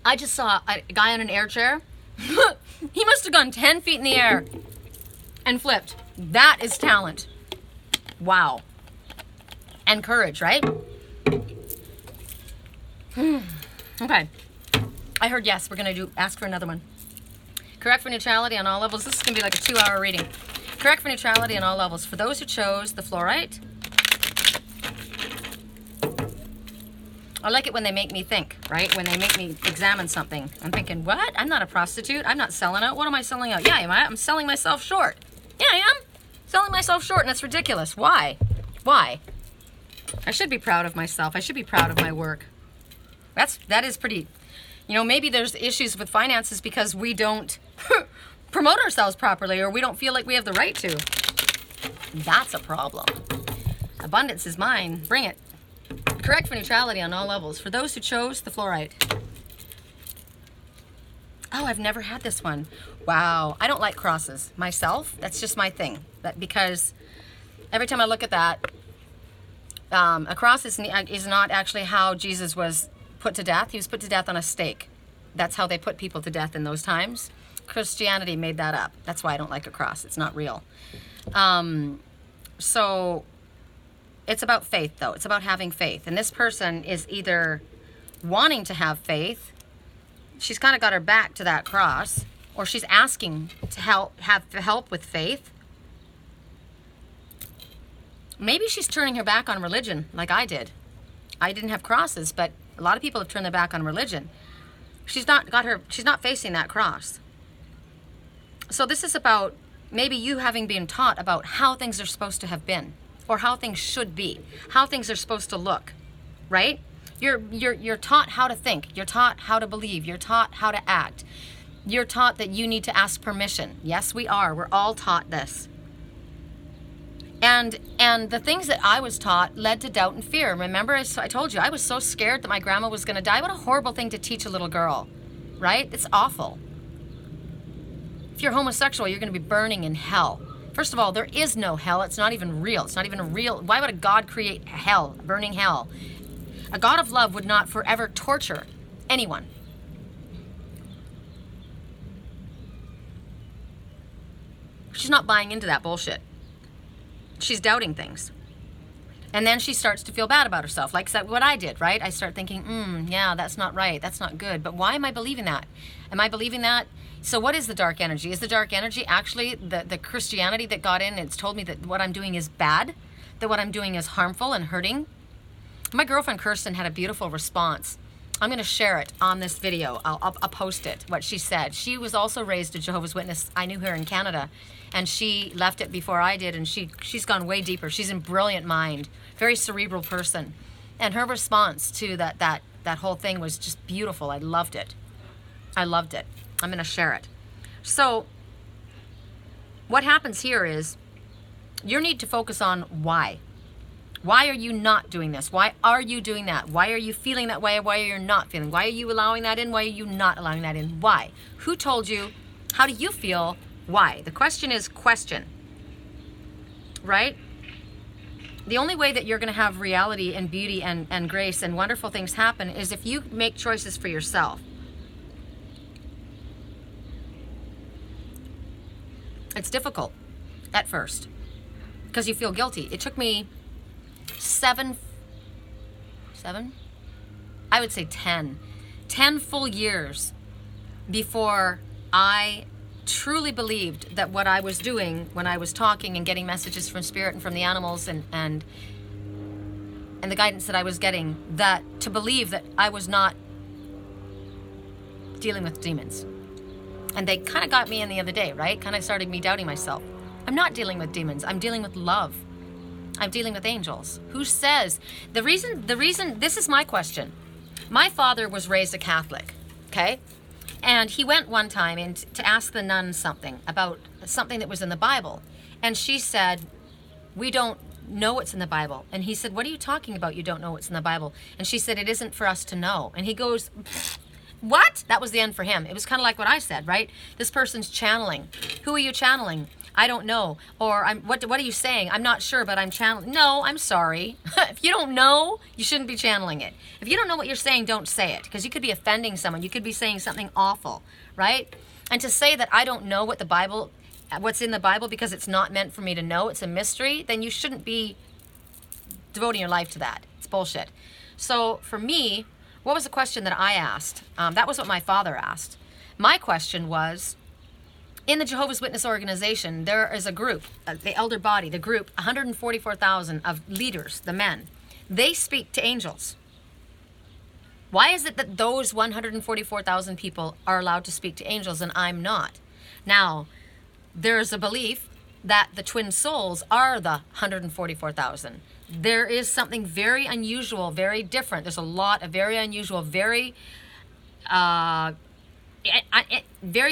I just saw a guy on an air chair. He must have gone 10 feet in the air and flipped. That is talent. Wow. And courage, right? Okay. I heard yes. We're going to ask for another one. Correct for neutrality on all levels. This is going to be like a 2-hour reading. Correct for neutrality on all levels. For those who chose the Flourite, I like it when they make me think, right? When they make me examine something. I'm thinking, what? I'm not a prostitute. I'm not selling out. What am I selling out? Yeah, I'm selling myself short. Yeah, I am. Selling myself short, and it's ridiculous. Why? Why? I should be proud of myself. I should be proud of my work. That is pretty, maybe there's issues with finances because we don't promote ourselves properly, or we don't feel like we have the right to. That's a problem. Abundance is mine. Bring it. Correct for neutrality on all levels. For those who chose the Flourite. Oh, I've never had this one. Wow. I don't like crosses myself. That's just my thing. Because every time I look at that, a cross is not actually how Jesus was put to death. He was put to death on a stake. That's how they put people to death in those times. Christianity made that up. That's why I don't like a cross. It's not real. So it's about faith, though. It's about having faith. And this person is either wanting to have faith, she's kind of got her back to that cross, or she's asking to have help with faith. Maybe she's turning her back on religion like I did. I didn't have crosses, but a lot of people have turned their back on religion. She's not facing that cross. So this is about maybe you having been taught about how things are supposed to have been, or how things should be, how things are supposed to look, right? You're taught how to think. You're taught how to believe. You're taught how to act. You're taught that you need to ask permission. Yes, we are. We're all taught this. And the things that I was taught led to doubt and fear. Remember, I told you, I was so scared that my grandma was going to die. What a horrible thing to teach a little girl, right? It's awful. If you're homosexual, you're going to be burning in hell. First of all, there is no hell. It's not even real. It's not even a real. Why would a God create hell, burning hell? A God of love would not forever torture anyone. She's not buying into that bullshit. She's doubting things. And then she starts to feel bad about herself, like what I did, right? I start thinking, yeah, that's not right. That's not good. But why am I believing that? Am I believing that? So what is the dark energy? Is the dark energy actually the Christianity that got in and it's told me that what I'm doing is bad? That what I'm doing is harmful and hurting? My girlfriend Kirsten had a beautiful response. I'm going to share it on this video. I'll post it, what she said. She was also raised a Jehovah's Witness. I knew her in Canada, and she left it before I did, and she's gone way deeper. She's a brilliant mind, very cerebral person. And her response to that whole thing was just beautiful. I loved it. I loved it. I'm going to share it. So what happens here is You need to focus on why. Why are you not doing this? Why are you doing that? Why are you feeling that way? Why are you not feeling? Why are you allowing that in? Why are you not allowing that in? Why? Who told you? How do you feel? Why? The question is question, right? The only way that you're going to have reality and beauty and grace and wonderful things happen is if you make choices for yourself. It's difficult at first because you feel guilty. It took me seven, I would say 10 full years before I truly believed that what I was doing when I was talking and getting messages from spirit and from the animals and the guidance that I was getting, that to believe that I was not dealing with demons. And they kind of got me in the other day, right? Kind of started me doubting myself. I'm not dealing with demons. I'm dealing with love. I'm dealing with angels. Who says? The reason, this is my question. My father was raised a Catholic, okay? And he went one time in to ask the nun something about something that was in the Bible. And she said, we don't know what's in the Bible. And he said, what are you talking about? You don't know what's in the Bible. And she said, it isn't for us to know. And he goes, what? That was the end for him. It was kind of like what I said, right? This person's channeling. Who are you channeling? I don't know. Or what are you saying? I'm not sure, but I'm channeling. No, I'm sorry. If you don't know, you shouldn't be channeling it. If you don't know what you're saying, don't say it, because you could be offending someone. You could be saying something awful, right? And to say that I don't know what's in the Bible because it's not meant for me to know, it's a mystery, then you shouldn't be devoting your life to that. It's bullshit. So for me, what was the question that I asked? That was what my father asked. My question was, in the Jehovah's Witness organization, there is a group, the elder body, the group, 144,000 of leaders, the men. They speak to angels. Why is it that those 144,000 people are allowed to speak to angels and I'm not? Now, there's a belief that the twin souls are the 144,000. There is something very unusual, very different. There's a lot of very unusual, very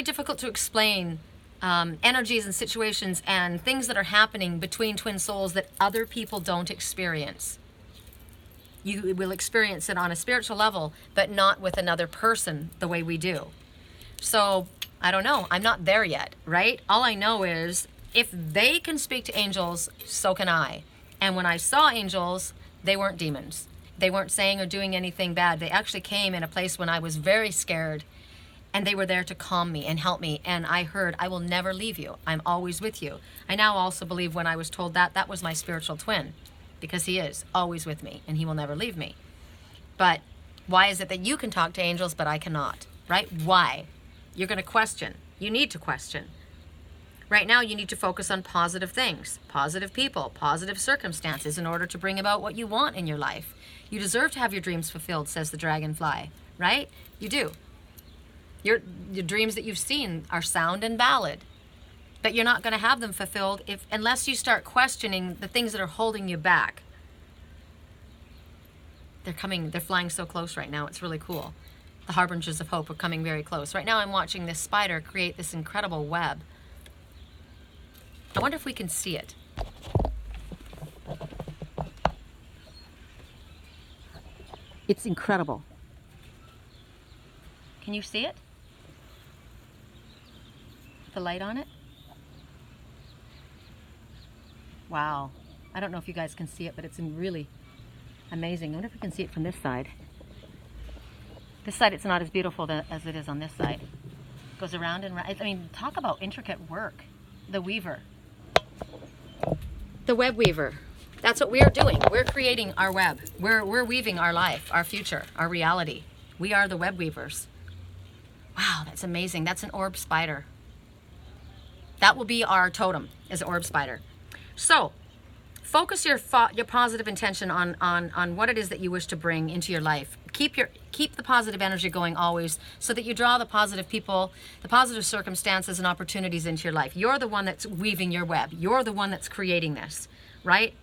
difficult to explain energies and situations and things that are happening between twin souls that other people don't experience. You will experience it on a spiritual level, but not with another person the way we do. So, I don't know. I'm not there yet, right? All I know is if they can speak to angels, so can I. And when I saw angels, they weren't demons. They weren't saying or doing anything bad. They actually came in a place when I was very scared, and they were there to calm me and help me. And I heard, I will never leave you. I'm always with you. I now also believe when I was told that, that was my spiritual twin, because he is always with me and he will never leave me. But why is it that you can talk to angels, but I cannot, right? Why? You're going to question. You need to question. Right now, you need to focus on positive things, positive people, positive circumstances in order to bring about what you want in your life. You deserve to have your dreams fulfilled, says the dragonfly, right? You do. Your dreams that you've seen are sound and valid, but you're not going to have them fulfilled unless you start questioning the things that are holding you back. They're flying so close right now. It's really cool. The harbingers of hope are coming very close. Right now I'm watching this spider create this incredible web. I wonder if we can see it. It's incredible. Can you see it? The light on it? Wow. I don't know if you guys can see it, but it's really amazing. I wonder if we can see it from this side. This side, it's not as beautiful as it is on this side. It goes around and around. I mean, talk about intricate work. The weaver. The web weaver. That's what we're doing. We're creating our web. We're weaving our life, our future, our reality. We are the web weavers. Wow, that's amazing. That's an orb spider. That will be our totem, is an orb spider. So, focus your positive intention on what it is that you wish to bring into your life. Keep the positive energy going always, so that you draw the positive people, the positive circumstances and opportunities into your life. You're the one that's weaving your web. You're the one that's creating this, right?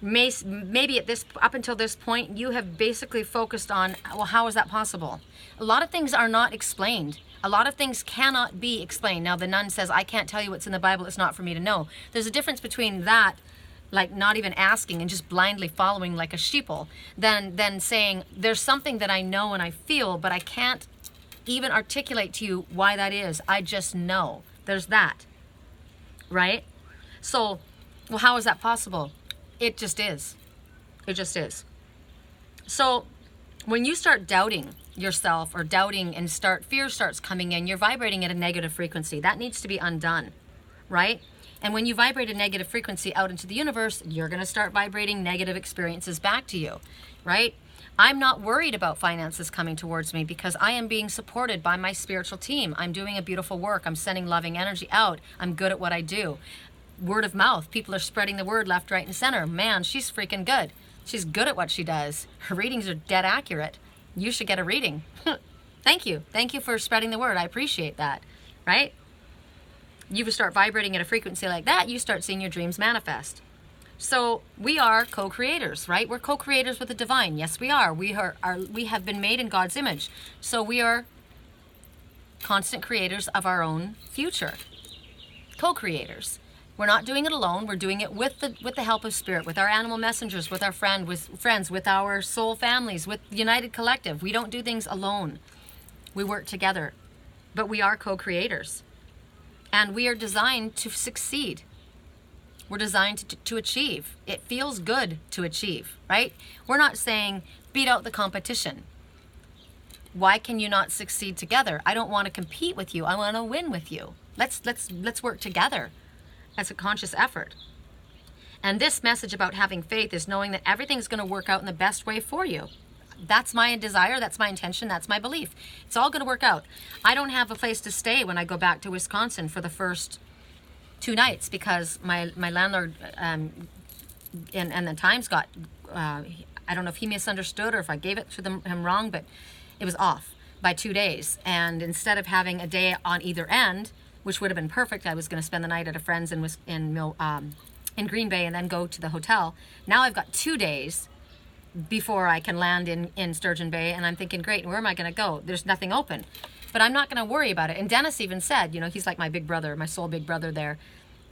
Maybe up until this point, you have basically focused on, well, how is that possible? A lot of things are not explained. A lot of things cannot be explained. Now, the nun says, I can't tell you what's in the Bible. It's not for me to know. There's a difference between that, like not even asking and just blindly following like a sheeple, than saying, there's something that I know and I feel, but I can't even articulate to you why that is. I just know. There's that, right? So, well, how is that possible? It just is. It just is. So when you start doubting yourself or doubting and fear starts coming in, you're vibrating at a negative frequency. That needs to be undone, right? And when you vibrate a negative frequency out into the universe, you're going to start vibrating negative experiences back to you, right? I'm not worried about finances coming towards me because I am being supported by my spiritual team. I'm doing a beautiful work. I'm sending loving energy out. I'm good at what I do. Word of mouth. People are spreading the word left, right, and center. Man, she's freaking good. She's good at what she does. Her readings are dead accurate. You should get a reading. Thank you. Thank you for spreading the word. I appreciate that, right? You start vibrating at a frequency like that, you start seeing your dreams manifest. So we are co-creators, right? We're co-creators with the divine. Yes, we are. We have been made in God's image. So we are constant creators of our own future. Co-creators. We're not doing it alone. We're doing it with the help of spirit, with our animal messengers, with our friends, with our soul families, with United Collective. We don't do things alone. We work together. But we are co-creators. And we are designed to succeed. We're designed to achieve. It feels good to achieve, right? We're not saying beat out the competition. Why can you not succeed together? I don't want to compete with you. I want to win with you. Let's work together. That's a conscious effort. And this message about having faith is knowing that everything's going to work out in the best way for you. That's my desire, that's my intention, that's my belief. It's all going to work out. I don't have a place to stay when I go back to Wisconsin for the first 2 nights because my landlord and the times got, I don't know if he misunderstood or if I gave it to him wrong, but it was off by 2 days. And instead of having a day on either end, which would have been perfect, I was going to spend the night at a friend's in Green Bay and then go to the hotel. Now I've got 2 days before I can land in Sturgeon Bay, and I'm thinking, great, where am I going to go? There's nothing open. But I'm not going to worry about it. And Dennis even said, he's like my big brother, my soul big brother there.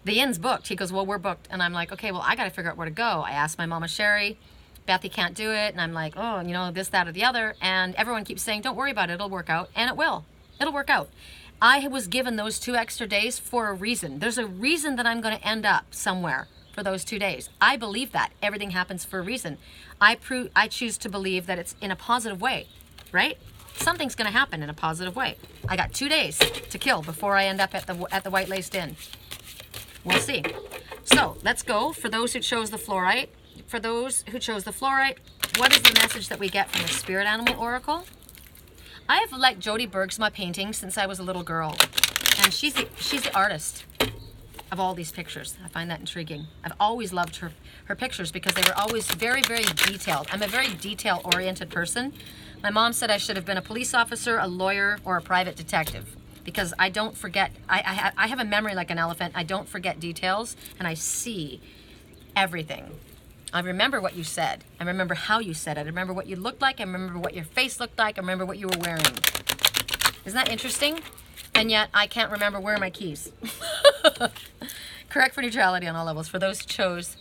The inn's booked. He goes, well, we're booked. And I'm like, okay, well, I got to figure out where to go. I asked my mama Sherry, Bethy can't do it. And I'm like, oh, this, that, or the other. And everyone keeps saying, don't worry about it. It'll work out. And it will. It'll work out. I was given those 2 extra days for a reason. There's a reason that I'm going to end up somewhere for those 2 days. I believe that. Everything happens for a reason. I choose to believe that it's in a positive way, right? Something's going to happen in a positive way. I got 2 days to kill before I end up at the White Laced Inn. We'll see. So let's go. For those who chose the Flourite, what is the message that we get from the Spirit Animal Oracle? I have liked Jody Bergsma painting since I was a little girl, and she's the artist of all these pictures. I find that intriguing. I've always loved her pictures because they were always very, very detailed. I'm a very detail-oriented person. My mom said I should have been a police officer, a lawyer, or a private detective because I don't forget. I have a memory like an elephant. I don't forget details, and I see everything. I remember what you said. I remember how you said it. I remember what you looked like. I remember what your face looked like. I remember what you were wearing. Isn't that interesting? And yet, I can't remember where are my keys. Correct for neutrality on all levels. For those who chose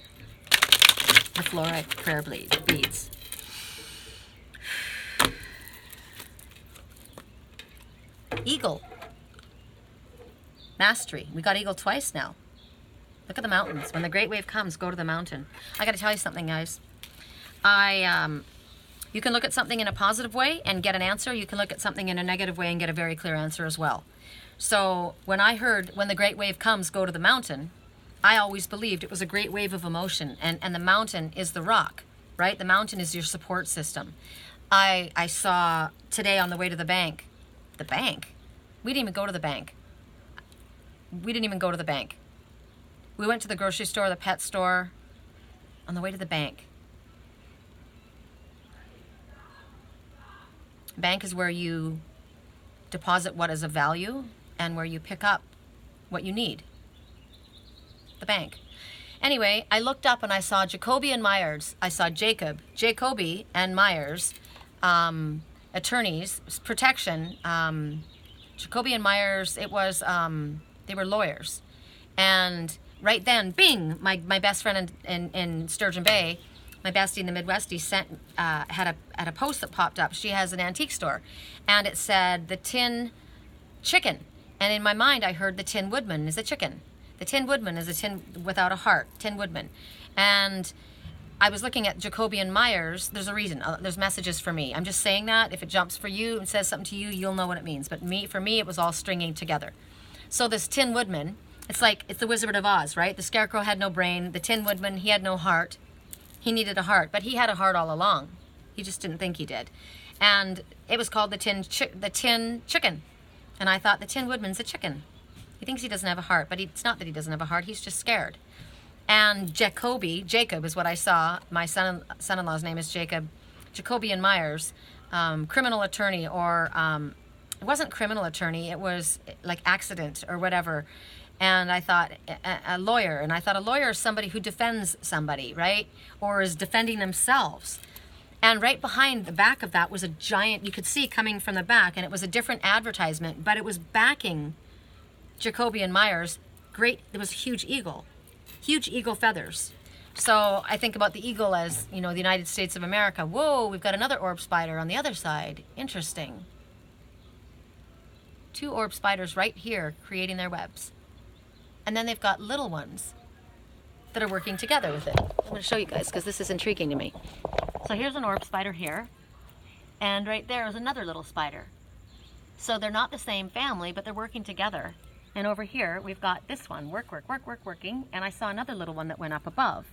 the Flourite prayer beads. Eagle. Mastery. We got eagle twice now. Look at the mountains. When the great wave comes, go to the mountain. I got to tell you something, guys. You can look at something in a positive way and get an answer. You can look at something in a negative way and get a very clear answer as well. So when I heard, when the great wave comes, go to the mountain, I always believed it was a great wave of emotion. And the mountain is the rock, right? The mountain is your support system. I saw today on the way to the bank. The bank? We didn't even go to the bank. We didn't even go to the bank. We went to the grocery store, the pet store, on the way to the bank. Bank is where you deposit what is of value and where you pick up what you need. The bank. Anyway, I looked up and I saw Jacoby and Myers. I saw Jacoby and Myers, attorneys, protection, Jacoby and Myers, it was, they were lawyers. And right then, bing, my best friend in Sturgeon Bay, my bestie in the Midwest, he sent, had a post that popped up. She has an antique store. And it said, the Tin Chicken. And in my mind, I heard the Tin Woodman is a chicken. The Tin Woodman is a tin without a heart, Tin Woodman. And I was looking at Jacoby and Myers. There's a reason. There's messages for me. I'm just saying that. If it jumps for you and says something to you, you'll know what it means. But for me, it was all stringing together. So this Tin Woodman, it's the Wizard of Oz, right? The Scarecrow had no brain. The Tin Woodman, he had no heart. He needed a heart, but he had a heart all along. He just didn't think he did. And it was called the Tin Chicken. And I thought the Tin Woodman's a chicken. He thinks he doesn't have a heart, but it's not that he doesn't have a heart. He's just scared. And Jacob is what I saw. My son-in-law's name is Jacob. Jacoby and Myers, criminal attorney, or it wasn't criminal attorney. It was like accident or whatever. And I thought a lawyer. And I thought a lawyer is somebody who defends somebody, right? Or is defending themselves. And right behind the back of that was a giant, you could see coming from the back, and it was a different advertisement, but it was backing Jacoby and Myers. Great, it was a huge eagle feathers. So I think about the eagle as, the United States of America. Whoa, we've got another orb spider on the other side. Interesting. 2 orb spiders right here creating their webs. And then they've got little ones that are working together with it. I'm going to show you guys because this is intriguing to me. So here's an orb spider here, and right there is another little spider. So they're not the same family, but they're working together. And over here, we've got this one, working, and I saw another little one that went up above.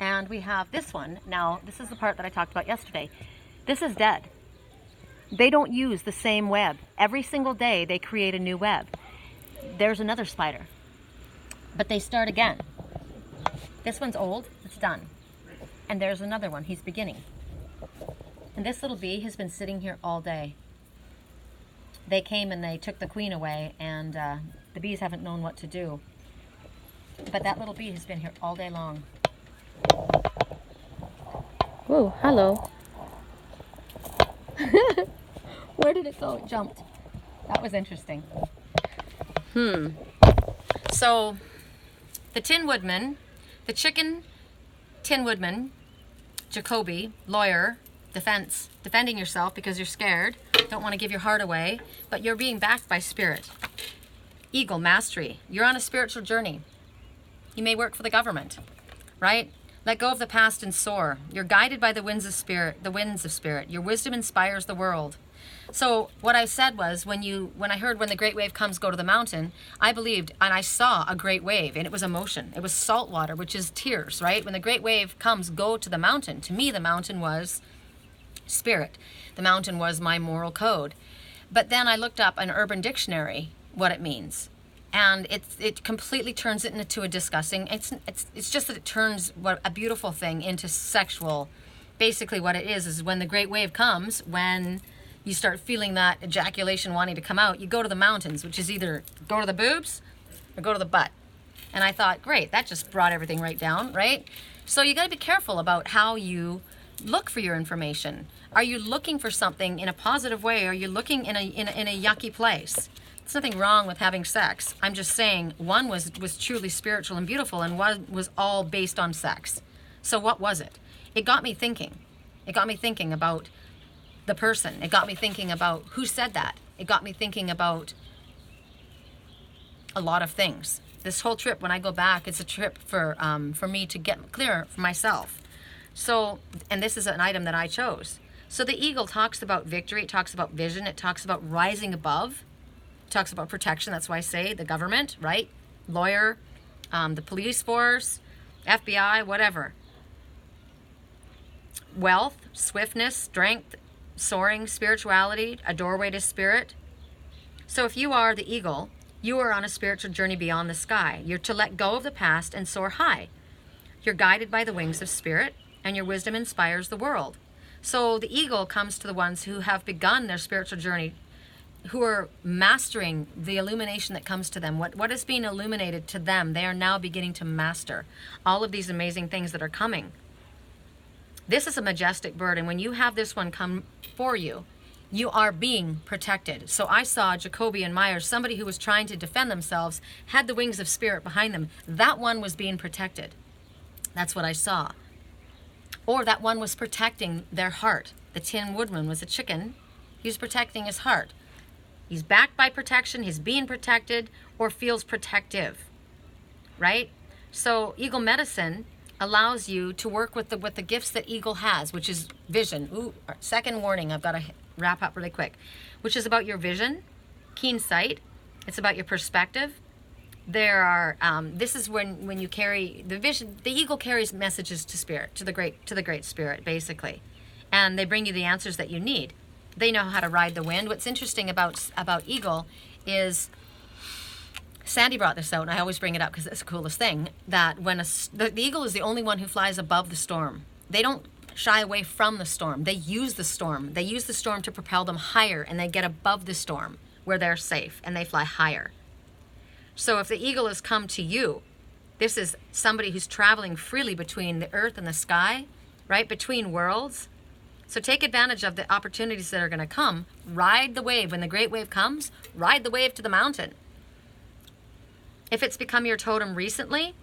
And we have this one. Now, this is the part that I talked about yesterday. This is dead. They don't use the same web. Every single day, they create a new web. There's another spider. But they start again. This one's old, it's done. And there's another one, he's beginning. And this little bee has been sitting here all day. They came and they took the queen away, and the bees haven't known what to do. But that little bee has been here all day long. Whoa, hello. Where did it go? It jumped. That was interesting. So, the Tin Woodman, the chicken, Tin Woodman, Jacoby, lawyer, defending yourself because you're scared, don't want to give your heart away, but you're being backed by spirit. Eagle, mastery. You're on a spiritual journey. You may work for the government, right? Let go of the past and soar. You're guided by the winds of spirit. Your wisdom inspires the world. So what I said was, when I heard when the great wave comes, go to the mountain, I believed, and I saw a great wave, and it was emotion. It was salt water, which is tears, right? When the great wave comes, go to the mountain. To me, the mountain was spirit. The mountain was my moral code. But then I looked up an urban dictionary, what it means. And it completely turns it into a disgusting, it's just that it turns a beautiful thing into sexual. Basically what it is when the great wave comes, when you start feeling that ejaculation wanting to come out, you go to the mountains, which is either go to the boobs or go to the butt. And I thought, great, that just brought everything right down, right? So you got to be careful about how you look for your information. Are you looking for something in a positive way? Are you looking in a yucky place? There's nothing wrong with having sex. I'm just saying one was truly spiritual and beautiful, and one was all based on sex. So what was it? It got me thinking. It got me thinking about the person. It got me thinking about who said that. It got me thinking about a lot of things. This whole trip, when I go back, it's a trip for me to get clearer for myself. So, and this is an item that I chose. So the eagle talks about victory. It talks about vision. It talks about rising above. It talks about protection. That's why I say the government, right? Lawyer, the police force, FBI, whatever. Wealth, swiftness, strength, soaring, spirituality, a doorway to spirit. So if you are the eagle, you are on a spiritual journey beyond the sky. You're to let go of the past and soar high. You're guided by the wings of spirit, and your wisdom inspires the world. So the eagle comes to the ones who have begun their spiritual journey, who are mastering the illumination that comes to them. What is being illuminated to them, they are now beginning to master all of these amazing things that are coming. This is a majestic bird, and when you have this one come for you, You are being protected. So I saw Jacoby and Myers, somebody who was trying to defend themselves, had the wings of spirit behind them. That one was being protected. That's what I saw. Or that one was protecting their heart. The Tin Woodman was a chicken. He was protecting his heart. He's backed by protection. He's being protected or feels protective, right? So Eagle Medicine allows you to work with the gifts that Eagle has, which is vision. Ooh, second warning, I've got to wrap up really quick, which is about your vision, keen sight. It's about your perspective. There are, this is when you carry the vision. The eagle carries messages to spirit, to the great spirit, basically, and they bring you the answers that you need. They know how to ride the wind. What's interesting about eagle is, Sandy brought this out, and I always bring it up because it's the coolest thing, that when the eagle is the only one who flies above the storm. They don't shy away from the storm. They use the storm. They use the storm to propel them higher, and they get above the storm where they're safe, and they fly higher. So if the eagle has come to you, this is somebody who's traveling freely between the earth and the sky, right? Between worlds. So take advantage of the opportunities that are going to come. Ride the wave. When the great wave comes, ride the wave to the mountain. If it's become your totem recently,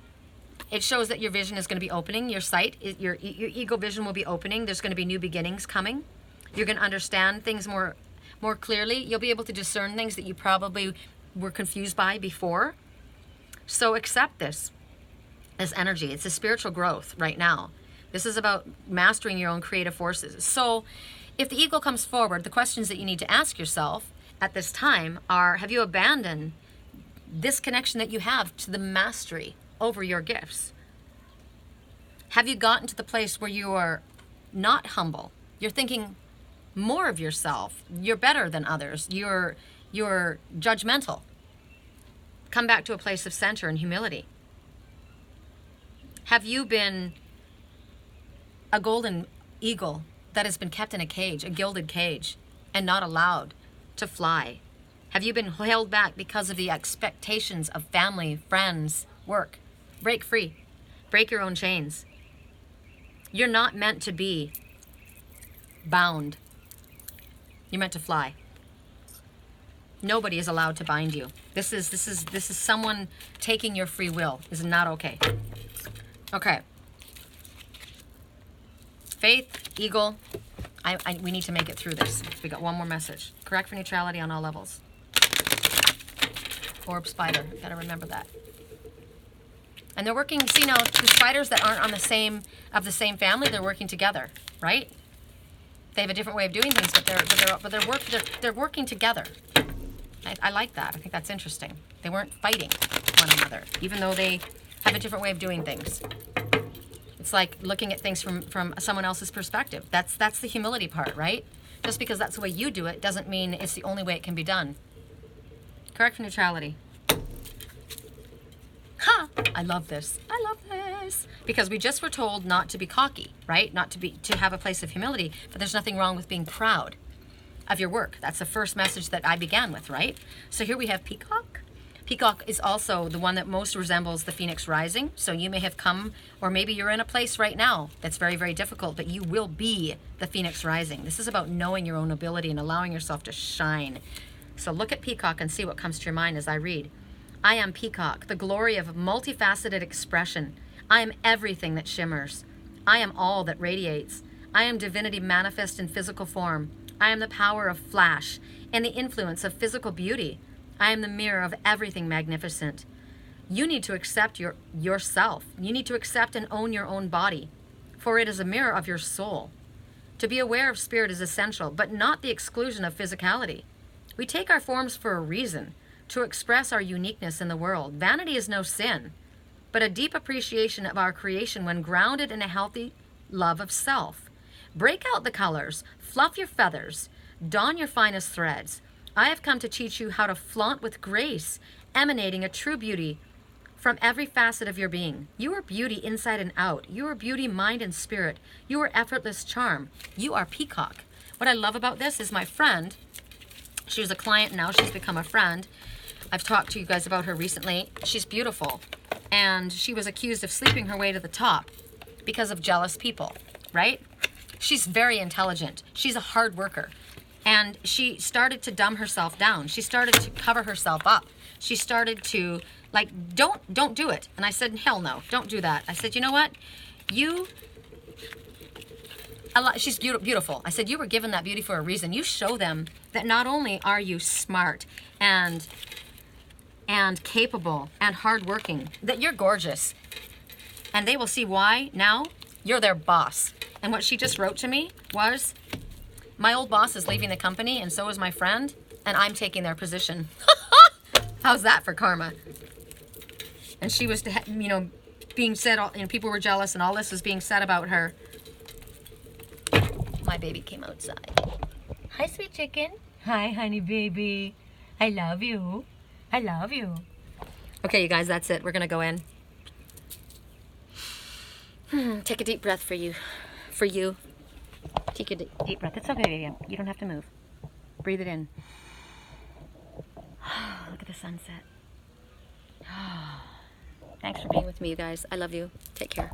it shows that your vision is going to be opening. Your sight, your eagle vision will be opening. There's going to be new beginnings coming. You're going to understand things more clearly. You'll be able to discern things that you probably were confused by before. So accept this energy. It's a spiritual growth right now. This is about mastering your own creative forces. So if the eagle comes forward, the questions that you need to ask yourself at this time are, have you abandoned this connection that you have to the mastery over your gifts? Have you gotten to the place where you are not humble? You're thinking more of yourself. You're better than others. You're judgmental. Come back to a place of center and humility. Have you been a golden eagle that has been kept in a cage, a gilded cage, and not allowed to fly? Have you been held back because of the expectations of family, friends, work? Break free. Break your own chains. You're not meant to be bound. You're meant to fly. Nobody is allowed to bind you. This is someone taking your free will. This is not okay. Okay. Faith, eagle. We need to make it through this. We got one more message. Correct for neutrality on all levels. Orb spider. Got to remember that. And they're working. See now, the spiders that aren't on the same family, they're working together, right? They have a different way of doing things, but they're working together. I like that. I think that's interesting. They weren't fighting one another, even though they have a different way of doing things. It's like looking at things from someone else's perspective. That's the humility part, right? Just because that's the way you do it doesn't mean it's the only way it can be done. Correct for neutrality. Ha! I love this. I love this. Because we just were told not to be cocky, right? Not to have a place of humility, but there's nothing wrong with being proud of your work. That's the first message that I began with, right? So here we have peacock. Peacock is also the one that most resembles the phoenix rising. So you may have come, or maybe you're in a place right now that's very, very difficult, but you will be the phoenix rising. This is about knowing your own ability and allowing yourself to shine. So look at peacock and see what comes to your mind as I read. I am peacock, the glory of multifaceted expression. I am everything that shimmers. I am all that radiates. I am divinity manifest in physical form. I am the power of flash and the influence of physical beauty. I am the mirror of everything magnificent. You need to accept yourself. You need to accept and own your own body, for it is a mirror of your soul. To be aware of spirit is essential, but not the exclusion of physicality. We take our forms for a reason, to express our uniqueness in the world. Vanity is no sin, but a deep appreciation of our creation when grounded in a healthy love of self. Break out the colors, fluff your feathers, don your finest threads. I have come to teach you how to flaunt with grace, emanating a true beauty from every facet of your being. You are beauty inside and out. You are beauty, mind, and spirit. You are effortless charm. You are peacock. What I love about this is my friend, she was a client, now she's become a friend. I've talked to you guys about her recently. She's beautiful. And she was accused of sleeping her way to the top because of jealous people, right? She's very intelligent. She's a hard worker. And she started to dumb herself down. She started to cover herself up. She started to, like, don't do it. And I said, hell no, don't do that. I said, you know what? She's beautiful. I said, you were given that beauty for a reason. You show them that not only are you smart and capable and hardworking, that you're gorgeous. And they will see why now you're their boss. And what she just wrote to me was, my old boss is leaving the company and so is my friend, and I'm taking their position. How's that for karma? And she was, you know, being said, you know, people were jealous and all this was being said about her. My baby came outside. Hi, sweet chicken. Hi, honey baby. I love you. I love you. Okay, you guys, that's it. We're going to go in. Take a deep breath for you. For you. Take a deep breath. It's okay, baby. You don't have to move. Breathe it in. Look at the sunset. Thanks for being with me, you guys. I love you. Take care.